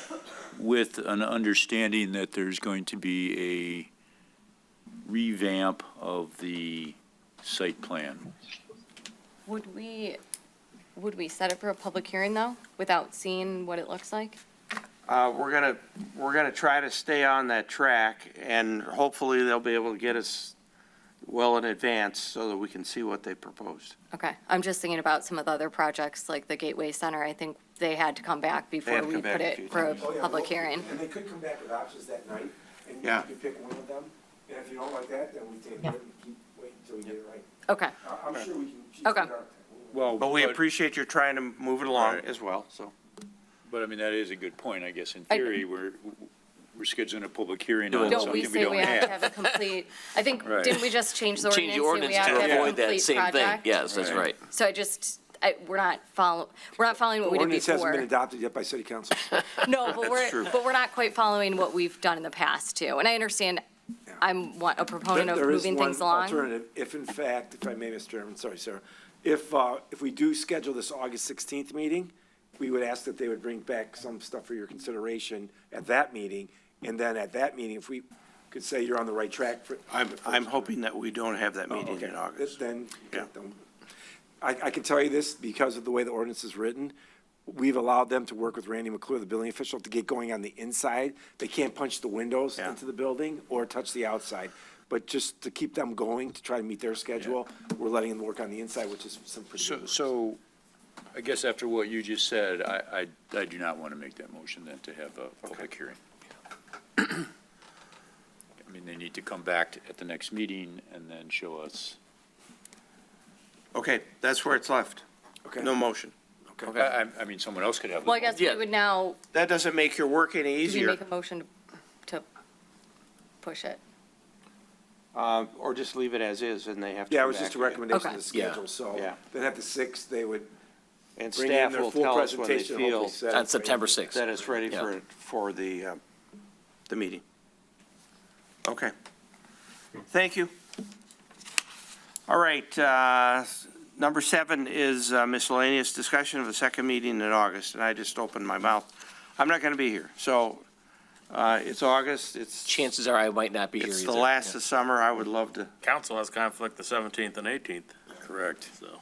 S1: with an understanding that there's going to be a revamp of the site plan.
S13: Would we set it for a public hearing though, without seeing what it looks like?
S2: We're gonna try to stay on that track, and hopefully they'll be able to get us well in advance so that we can see what they proposed.
S13: Okay, I'm just thinking about some of the other projects, like the Gateway Center. I think they had to come back before
S2: had to
S13: we
S2: come back
S13: put
S2: a few
S13: it for a
S2: times.
S5: Oh, yeah,
S13: public
S5: well,
S13: hearing.
S5: And they could come back with options that night, and you
S2: Yeah.
S5: could pick one of them. And if you don't like that, then we take it and keep waiting until we get it right.
S13: Okay,
S5: I'm sure we can.
S13: Okay.
S1: Well,
S2: But we appreciate you trying to move it along
S1: Right.
S2: as well, so.
S1: But I mean, that is a good point, I guess. In theory, we're scheduling a public hearing on
S13: don't
S1: something
S13: we
S1: we
S13: say
S1: don't
S13: we have to
S1: have.
S13: have a complete, I think,
S1: Right.
S13: didn't we just change the
S11: Change the
S13: ordinance?
S11: ordinance
S13: So we have
S11: to
S13: have a
S11: avoid that
S13: complete
S11: same thing.
S13: project?
S11: Yes, that's
S1: Right.
S11: right.
S13: So we're not following what we did
S5: Ordinance hasn't been
S13: before.
S5: adopted yet by city council.
S13: No, but
S2: true.
S13: we're not quite following what we've done in the past too. And I understand, I'm a proponent of
S5: There is
S13: moving
S5: one
S13: things along.
S5: alternative, if in fact, if I may, Mr. Chairman, sorry, Sarah, if we do schedule this August 16th meeting, we would ask that they would bring back some stuff for your consideration at that meeting, and then at that meeting, if we could say you're on the right track for.
S2: I'm hoping that we don't have that
S5: Oh,
S2: meeting
S5: okay.
S2: in August.
S5: Then,
S2: Yeah.
S5: I can tell you this, because of the way the ordinance is written, we've allowed them to work with Randy McClure, the building official, to get going on the inside. They can't punch the windows
S2: Yeah.
S5: into the building or touch the outside. But just to keep them going, to try to meet their schedule, we're letting them work on the inside, which is some pretty good work.
S1: So I guess after what you just said, I do not want to make that motion then to have a public hearing. I mean, they need to come back at the next meeting and then show us.
S2: Okay, that's where it's left.
S5: Okay.
S2: No motion.
S1: I mean, someone else could have. the
S13: Well, I guess we
S11: Yeah.
S13: would now,
S2: That doesn't make your work any
S13: do we
S2: easier,
S13: make a motion to push it?
S2: or just leave it as is, and they have to
S5: Yeah, it
S2: come
S5: was
S2: back
S5: just a
S2: again.
S5: recommendation
S13: Okay.
S5: of the schedule, so
S2: Yeah.
S5: then at the 6th, they would
S2: And
S5: bring in
S2: staff
S5: their
S2: will
S5: full
S2: tell us when they
S5: presentation, hopefully
S2: feel
S5: set
S11: On
S5: it.
S11: September 6th.
S2: that it's ready
S11: Yeah.
S2: for the meeting. Okay. Thank you. All right, number 7 is miscellaneous discussion of the second meeting in August, and I just opened my mouth. I'm not going to be here, so it's August,
S11: Chances are I might not be here either.
S2: it's the last of summer, I would love to.
S16: Council has conflict the 17th and 18th,
S1: Correct.
S16: so.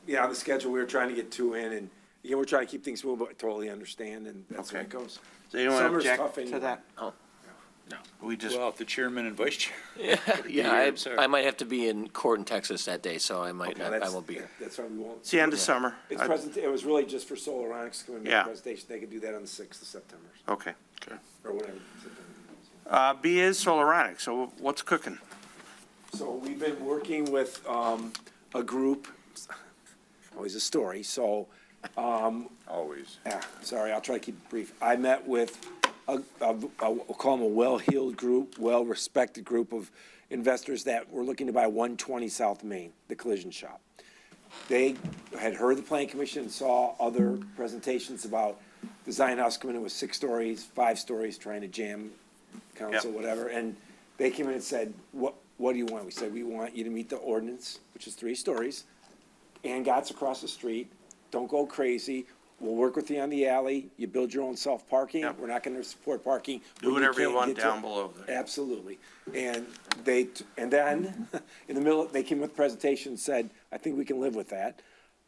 S5: Yeah, on the schedule, we were trying to get 2 in, and, again, we're trying to keep things moving, but I totally understand, and that's how it goes.
S2: Does anyone
S5: Summer's
S2: object
S5: tough
S2: to
S5: anyway.
S2: that?
S11: Oh.
S2: No. We just,
S1: Well, if the chairman and vice chair.
S11: Yeah,
S1: I'm sorry.
S11: I might have to be in court in Texas that day, so I might
S5: Okay,
S11: not, I
S5: that's-
S11: won't be here.
S5: That's why we won't.
S2: it's the end of summer.
S5: It's it was really just for Solaronics coming to make
S2: Yeah.
S5: a presentation. They could do that on the 6th of September,
S2: Okay.
S5: or whatever. September.
S2: B is Solaronic, so what's cooking?
S5: So we've been working with a group, always a story, so,
S1: Always.
S5: yeah, sorry, I'll try to keep it brief. I met with, we'll call them a well-heeled group, well-respected group of investors that were looking to buy 120 South Main, the collision shop. They had heard the planning commission and saw other presentations about design house coming in with 6 stories, 5 stories, trying to jam council, whatever, and they came in and said, what do you want? We said, we want you to meet the ordinance, which is 3 stories, and Gott's across the street, don't go crazy, we'll work with you on the alley, you build your own self-parking,
S2: Yep.
S5: we're not gonna support parking.
S2: Do
S5: when
S2: whatever you
S5: can't
S2: want
S5: get to-
S2: down below there.
S5: Absolutely, and then, in the middle, they came with a presentation and said, I think we can live with that,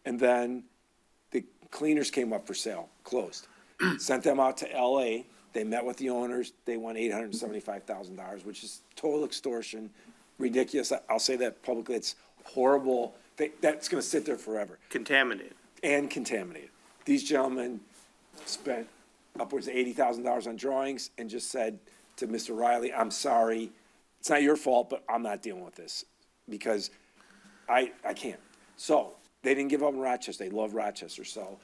S5: and then the cleaners came up for sale, closed. Sent them out to LA, they met with the owners, they won $875,000, which is total extortion, ridiculous, I'll say that publicly, it's horrible, that's gonna sit there forever.
S2: Contaminated.
S5: And contaminated. These gentlemen spent upwards of $80,000 on drawings and just said to Mr. Riley, I'm sorry, it's not your fault, but I'm not dealing with this, because I can't. So, they didn't give up on Rochester. They love Rochester. So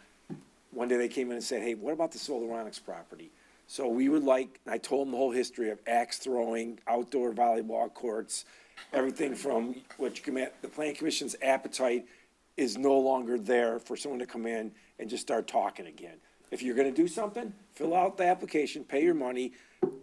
S5: one day they came in and said, hey, what about the Solaronics property? So we would like, I told them the whole history of axe throwing, outdoor volleyball courts, everything from what you can, the planning commission's appetite is no longer there for someone to come in and just start talking again. If you're gonna do something, fill out the application, pay your money,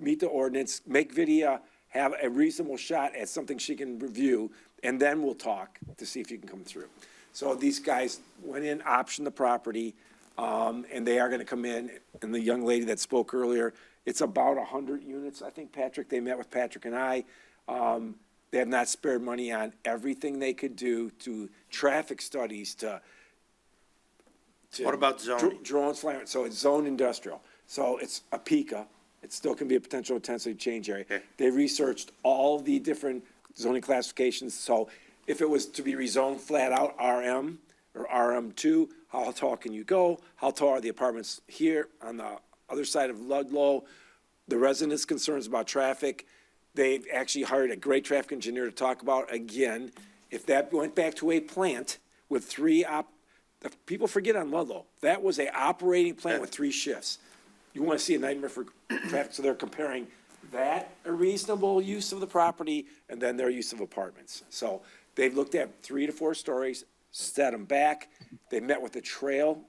S5: meet the ordinance, make Vidya have a reasonable shot at something she can review, and then we'll talk to see if you can come through. So these guys went in, optioned the property, and they are gonna come in, and the young lady that spoke earlier, it's about 100 units, I think, Patrick, they met with Patrick and I. They have not spared money on everything they could do to traffic studies to
S2: What about zoning?
S5: Drones flying, so it's zone industrial. So it's a PICA. It still can be a potential intensity change area.
S2: Okay.
S5: They researched all the different zoning classifications. So if it was to be rezoned flat out RM or RM2, how tall can you go? How tall are the apartments here on the other side of Ludlow? The residents' concerns about traffic. They've actually hired a great traffic engineer to talk about, again, if that went back to a plant with people forget on Ludlow, that was a operating plant with 3 shifts. You want to see a nightmare for traffic, so they're comparing that, a reasonable use of the property, and then their use of apartments. So they've looked at 3 to 4 stories, set them back. They met with the Trail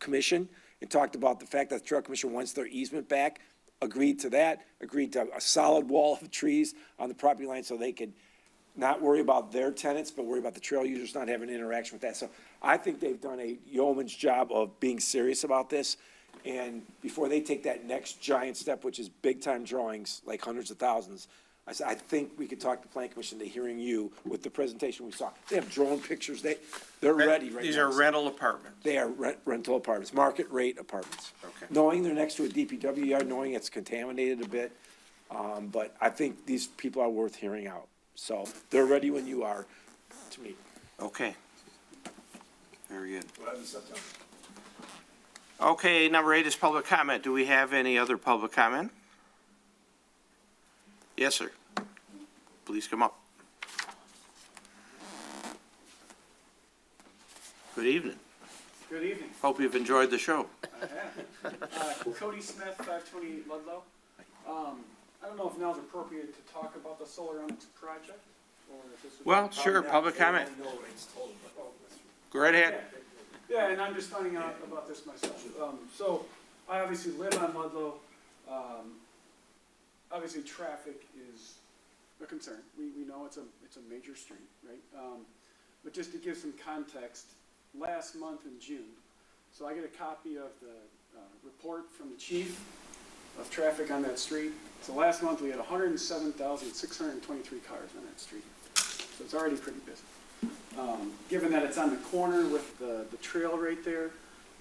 S5: Commission and talked about the fact that the Trail Commission wants their easement back, agreed to that, agreed to a solid wall of trees on the property line so they could not worry about their tenants, but worry about the trail users not having interaction with that. So I think they've done a yeoman's job of being serious about this. And before they take that next giant step, which is big-time drawings, like hundreds of thousands, I said, I think we could talk to the Planning Commission to hearing you with the presentation we saw. They have drone pictures. They're ready right now.
S2: These are rental apartments.
S5: They are rental apartments, market rate apartments.
S2: Okay.
S5: Knowing they're next to a DPW yard, knowing it's contaminated a bit, but I think these people are worth hearing out. So they're ready when you are to meet.
S2: Okay. Very good. Okay, number 8 is public comment. Do we have any other public comment? Yes, sir. Please come up. Good evening.
S18: Good evening.
S2: Hope you've enjoyed the show.
S18: I have. Cody Smith, 528 Ludlow. I don't know if now's appropriate to talk about the Solaronics project, or if this would.
S2: Well, sure, public comment. Go right ahead.
S18: Yeah, and I'm just finding out about this myself. So I obviously live on Ludlow. Obviously, traffic is a concern. We know it's a major street, right? But just to give some context, last month in June, so I get a copy of the report from the chief of traffic on that street. So last month we had 107,623 cars on that street. So it's already pretty busy. Given that it's on the corner with the trail right there,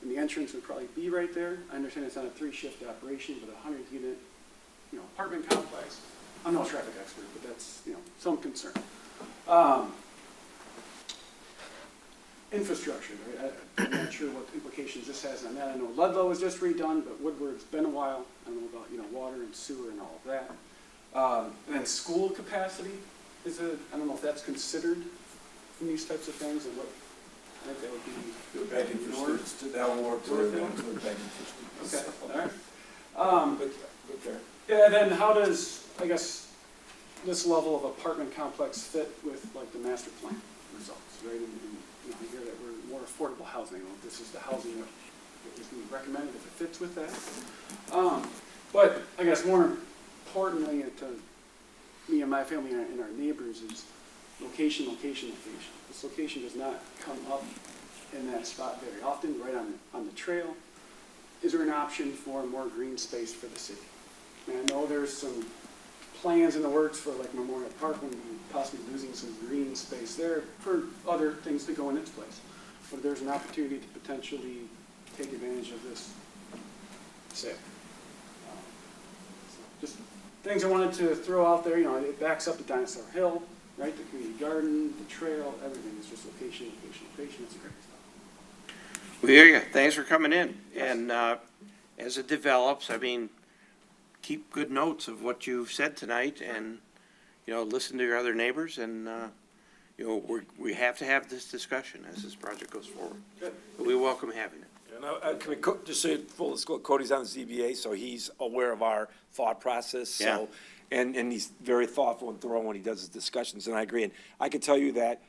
S18: and the entrance would probably be right there, I understand it's on a 3-shift operation with a 100-unit, apartment complex. I'm no traffic expert, but that's, some concern. Infrastructure, right? I'm not sure what implications this has on that. I know Ludlow was just redone, but Woodward's been a while. I don't know about, water and sewer and all of that. And then school capacity I don't know if that's considered in these types of things, and what, I think that would be.
S5: They're begging for students to, that will work, they're begging for students.
S18: Okay, all right.
S5: But fair.
S18: Yeah, then how does, I guess, this level of apartment complex fit with like the master plan results, right? And I hear that we're more affordable housing. I don't know if this is the housing that is being recommended, if it fits with that. But I guess more importantly to me and my family and our neighbors is location. This location does not come up in that spot very often, right on the trail. Is there an option for more green space for the city? And I know there's some plans in the works for like Memorial Park, and possibly losing some green space there for other things to go in its place. But there's an opportunity to potentially take advantage of this sale. Just things I wanted to throw out there. It backs up to Dinosaur Hill, right? The community garden, the trail, everything is just location. It's a great stuff.
S2: We hear you. Thanks for coming in. And as it develops, keep good notes of what you've said tonight, and listen to your other neighbors, and you know, we have to have this discussion as this project goes forward. We welcome having it.
S5: And can we just say full disclosure, Cody's on the ZBA, so he's aware of our thought process, so. And he's very thoughtful and thorough when he does his discussions, and I agree. And I can tell you that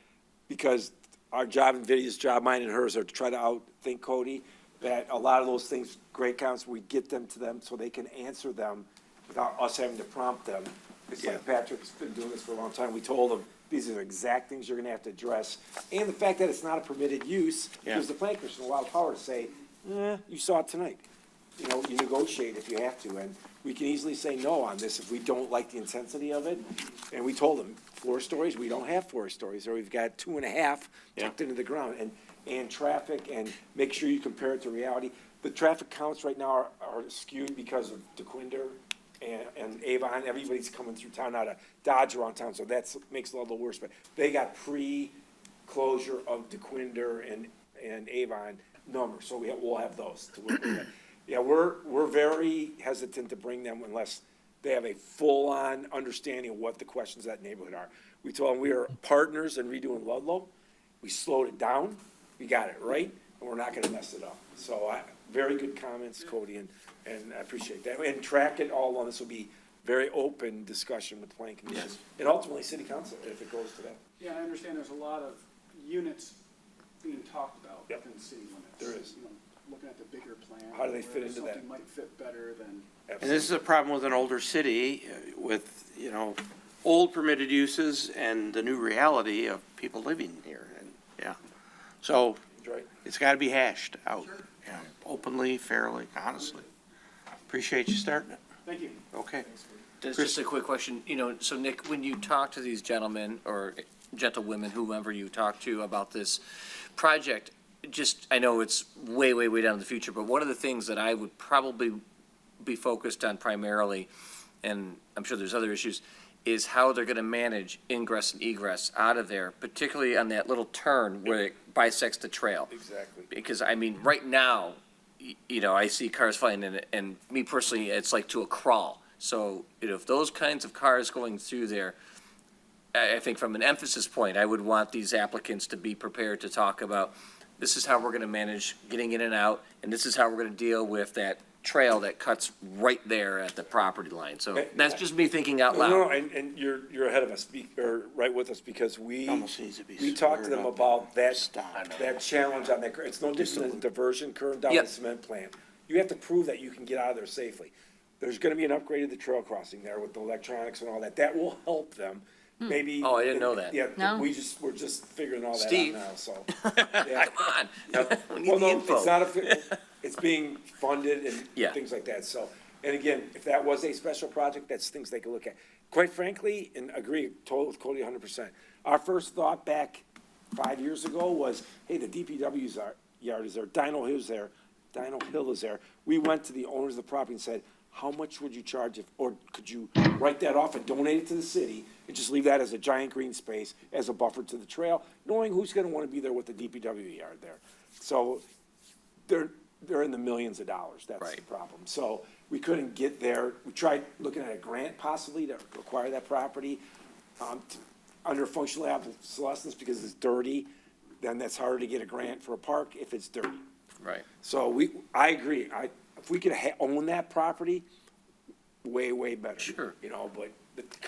S5: because our job and Vivia's job, mine and hers, are to try to outthink Cody, that a lot of those things, great comments, we get them to them so they can answer them without us having to prompt them. It's like Patrick's been doing this for a long time. We told him, these are the exact things you're gonna have to address. And the fact that it's not a permitted use gives the planning commission a lot of power to say, you saw it tonight. You know, you negotiate if you have to, and we can easily say no on this if we don't like the intensity of it. And we told them, 4 stories, we don't have 4 stories, or we've got 2.5 tucked into the ground. And traffic, and make sure you compare it to reality. The traffic counts right now are skewed because of DeQuinder and Avon. Everybody's coming through town out of Dodge around town, so that makes it a little worse. But they got pre-closure of DeQuinder and Avon numbers, so we'll have those to work with. Yeah, we're very hesitant to bring them unless they have a full-on understanding of what the questions of that neighborhood are. We told them we are partners in redoing Ludlow. We slowed it down, we got it right, and we're not gonna mess it up. So very good comments, Cody, and I appreciate that. And track it all on, this will be very open discussion with the planning commission. And ultimately, city council, if it goes to that.
S18: Yeah, I understand there's a lot of units being talked about within the city limits.
S5: There is.
S18: You know, looking at the bigger plan.
S5: How do they fit into that?
S18: Something might fit better than.
S2: And this is a problem with an older city with, you know, old permitted uses and the new reality of people living here. And so it's got to be hashed out, openly, fairly, honestly. Appreciate you starting it.
S18: Thank you.
S2: Okay.
S11: Just a quick question, you know, so Nick, when you talk to these gentlemen or gentlewomen, whomever you talk to about this project, I know it's way, way, way down in the future, but one of the things that I would probably be focused on primarily, and I'm sure there's other issues, is how they're gonna manage ingress and egress out of there, particularly on that little turn where it bisects the trail.
S5: Exactly.
S11: Because, I mean, right now, you know, I see cars flying in it, and me personally, it's like to a crawl. So, you know, if those kinds of cars going through there, I think from an emphasis point, I would want these applicants to be prepared to talk about, this is how we're gonna manage getting in and out, and this is how we're gonna deal with that trail that cuts right there at the property line. So that's just me thinking out loud.
S5: No, and you're ahead of us, or right with us, because we talked to them about that challenge on that, it's no different than diversion curve down the cement plant. You have to prove that you can get out of there safely. There's gonna be an upgrade of the trail crossing there with the electronics and all that. That will help them. Maybe.
S11: Oh, I didn't know that.
S5: Yeah,
S13: No.
S5: we're just figuring all that out
S11: Steve.
S5: now, so.
S11: Come on. We need
S5: Well,
S11: the
S5: no,
S11: info.
S5: it's not it's being funded and
S11: Yeah.
S5: things like that, so. And again, if that was a special project, that's things they could look at. Quite frankly, and agree totally with Cody 100%. Our first thought back 5 years ago was, hey, the DPW's yard is there, Dino Hill is there. We went to the owners of the property and said, how much would you charge or could you write that off and donate it to the city and just leave that as a giant green space as a buffer to the trail, knowing who's gonna wanna be there with the DPW yard there. So they're in the millions of dollars, that's the problem. So we couldn't get there. We tried looking at a grant possibly to acquire that property, under functional obsolescence because it's dirty, then that's harder to get a grant for a park if it's dirty.
S11: Right.
S5: So I agree. If we could own that property, way, way better.
S11: Sure.
S5: You know, but.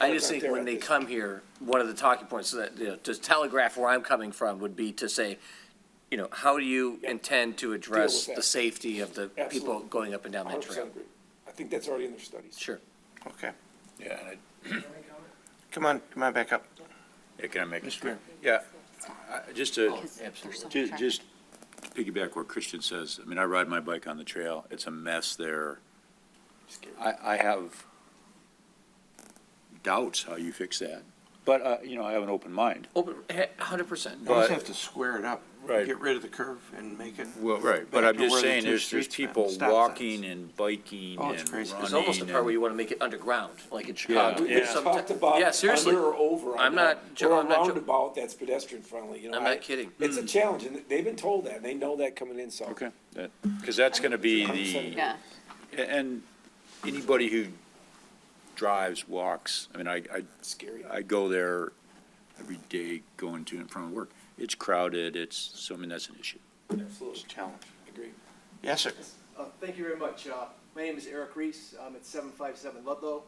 S11: I just think when they come here, one of the talking points that, you know, to telegraph where I'm coming from would be to say, you know, how do you intend to address the safety of the people going up and down that trail?
S5: 100% agree. I think that's already in their studies.
S11: Sure.
S2: Okay.
S1: Yeah,
S2: Come on back up.
S1: yeah, can I make a
S2: Mr. Mayor.
S1: Yeah, just to
S11: Absolutely.
S1: just piggyback what Christian says, I mean, I ride my bike on the trail, it's a mess there. I have doubts how you fix that, but, you know, I have an open mind.
S11: Open, 100%.
S2: You just have to square it up.
S1: Right.
S2: Get rid of the curve and make it.
S1: Well, right, but
S2: back
S1: I'm
S2: to
S1: just
S2: where the
S1: saying,
S2: two
S1: there's
S2: streets met,
S1: people
S2: stop
S1: walking
S2: signs.
S1: and biking
S2: Oh, it's
S1: and
S2: crazy.
S1: running.
S11: There's almost the part where you want to make it underground, like in Chicago.
S5: We talked about
S11: Yeah, seriously.
S5: under or over.
S11: I'm not
S5: Or a
S11: I'm not
S5: roundabout that's pedestrian friendly, you know.
S11: I'm not kidding.
S5: It's a challenge, and they've been told that, and they know that coming in, so.
S1: Okay, because that's gonna be the,
S13: Yeah.
S1: and anybody who drives, walks, I mean,
S5: Scary.
S1: I go there every day going to and from work. It's crowded, so I mean, that's an issue.
S2: Absolutely. Challenge. Agree. Yes, sir.
S19: Thank you very much. My name is Eric Reese. I'm at 757 Ludlow.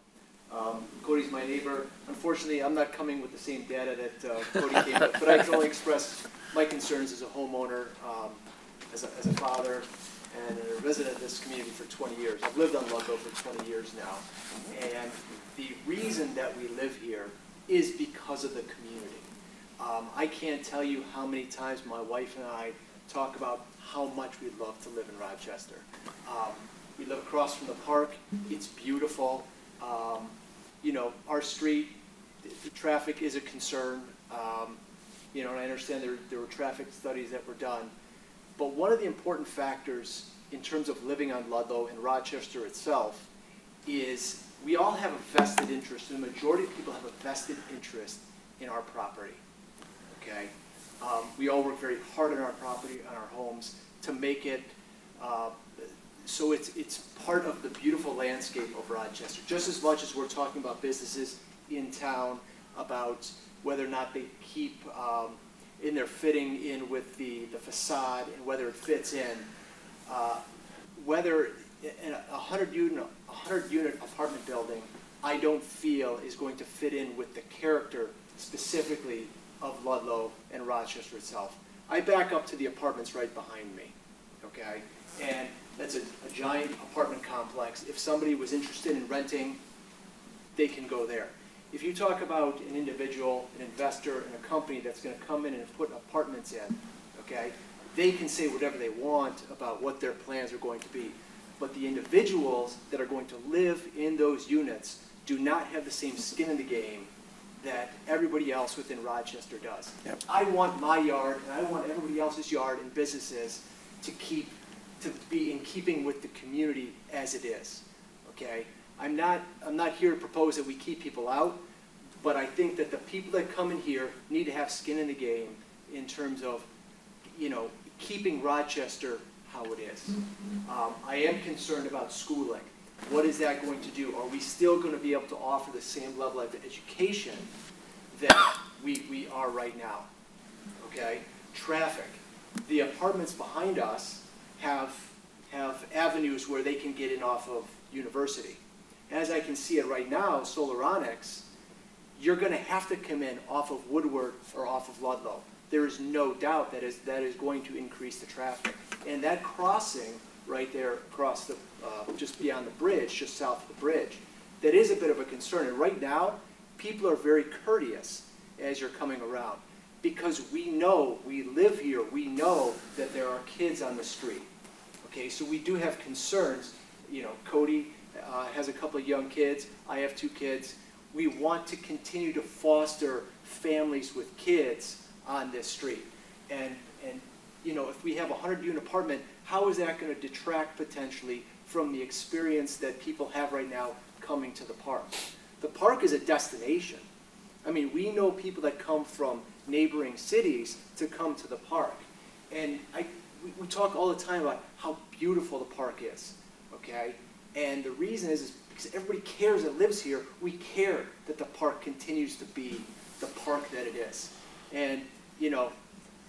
S19: Cody's my neighbor. Unfortunately, I'm not coming with the same data that Cody came with, but I can only express my concerns as a homeowner, as a father, and a resident of this community for 20 years. I've lived on Ludlow for 20 years now. And the reason that we live here is because of the community. I can't tell you how many times my wife and I talk about how much we love to live in Rochester. We live across from the park. It's beautiful. You know, our street, the traffic is a concern. You know, and I understand there were traffic studies that were done. But one of the important factors in terms of living on Ludlow and Rochester itself is we all have a vested interest, and the majority of people have a vested interest in our property, okay? We all work very hard on our property, on our homes, to make it so it's part of the beautiful landscape of Rochester. Just as much as we're talking about businesses in town, about whether or not they keep in their fitting in with the facade and whether it fits in, whether in a 100-unit apartment building, I don't feel is going to fit in with the character specifically of Ludlow and Rochester itself. I back up to the apartments right behind me, okay? And that's a giant apartment complex. If somebody was interested in renting, they can go there. If you talk about an individual, an investor, and a company that's going to come in and put apartments in, okay, they can say whatever they want about what their plans are going to be. But the individuals that are going to live in those units do not have the same skin in the game that everybody else within Rochester does.
S2: Yep.
S19: I want my yard, and I want everybody else's yard and businesses to be in keeping with the community as it is, okay? I'm not here to propose that we keep people out, but I think that the people that come in here need to have skin in the game in terms of, you know, keeping Rochester how it is. I am concerned about schooling. What is that going to do? Are we still going to be able to offer the same level of education that we are right now? Okay? Traffic. The apartments behind us have avenues where they can get in off of University. As I can see it right now, Solaronics, you're going to have to come in off of Woodward or off of Ludlow. There is no doubt that is going to increase the traffic. And that crossing right there across the, just beyond the bridge, just south of the bridge, that is a bit of a concern. And right now, people are very courteous as you're coming around because we know, we live here, we know that there are kids on the street. Okay, so we do have concerns. You know, Cody has a couple of young kids. I have 2 kids. We want to continue to foster families with kids on this street. And you know, if we have a 100-unit apartment, how is that going to detract potentially from the experience that people have right now coming to the park? The park is a destination. I mean, we know people that come from neighboring cities to come to the park. And we talk all the time about how beautiful the park is, okay? And the reason is because everybody cares that lives here. We care that the park continues to be the park that it is. And, you know,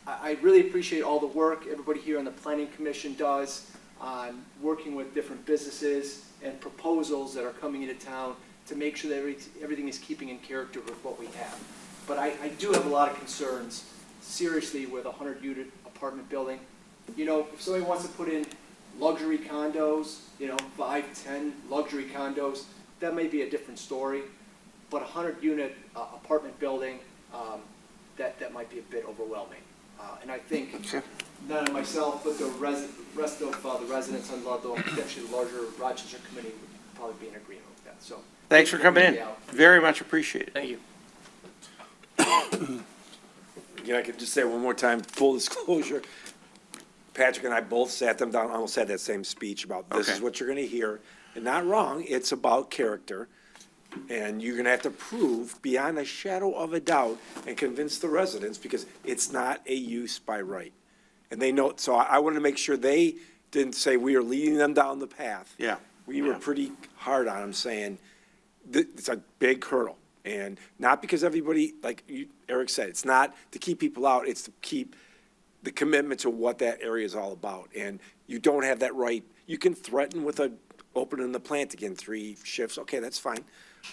S19: I really appreciate all the work everybody here on the Planning Commission does on working with different businesses and proposals that are coming into town to make sure that everything is keeping in character with what we have. But I do have a lot of concerns, seriously, with a 100-unit apartment building. You know, if somebody wants to put in luxury condos, you know, 5, 10 luxury condos, that may be a different story. But a 100-unit apartment building, that might be a bit overwhelming. And I think not only myself, but the rest of the residents on Ludlow, potentially the larger Rochester committee would probably be in agreement with that. So
S2: Thanks for coming in. Very much appreciated.
S11: Thank you.
S5: Again, I could just say one more time, full disclosure. Patrick and I both sat them down, almost had that same speech about this is what you're going to hear. And not wrong, it's about character. And you're going to have to prove beyond a shadow of a doubt and convince the residents because it's not a use by right. And they know, so I wanted to make sure they didn't say we are leading them down the path.
S2: Yeah.
S5: We were pretty hard on them saying, it's a big hurdle. And not because everybody, like Eric said, it's not to keep people out, it's to keep the commitment to what that area is all about. And you don't have that right. You can threaten with opening the plant again, 3 shifts, okay, that's fine.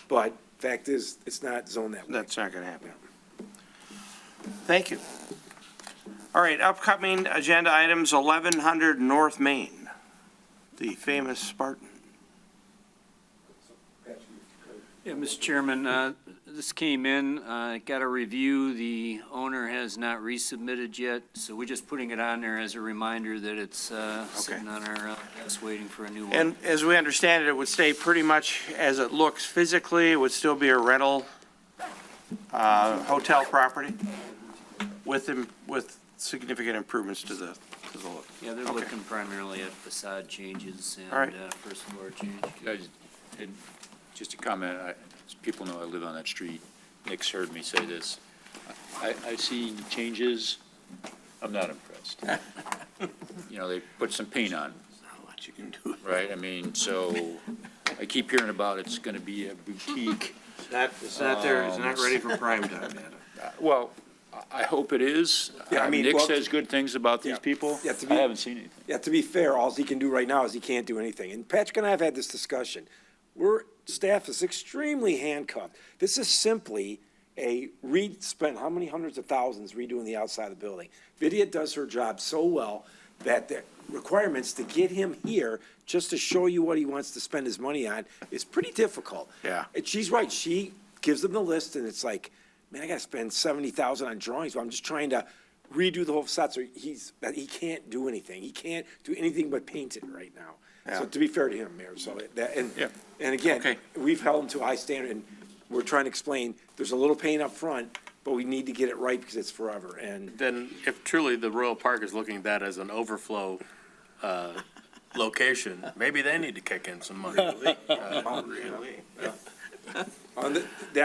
S5: But fact is, it's not zoned that way.
S2: That's not gonna happen. Thank you. All right, upcoming agenda items, 1100 North Main, the famous Spartan.
S3: Yeah, Mr. Chairman, this came in, got a review. The owner has not resubmitted yet, so we're just putting it on there as a reminder that it's sitting on our desk waiting for a new one.
S2: And as we understand it, it would stay pretty much as it looks physically. It would still be a rental hotel property with significant improvements to the look.
S3: Yeah, they're looking primarily at facade changes
S2: All right.
S3: and first floor change.
S1: And just a comment, people know I live on that street. Nick's heard me say this. I see changes, I'm not impressed. You know, they put some paint on,
S2: What you can do.
S1: right? I mean, so I keep hearing about it's gonna be a boutique.
S2: It's not there, it's not ready for prime time yet.
S1: Well, I hope it is.
S5: Yeah, I mean,
S1: Nick
S5: well,
S1: says good things about these people.
S5: Yeah, to
S1: I
S5: be-
S1: haven't seen anything.
S5: Yeah, to be fair, all he can do right now is he can't do anything. And Patrick and I have had this discussion. Staff is extremely handcuffed. This is simply spent how many hundreds of thousands redoing the outside of the building. Vidya does her job so well that the requirements to get him here just to show you what he wants to spend his money on is pretty difficult.
S2: Yeah.
S5: And she's right. She gives them the list and it's like, man, I gotta spend 70,000 on drawings. But I'm just trying to redo the whole facade. So he can't do anything. He can't do anything but paint it right now. So to be fair to him, Mayor, so that, and again,
S2: Okay.
S5: we've held him to a high standard, and we're trying to explain, there's a little pain up front, but we need to get it right because it's forever, and
S16: Then if truly the Royal Park is looking at that as an overflow location, maybe they need to kick in some money.
S5: the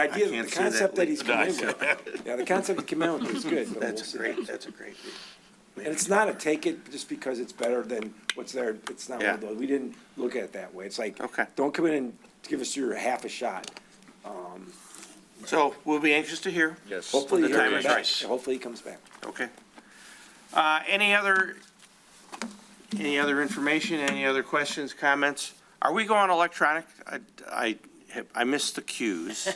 S5: idea, the
S2: can't see
S5: concept
S2: that
S5: that he's come in with, the concept he came in with is good. but
S2: That's
S5: we'll see.
S2: that's a great.
S5: And it's not a take it just because it's better than what's there, it's not one of
S2: Yeah.
S5: those, we didn't look at it that way, it's like,
S2: Okay.
S5: don't come in and give us your half a shot.
S2: So we'll be anxious to hear.
S1: Yes.
S5: Hopefully
S2: the
S5: he'll
S2: time
S5: come
S2: is
S5: back.
S2: right.
S5: Hopefully he comes back.
S2: Okay. Any other information, any other questions, comments? Are we going electronic? I missed the cues,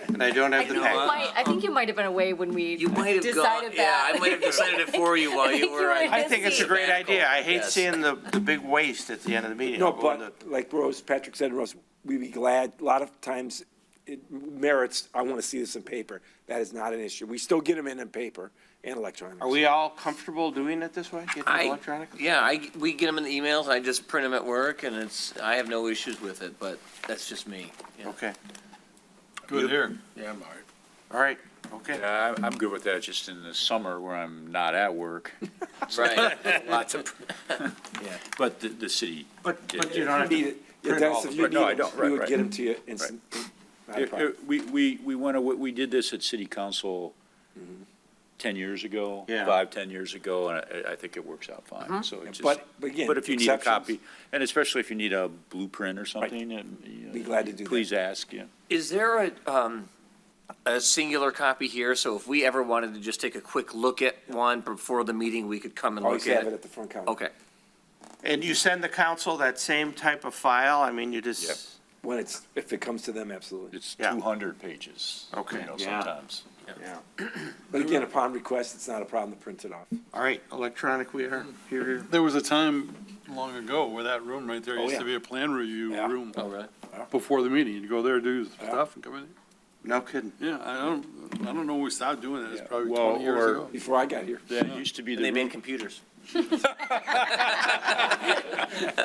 S2: and I don't have the packet.
S13: I think you might have been away when we
S11: You might have
S13: decided
S11: gone,
S13: that.
S11: yeah, I might have decided it for you while you were.
S2: I think it's a great idea. I hate
S11: Yes.
S2: seeing the big waste at the end of the meeting.
S5: No,
S2: I'll go in
S5: but like Patrick said, Rose, we'd be glad, a lot of times it merits, I want to see this in paper. That is not an issue. We still get them in paper and electronic.
S2: Are we all comfortable doing it this way, getting it electronic?
S11: Yeah, we get them in the emails, I just print them at work, and I have no issues with it, but that's just me. Yeah.
S2: Okay,
S16: Good here. Yeah, I'm all right.
S2: all right, okay.
S1: Yeah, I'm good with that, just in the summer where I'm not at work.
S11: Right.
S1: Lots of, yeah, but the city.
S2: But
S1: did
S2: you
S1: it.
S2: don't have
S5: Need
S2: to.
S5: it. Yeah, Dennis, if you
S1: Right, no, I
S5: need
S1: don't.
S5: them,
S1: Right,
S5: we would
S1: right.
S5: get them to you instant. Not a problem.
S1: We did this at city council 10 years ago,
S2: Yeah.
S1: 5-10 years ago, and I think it works out fine, so it just.
S5: But again,
S1: But if you need a
S5: exceptions.
S1: copy, and especially if you need a blueprint or something,
S5: Be glad to do that.
S1: please ask, yeah.
S11: Is there a singular copy here, so if we ever wanted to just take a quick look at one before the meeting, we could come and
S5: Always
S11: look
S5: have
S11: at
S5: it
S11: it?
S5: at the front counter.
S11: Okay.
S2: And you send the council that same type of file? I mean, you
S1: Yep.
S2: just,
S5: If it comes to them, absolutely.
S1: It's
S2: Yeah.
S1: 200 pages,
S2: Okay.
S1: you know,
S2: Yeah.
S1: sometimes.
S2: yeah.
S5: But again, upon request, it's not a problem to print it off.
S2: All right, electronic we are, here.
S9: There was a time long ago where that room right there
S5: Oh,
S9: used
S5: yeah.
S9: to be a plan review
S5: Yeah.
S9: room
S11: Oh, really?
S9: before the meeting. You'd go there, do stuff and come in.
S2: No kidding.
S9: Yeah, I don't know when we stopped doing that. It's
S1: Yeah.
S9: probably
S1: Well,
S9: 20 years
S1: or-
S9: ago.
S5: Before I got here.
S1: That used to be
S11: And
S1: the
S11: they made
S1: room.
S11: computers.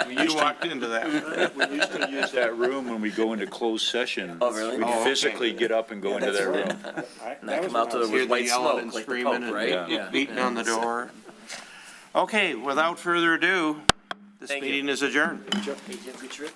S2: You walked into that.
S1: We used to use that room when we go into closed session.
S11: Oh, really?
S1: We'd
S2: Oh, okay.
S1: physically get up and go into
S5: that's
S1: that
S5: right.
S1: room.
S11: And I come out to
S2: Hear
S11: with
S2: the
S11: white
S2: yelling
S11: smoke,
S2: and
S11: like the
S2: screaming
S11: Pope,
S2: and
S11: right?
S1: Yeah.
S2: beating on the door. Okay, without further ado, this
S11: Thank you.
S2: meeting is adjourned.
S11: Hey, Jim, good trip.